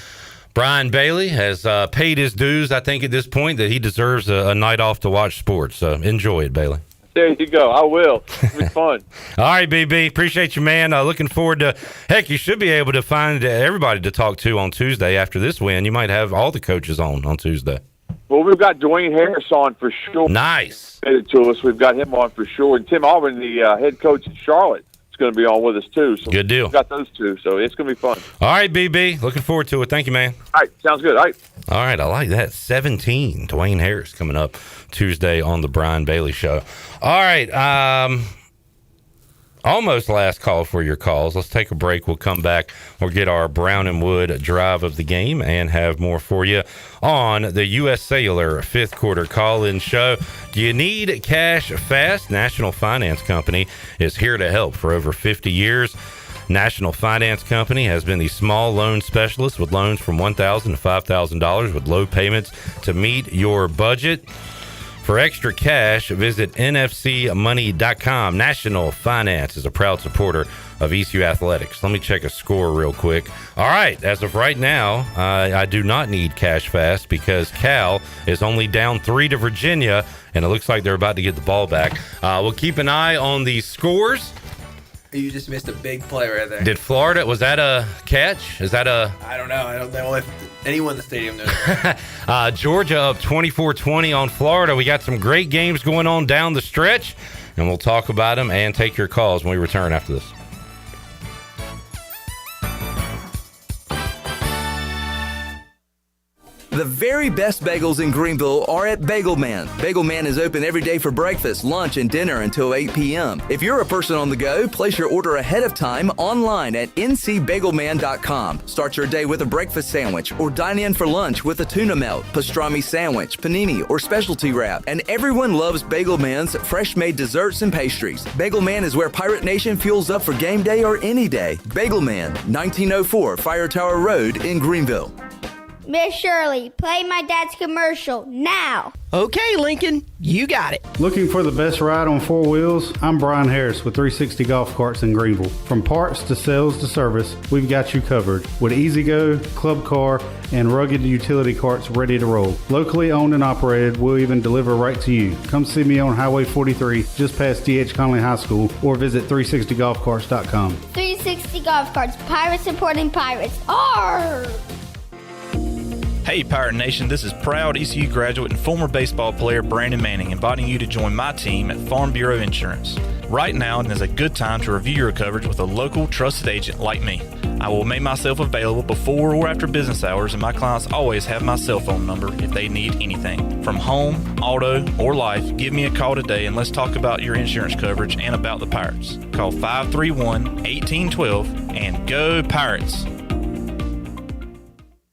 Brian Bailey has paid his dues, I think, at this point, that he deserves a night off to watch sports. So enjoy it, Bailey. There you go. I will. It'll be fun. All right, BB. Appreciate you, man. Looking forward to – heck, you should be able to find everybody to talk to on Tuesday after this win. You might have all the coaches on Tuesday. Well, we've got Dwayne Harris on for sure. Nice. To us. We've got him on for sure. And Tim Auburn, the head coach in Charlotte, is going to be on with us too. So good deal. We've got those two, so it's going to be fun. All right, BB. Looking forward to it. Thank you, man. All right. Sounds good. All right. All right. I like that. 17. Dwayne Harris coming up Tuesday on the Brian Bailey Show. All right. Almost last call for your calls. Let's take a break. We'll come back. We'll get our Brown and Wood drive of the game and have more for you on the U.S. Cellular fifth quarter call-in show. Do you need cash fast? National Finance Company is here to help for over 50 years. National Finance Company has been the small loan specialist with loans from $1,000 to $5,000 with low payments to meet your budget. For extra cash, visit nfcmoney.com. National Finance is a proud supporter of ECU Athletics. Let me check a score real quick. All right, as of right now, I do not need cash fast because Cal is only down 3 to Virginia, and it looks like they're about to get the ball back. We'll keep an eye on the scores. You just missed a big play right there. Did Florida, was that a catch? Is that a... I don't know. I don't know if anyone in the stadium knows. Georgia up 24-20 on Florida. We got some great games going on down the stretch, and we'll talk about them and take your calls when we return after this. The very best bagels in Greenville are at Bagel Man. Bagel Man is open every day for breakfast, lunch, and dinner until 8 p.m. If you're a person on the go, place your order ahead of time online at ncbagelman.com. Start your day with a breakfast sandwich or dine in for lunch with a tuna melt, pastrami sandwich, panini, or specialty wrap. And everyone loves Bagel Man's fresh-made desserts and pastries. Bagel Man is where Pirate Nation fuels up for game day or any day. Bagel Man, 1904 Fire Tower Road in Greenville. Miss Shirley, play my dad's commercial now. Okay, Lincoln, you got it. Looking for the best ride on four wheels? I'm Brian Harris with 360 Golf Carts in Greenville. From parts to sales to service, we've got you covered with E-Z-Go, Club Car, and rugged utility carts ready to roll. Locally owned and operated, we'll even deliver right to you. Come see me on Highway 43, just past D.H. Conley High School, or visit 360golfcarts.com. 360 Golf Carts, pirates supporting pirates. Arr! Hey Pirate Nation, this is proud ECU graduate and former baseball player Brandon Manning inviting you to join my team at Farm Bureau Insurance. Right now is a good time to review your coverage with a local trusted agent like me. I will make myself available before or after business hours, and my clients always have my cell phone number if they need anything. From home, auto, or life, give me a call today and let's talk about your insurance coverage and about the Pirates. Call 531-1812 and go Pirates!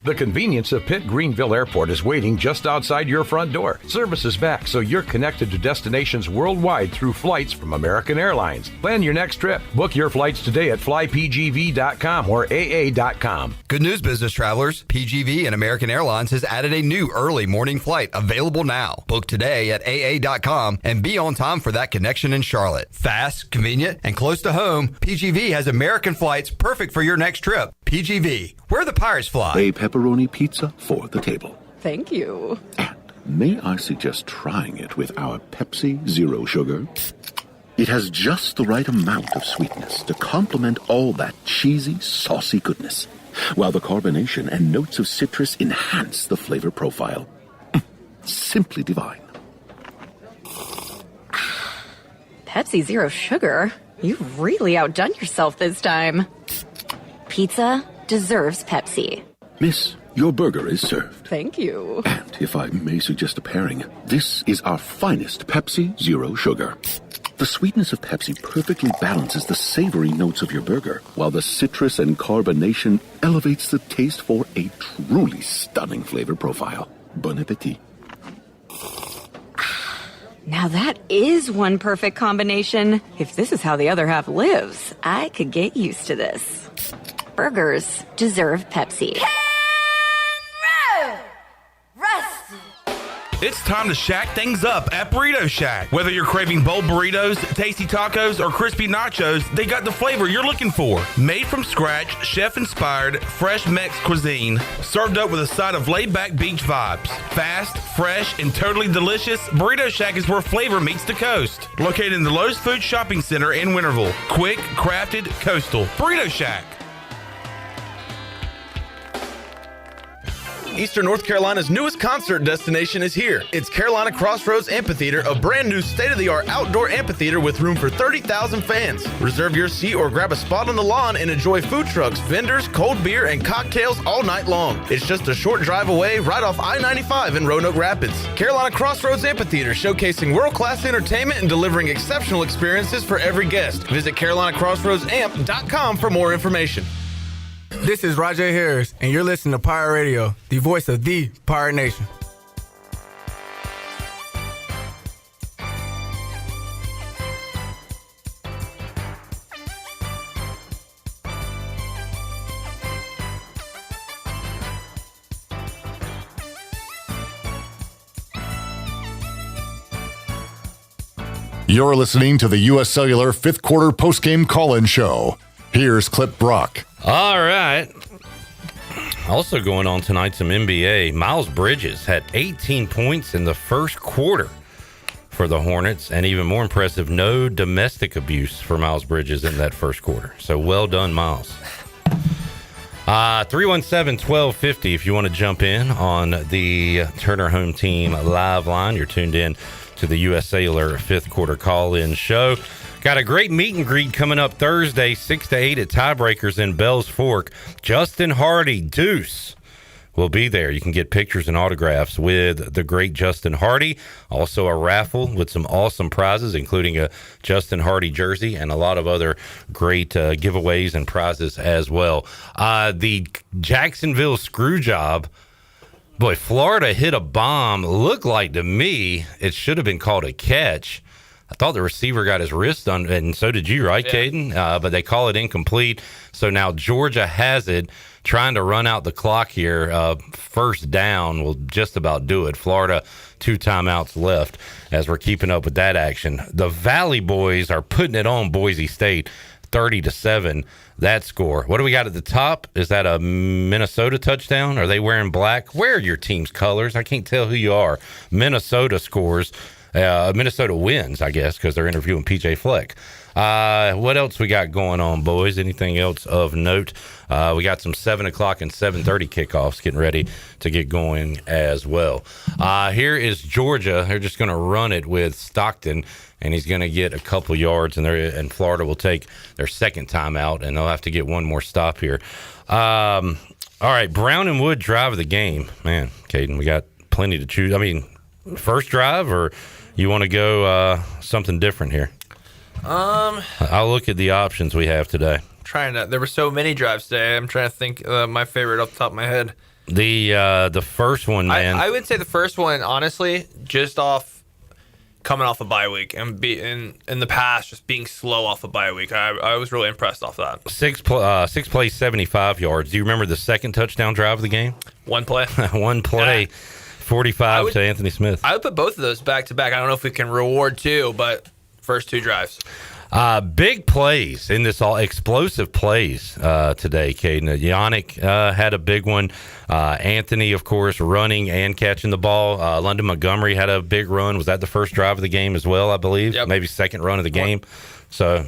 The convenience of Pitt Greenville Airport is waiting just outside your front door. Service is back, so you're connected to destinations worldwide through flights from American Airlines. Plan your next trip. Book your flights today at flypgv.com or aa.com. Good news, business travelers. PGV and American Airlines has added a new early morning flight available now. Book today at aa.com and be on time for that connection in Charlotte. Fast, convenient, and close to home, PGV has American flights perfect for your next trip. PGV, where the Pirates fly. A pepperoni pizza for the table. Thank you. And may I suggest trying it with our Pepsi Zero Sugar? It has just the right amount of sweetness to complement all that cheesy, saucy goodness, while the carbonation and notes of citrus enhance the flavor profile. Simply divine. Pepsi Zero Sugar? You've really outdone yourself this time. Pizza deserves Pepsi. Miss, your burger is served. Thank you. And if I may suggest a pairing, this is our finest Pepsi Zero Sugar. The sweetness of Pepsi perfectly balances the savory notes of your burger, while the citrus and carbonation elevates the taste for a truly stunning flavor profile. Bon appetit. Now that is one perfect combination. If this is how the other half lives, I could get used to this. Burgers deserve Pepsi. It's time to shack things up at Burrito Shack. Whether you're craving bold burritos, tasty tacos, or crispy nachos, they got the flavor you're looking for. Made from scratch, chef-inspired, fresh Mex cuisine, served up with a side of laid-back beach vibes. Fast, fresh, and totally delicious, Burrito Shack is where flavor meets the coast. Located in the Lowe's Food Shopping Center in Winterville. Quick, crafted, coastal. Burrito Shack. Eastern North Carolina's newest concert destination is here. It's Carolina Crossroads Amphitheater, a brand new state-of-the-art outdoor amphitheater with room for 30,000 fans. Reserve your seat or grab a spot on the lawn and enjoy food trucks, vendors, cold beer, and cocktails all night long. It's just a short drive away right off I-95 in Roanoke Rapids. Carolina Crossroads Amphitheater, showcasing world-class entertainment and delivering exceptional experiences for every guest. Visit CarolinaCrossroadsAmp.com for more information. This is Rajay Harris, and you're listening to Pirate Radio, the voice of the Pirate Nation. You're listening to the U.S. Cellular fifth quarter postgame call-in show. Here's Clip Brock. All right. Also going on tonight, some NBA. Miles Bridges had 18 points in the first quarter for the Hornets, and even more impressive, no domestic abuse for Miles Bridges in that first quarter. So well done, Miles. 317-1250 if you want to jump in on the Turner Home Team live line. You're tuned in to the U.S. Cellular fifth quarter call-in show. Got a great meet and greet coming up Thursday, 6 to 8 at Tiebreakers in Bells Fork. Justin Hardy, Deuce, will be there. You can get pictures and autographs with the great Justin Hardy. Also a raffle with some awesome prizes, including a Justin Hardy jersey and a lot of other great giveaways and prizes as well. The Jacksonville screw job. Boy, Florida hit a bomb. Looked like to me it should have been called a catch. I thought the receiver got his wrist on, and so did you, right, Caden? But they call it incomplete. So now Georgia has it, trying to run out the clock here. First down will just about do it. Florida, 2 timeouts left as we're keeping up with that action. The Valley Boys are putting it on Boise State, 30-7. That score. What do we got at the top? Is that a Minnesota touchdown? Are they wearing black? Where are your team's colors? I can't tell who you are. Minnesota scores. Minnesota wins, I guess, because they're interviewing PJ Fleck. What else we got going on, boys? Anything else of note? We got some 7 o'clock and 7:30 kickoffs getting ready to get going as well. Here is Georgia. They're just going to run it with Stockton, and he's going to get a couple yards, and Florida will take their second timeout, and they'll have to get one more stop here. All right, Brown and Wood drive the game. Man, Caden, we got plenty to choose. I mean, first drive, or you want to go something different here? I'll look at the options we have today. There were so many drives today. I'm trying to think my favorite off the top of my head. The first one, man. I would say the first one, honestly, just coming off a bye week and in the past, just being slow off a bye week. I was really impressed off that. 6 plays, 75 yards. Do you remember the second touchdown drive of the game? One play. One play. Yeah. 45 to Anthony Smith. I would put both of those back to back. I don't know if we can reward two, but first 2 drives. Big plays in this, all explosive plays today, Caden. Yannick had a big one. Anthony, of course, running and catching the ball. London Montgomery had a big run. Was that the first drive of the game as well, I believe? Yep. Maybe second run of the game. So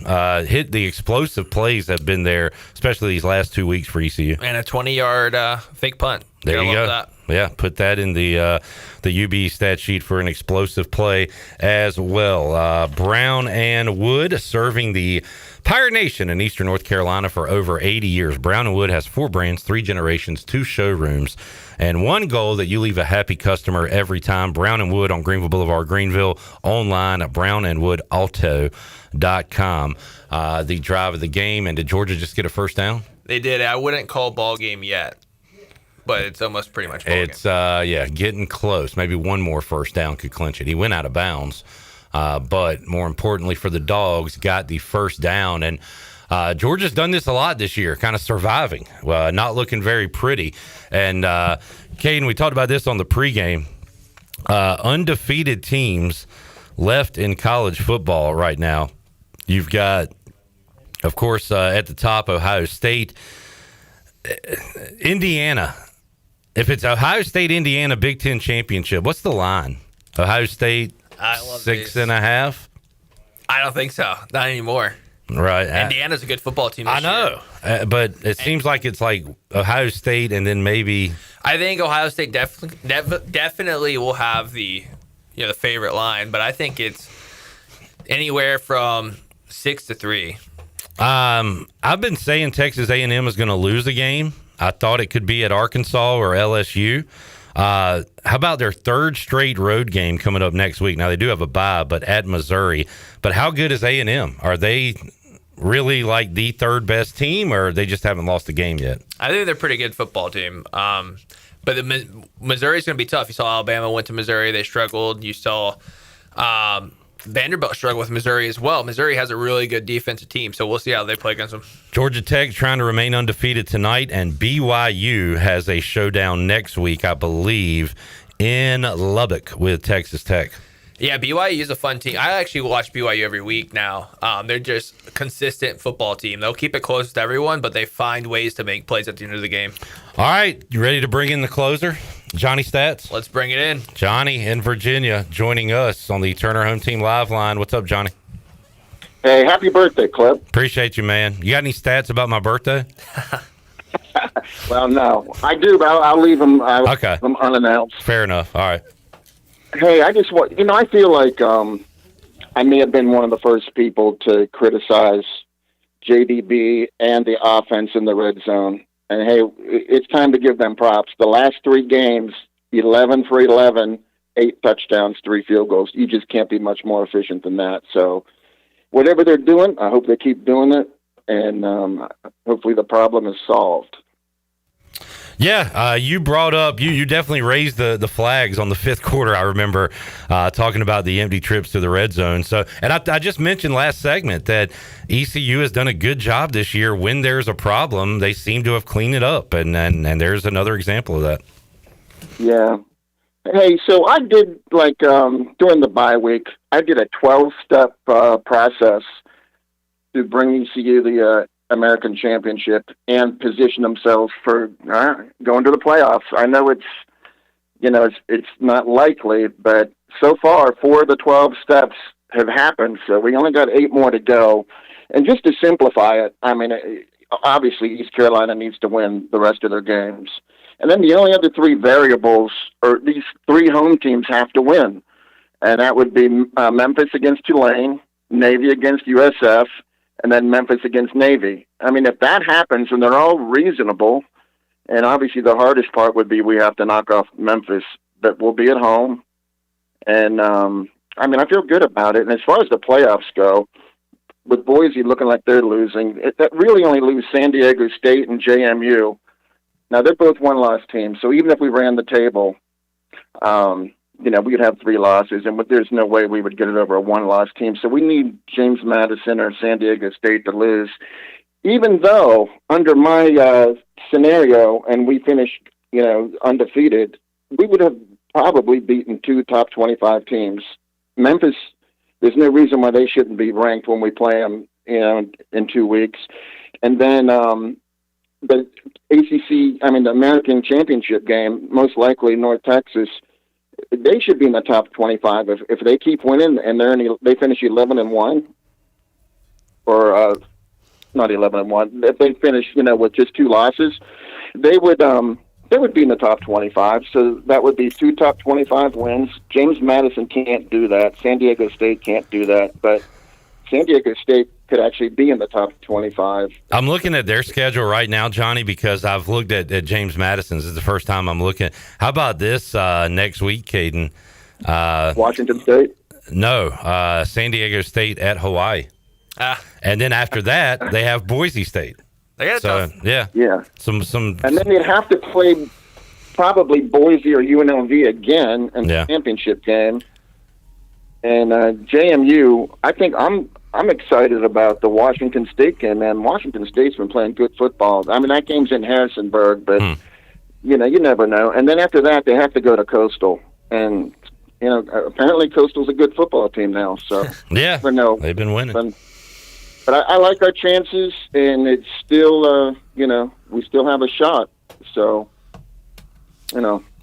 hit the explosive plays have been there, especially these last 2 weeks for ECU. And a 20-yard fake punt. There you go. That. Yeah, put that in the UB stat sheet for an explosive play as well. Brown and Wood serving the Pirate Nation in Eastern North Carolina for over 80 years. Brown and Wood has 4 brands, 3 generations, 2 showrooms, and 1 goal that you leave a happy customer every time. Brown and Wood on Greenville Boulevard, Greenville, online at brownandwoodauto.com. The drive of the game, and did Georgia just get a first down? They did. I wouldn't call ball game yet, but it's almost pretty much ball game. It's, getting close. Maybe one more first down could clinch it. He went out of bounds, but more importantly for the Dogs, got the first down. And Georgia's done this a lot this year, kind of surviving, not looking very pretty. And, Caden, we talked about this on the pregame. Undefeated teams left in college football right now. You've got, of course, at the top, Ohio State. Indiana. If it's Ohio State, Indiana, Big Ten championship, what's the line? Ohio State, I love 6.5? I don't think so. Not anymore. Right. Indiana's a good football team I know. But it seems like it's like Ohio State and then maybe. I think Ohio State definitely will have the favorite line, but I think it's anywhere from 6-3. I've been saying Texas A&M is going to lose a game. I thought it could be at Arkansas or LSU. How about their 3rd straight road game coming up next week? Now, they do have a bye, but at Missouri. But how good is A&M? Are they really like the 3rd best team, or they just haven't lost a game yet? I think they're a pretty good football team. But Missouri's going to be tough. You saw Alabama went to Missouri. They struggled. You saw Vanderbilt struggle with Missouri as well. Missouri has a really good defensive team, so we'll see how they play against them. Georgia Tech trying to remain undefeated tonight, and BYU has a showdown next week, I believe, in Lubbock with Texas Tech. Yeah, BYU is a fun team. I actually watch BYU every week now. They're just a consistent football team. They'll keep it close to everyone, but they find ways to make plays at the end of the game. All right, you ready to bring in the closer? Johnny Stats? Let's bring it in. Johnny in Virginia joining us on the Turner Home Team Live line. What's up, Johnny? Hey, happy birthday, Clip. Appreciate you, man. You got any stats about my birthday? Well, no. I do, but I'll leave them, them unannounced. Fair enough. All right. Hey, I just want, I feel like I may have been one of the first people to criticize JDB and the offense in the red zone. And, hey, it's time to give them props. The last 3 games, 11 for 11, 8 touchdowns, 3 field goals. You just can't be much more efficient than that. So whatever they're doing, I hope they keep doing it, and hopefully the problem is solved. Yeah, you brought up, you definitely raised the flags on the 5th quarter. I remember talking about the empty trips to the red zone. So, and I just mentioned last segment that ECU has done a good job this year. When there's a problem, they seem to have cleaned it up, and there's another example of that. Yeah. Hey, so I did, during the bye week, I did a 12-step process to bring ECU the American Championship and position themselves for going to the playoffs. I know it's not likely, but so far 4 of the 12 steps have happened, so we only got 8 more to go. And just to simplify it, I mean, obviously East Carolina needs to win the rest of their games. And then the only other 3 variables, or these 3 home teams have to win. And that would be Memphis against Tulane, Navy against USF, and then Memphis against Navy. I mean, if that happens, and they're all reasonable, and obviously the hardest part would be we have to knock off Memphis, but we'll be at home. And, I feel good about it. And as far as the playoffs go, with Boise looking like they're losing, that really only leaves San Diego State and JMU. Now, they're both one-loss teams, so even if we ran the table, we could have 3 losses, and there's no way we would get it over a one-loss team. So we need James Madison or San Diego State to lose. Even though, under my scenario, and we finished, undefeated, we would have probably beaten 2 top 25 teams. Memphis there's no reason why they shouldn't be ranked when we play them, in 2 weeks. And then the the American Championship game, most likely North Texas, they should be in the top 25 if they keep winning and they finish 11-1, or not 11-1. If they finish, with just 2 losses, they would be in the top 25. So that would be 2 top 25 wins. James Madison can't do that. San Diego State can't do that, but San Diego State could actually be in the top 25. I'm looking at their schedule right now, Johnny, because I've looked at James Madison's. This is the first time I'm looking. How about this next week, Caden? Washington State? No, San Diego State at Hawaii. And then after that, they have Boise State. Yeah. Some. And then they'd have to play probably Boise or UNLV again in the championship game. And JMU, I think I'm excited about the Washington State game, man. Washington State's been playing good football. I mean, that game's in Harrisonburg, but, you never know. And then after that, they have to go to Coastal. And, apparently Coastal's a good football team now. So yeah, they've been winning. But I like our chances, and it's still, we still have a shot. So,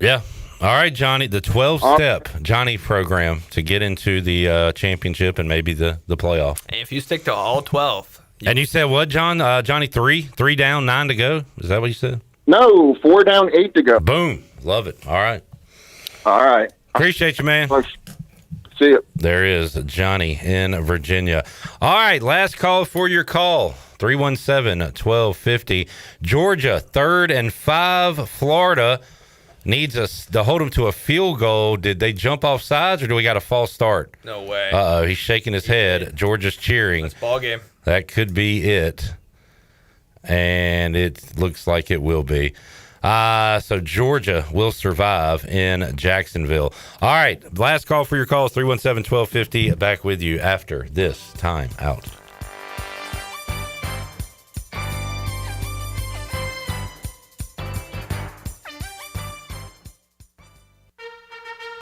Yeah. All right, Johnny, the 12-step Johnny program to get into the championship and maybe the playoff. And if you stick to all 12. And you said what, John? Johnny, 3 down, 9 to go? Is that what you said? No, 4 down, 8 to go. Boom. Love it. All right. All right. Appreciate you, man. See you. There is Johnny in Virginia. All right, last call for your call. 317-1250. Georgia, 3rd and 5. Florida needs us to hold them to a field goal. Did they jump off sides, or do we got a false start? No way. Uh-oh, he's shaking his head. Georgia's cheering. It's ball game. That could be it. And it looks like it will be. So Georgia will survive in Jacksonville. All right, last call for your calls, 317-1250. Back with you after this time out.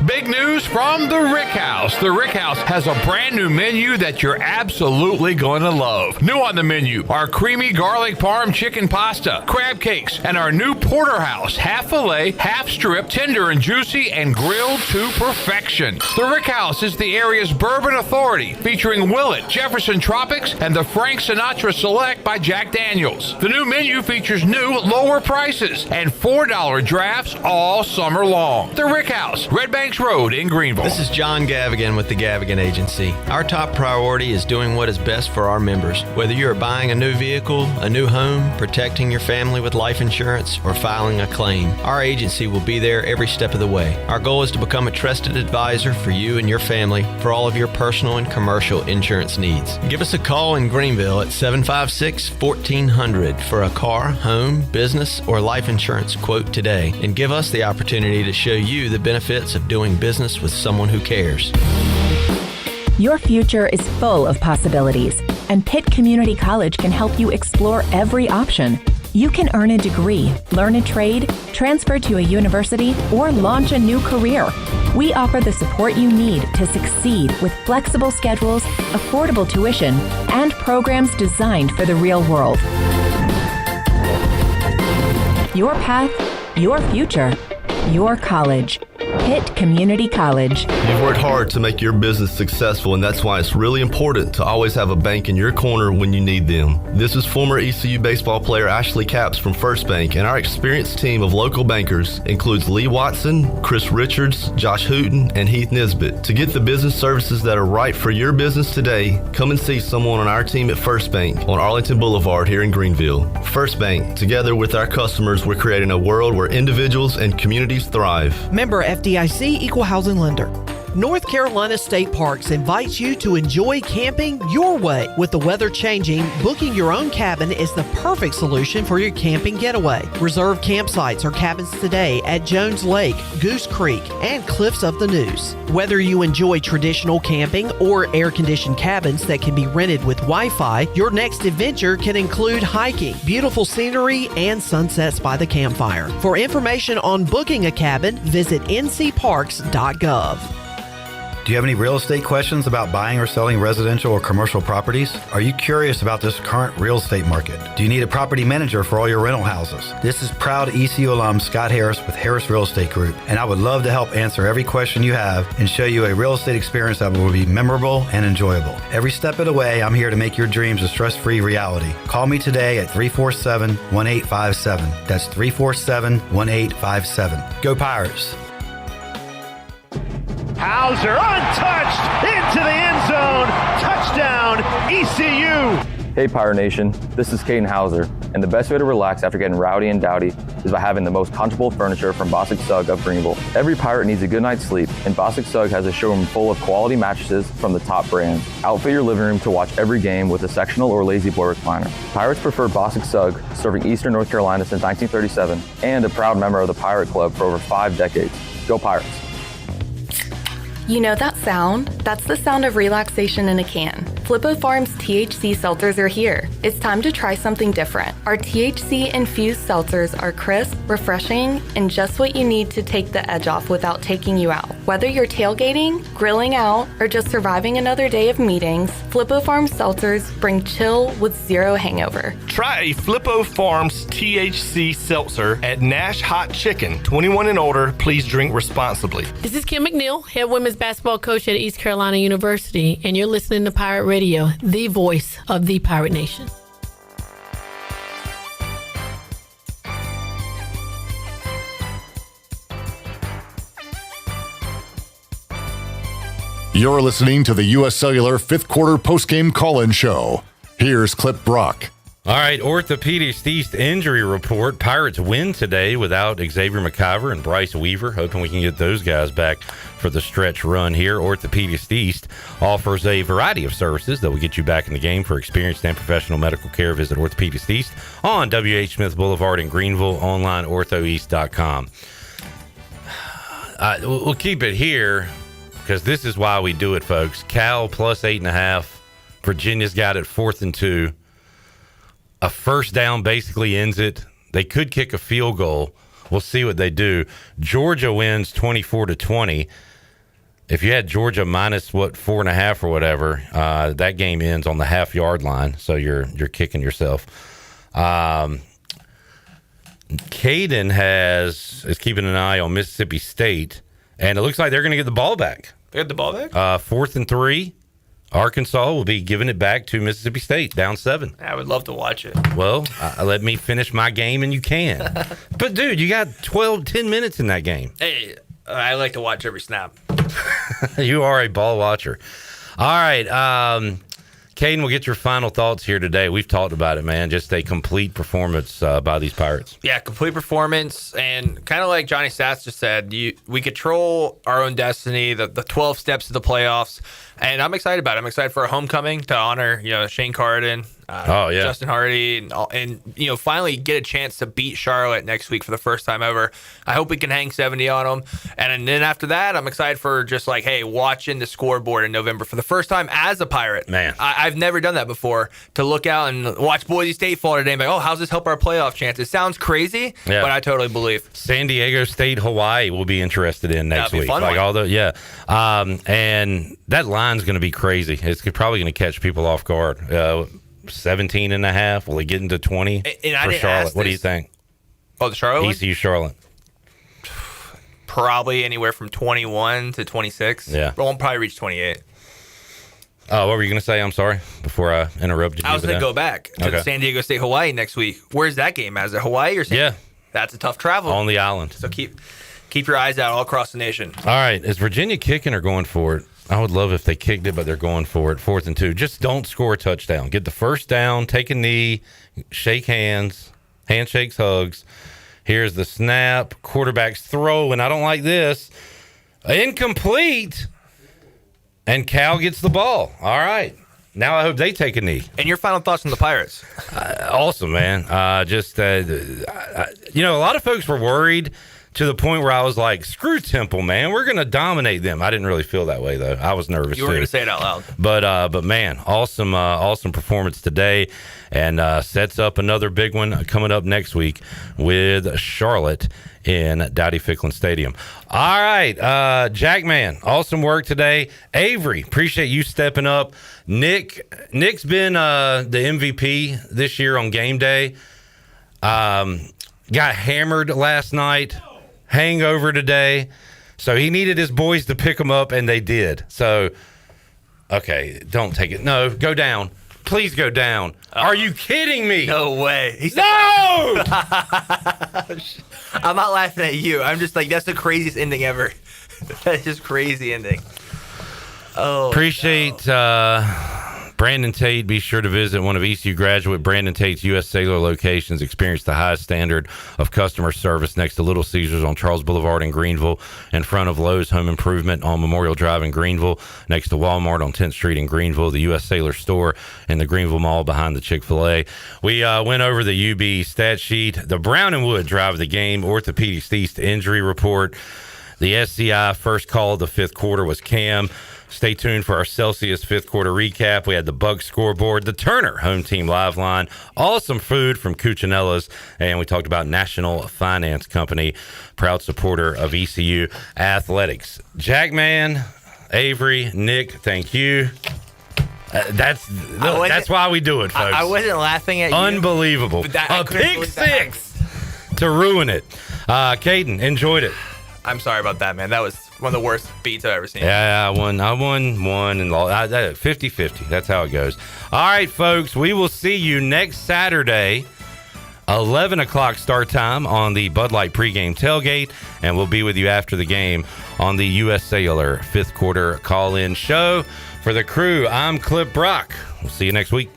Big news from the Rick House. The Rick House has a brand new menu that you're absolutely going to love. New on the menu are creamy garlic parm chicken pasta, crab cakes, and our new porterhouse, half filet, half strip, tender and juicy, and grilled to perfection. The Rick House is the area's bourbon authority, featuring Willet, Jefferson Tropics, and the Frank Sinatra Select by Jack Daniels. The new menu features new, lower prices and $4 drafts all summer long. The Rick House, Red Banks Road in Greenville. This is John Gavigan with the Gavigan Agency. Our top priority is doing what is best for our members. Whether you are buying a new vehicle, a new home, protecting your family with life insurance, or filing a claim, our agency will be there every step of the way. Our goal is to become a trusted advisor for you and your family for all of your personal and commercial insurance needs. Give us a call in Greenville at 756-1400 for a car, home, business, or life insurance quote today, and give us the opportunity to show you the benefits of doing business with someone who cares. Your future is full of possibilities, and Pitt Community College can help you explore every option. You can earn a degree, learn a trade, transfer to a university, or launch a new career. We offer the support you need to succeed with flexible schedules, affordable tuition, and programs designed for the real world. Your path, your future, your college. Pitt Community College. You've worked hard to make your business successful, and that's why it's really important to always have a bank in your corner when you need them. This is former ECU baseball player Ashley Capps from First Bank, and our experienced team of local bankers includes Lee Watson, Chris Richards, Josh Hooten, and Heath Nisbet. To get the business services that are right for your business today, come and see someone on our team at First Bank on Arlington Boulevard here in Greenville. First Bank, together with our customers, we're creating a world where individuals and communities thrive. Member FDIC Equal Housing Lender. North Carolina State Parks invites you to enjoy camping your way. With the weather changing, booking your own cabin is the perfect solution for your camping getaway. Reserve campsites or cabins today at Jones Lake, Goose Creek, and Cliffs of the Neuse. Whether you enjoy traditional camping or air-conditioned cabins that can be rented with Wi-Fi, your next adventure can include hiking, beautiful scenery, and sunsets by the campfire. For information on booking a cabin, visit ncparks.gov. Do Do you have any real estate questions about buying or selling residential or commercial properties? Are you curious about this current real estate market? Do you need a property manager for all your rental houses? This is proud ECU alum Scott Harris with Harris Real Estate Group, and I would love to help answer every question you have and show you a real estate experience that will be memorable and enjoyable. Every step of the way, I'm here to make your dreams a stress-free reality. Call me today at 347-1857. That's 347-1857. Go Pirates! Hauser untouched into the end zone. Touchdown, ECU. Hey Pirate Nation, this is Caden Hauser, and the best way to relax after getting rowdy and dowdy is by having the most comfortable furniture from Bosick Sugg of Greenville. Every pirate needs a good night's sleep, and Bosick Sugg has a showroom full of quality mattresses from the top brands. Outfit your living room to watch every game with a sectional or lazy boy recliner. Pirates prefer Bosick Sugg, serving Eastern North Carolina since 1937, and a proud member of the Pirate Club for over 5 decades. Go Pirates! You know that sound? That's the sound of relaxation in a can. Flippo Farms THC seltzers are here. It's time to try something different. Our THC-infused seltzers are crisp, refreshing, and just what you need to take the edge off without taking you out. Whether you're tailgating, grilling out, or just surviving another day of meetings, Flippo Farms seltzers bring chill with zero hangover. Try a Flippo Farms THC seltzer at Nash Hot Chicken. 21 and older, please drink responsibly. This is Kim McNeil, head women's basketball coach at East Carolina University, and you're listening to Pirate Radio, the voice of the Pirate Nation. You're listening to the U.S. Cellular 5th quarter postgame call-in show. Here's Clip Brock. All right, Orthopedics East injury report. Pirates win today without Xavier McIver and Bryce Weaver. Hoping we can get those guys back for the stretch run here. Orthopedics East offers a variety of services that will get you back in the game. For experienced and professional medical care, visit Orthopedics East on W.H. Smith Boulevard in Greenville, online orthoeast.com. We'll keep it here because this is why we do it, folks. Cal plus 8.5. Virginia's got it 4th and 2. A first down basically ends it. They could kick a field goal. We'll see what they do. Georgia wins 24-20. If you had Georgia minus 4.5 or whatever, that game ends on the half-yard line. So you're kicking yourself. Caden is keeping an eye on Mississippi State, and it looks like they're going to get the ball back. They got the ball back? 4th and 3. Arkansas will be giving it back to Mississippi State, down 7. I would love to watch it. Well, let me finish my game and you can. But, dude, you got 10 minutes in that game. Hey, I like to watch every snap. You are a ball watcher. All right. Caden, we'll get your final thoughts here today. We've talked about it, man. Just a complete performance by these Pirates. Yeah, complete performance. And kind of like Johnny Stats just said, we control our own destiny, the 12 steps to the playoffs. And I'm excited about it. I'm excited for a homecoming to honor, Shane Carden, Justin Hardy, and finally get a chance to beat Charlotte next week for the first time ever. I hope we can hang 70 on them. And then after that, I'm excited for just watching the scoreboard in November for the first time as a Pirate. Man, I've never done that before. To look out and watch Boise State fall today and be like, oh, how's this help our playoff chances? It sounds crazy, but I totally believe. San Diego State, Hawaii will be interested in next week. Fun and that line's going to be crazy. It's probably going to catch people off guard. 17.5. Will it get into 20 for Charlotte? What do you think? Oh, the Charlotte one? ECU Charlotte. Probably anywhere from 21 to 26. Yeah. But won't probably reach 28. Oh, what were you going to say? I'm sorry. Before I interrupted you. I was going to go back to San Diego State, Hawaii next week. Where's that game at? Is it Hawaii or San Diego? Yeah. That's a tough travel. On the island. So keep your eyes out all across the nation. All right. Is Virginia kicking or going for it? I would love if they kicked it, but they're going for it. 4th and 2. Just don't score a touchdown. Get the first down, take a knee, shake hands, handshakes, hugs. Here's the snap. Quarterback's throw, and I don't like this. Incomplete. And Cal gets the ball. All right. Now I hope they take a knee. And your final thoughts on the Pirates? Awesome, man. A lot of folks were worried to the point where I was like, screw Temple, man. We're going to dominate them. I didn't really feel that way, though. I was nervous, You were going to say it out loud. But man, awesome performance today, and sets up another big one coming up next week with Charlotte in Dowdy-Ficklin Stadium. All right, Jackman, awesome work today. Avery, appreciate you stepping up. Nick's been the MVP this year on game day. Got hammered last night, hangover today, so he needed his boys to pick him up, and they did. So, okay, don't take it. No, go down. Please go down. Are you kidding me? No way. No! I'm not laughing at you. I'm just like, that's the craziest ending ever. That's just crazy ending. Oh, appreciate Brandon Tate. Be sure to visit one of ECU graduate Brandon Tate's U.S. Cellular locations. Experience the highest standard of customer service next to Little Caesars on Charles Boulevard in Greenville, in front of Lowe's Home Improvement on Memorial Drive in Greenville, next to Walmart on 10th Street in Greenville, the U.S. Cellular store in the Greenville Mall behind the Chick-fil-A. We went over the UB stat sheet, the Brown and Wood drive of the game, Orthopedics East injury report, the SCI first call of the fifth quarter was Cam. Stay tuned for our Celsius fifth quarter recap. We had the Bug scoreboard, the Turner home team live line, awesome food from Cucinella's, and we talked about National Finance Company, proud supporter of ECU athletics. Jackman, Avery, Nick, thank you. That's why we do it, folks. I wasn't laughing at you. Unbelievable. A pick six to ruin it. Caden, enjoyed it. I'm sorry about that, man. That was one of the worst beats I've ever seen. Yeah, I won one and lost. 50-50. That's how it goes. All right, folks, we will see you next Saturday, 11 o'clock start time on the Bud Light pregame tailgate, and we'll be with you after the game on the U.S. Cellular fifth quarter call-in show. For the crew, I'm Clip Brock. We'll see you next week.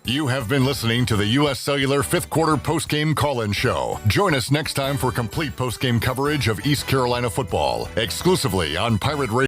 You have been listening to the U.S. Cellular fifth quarter postgame call-in show. Join us next time for complete postgame coverage of East Carolina football, exclusively on Pirate Radio.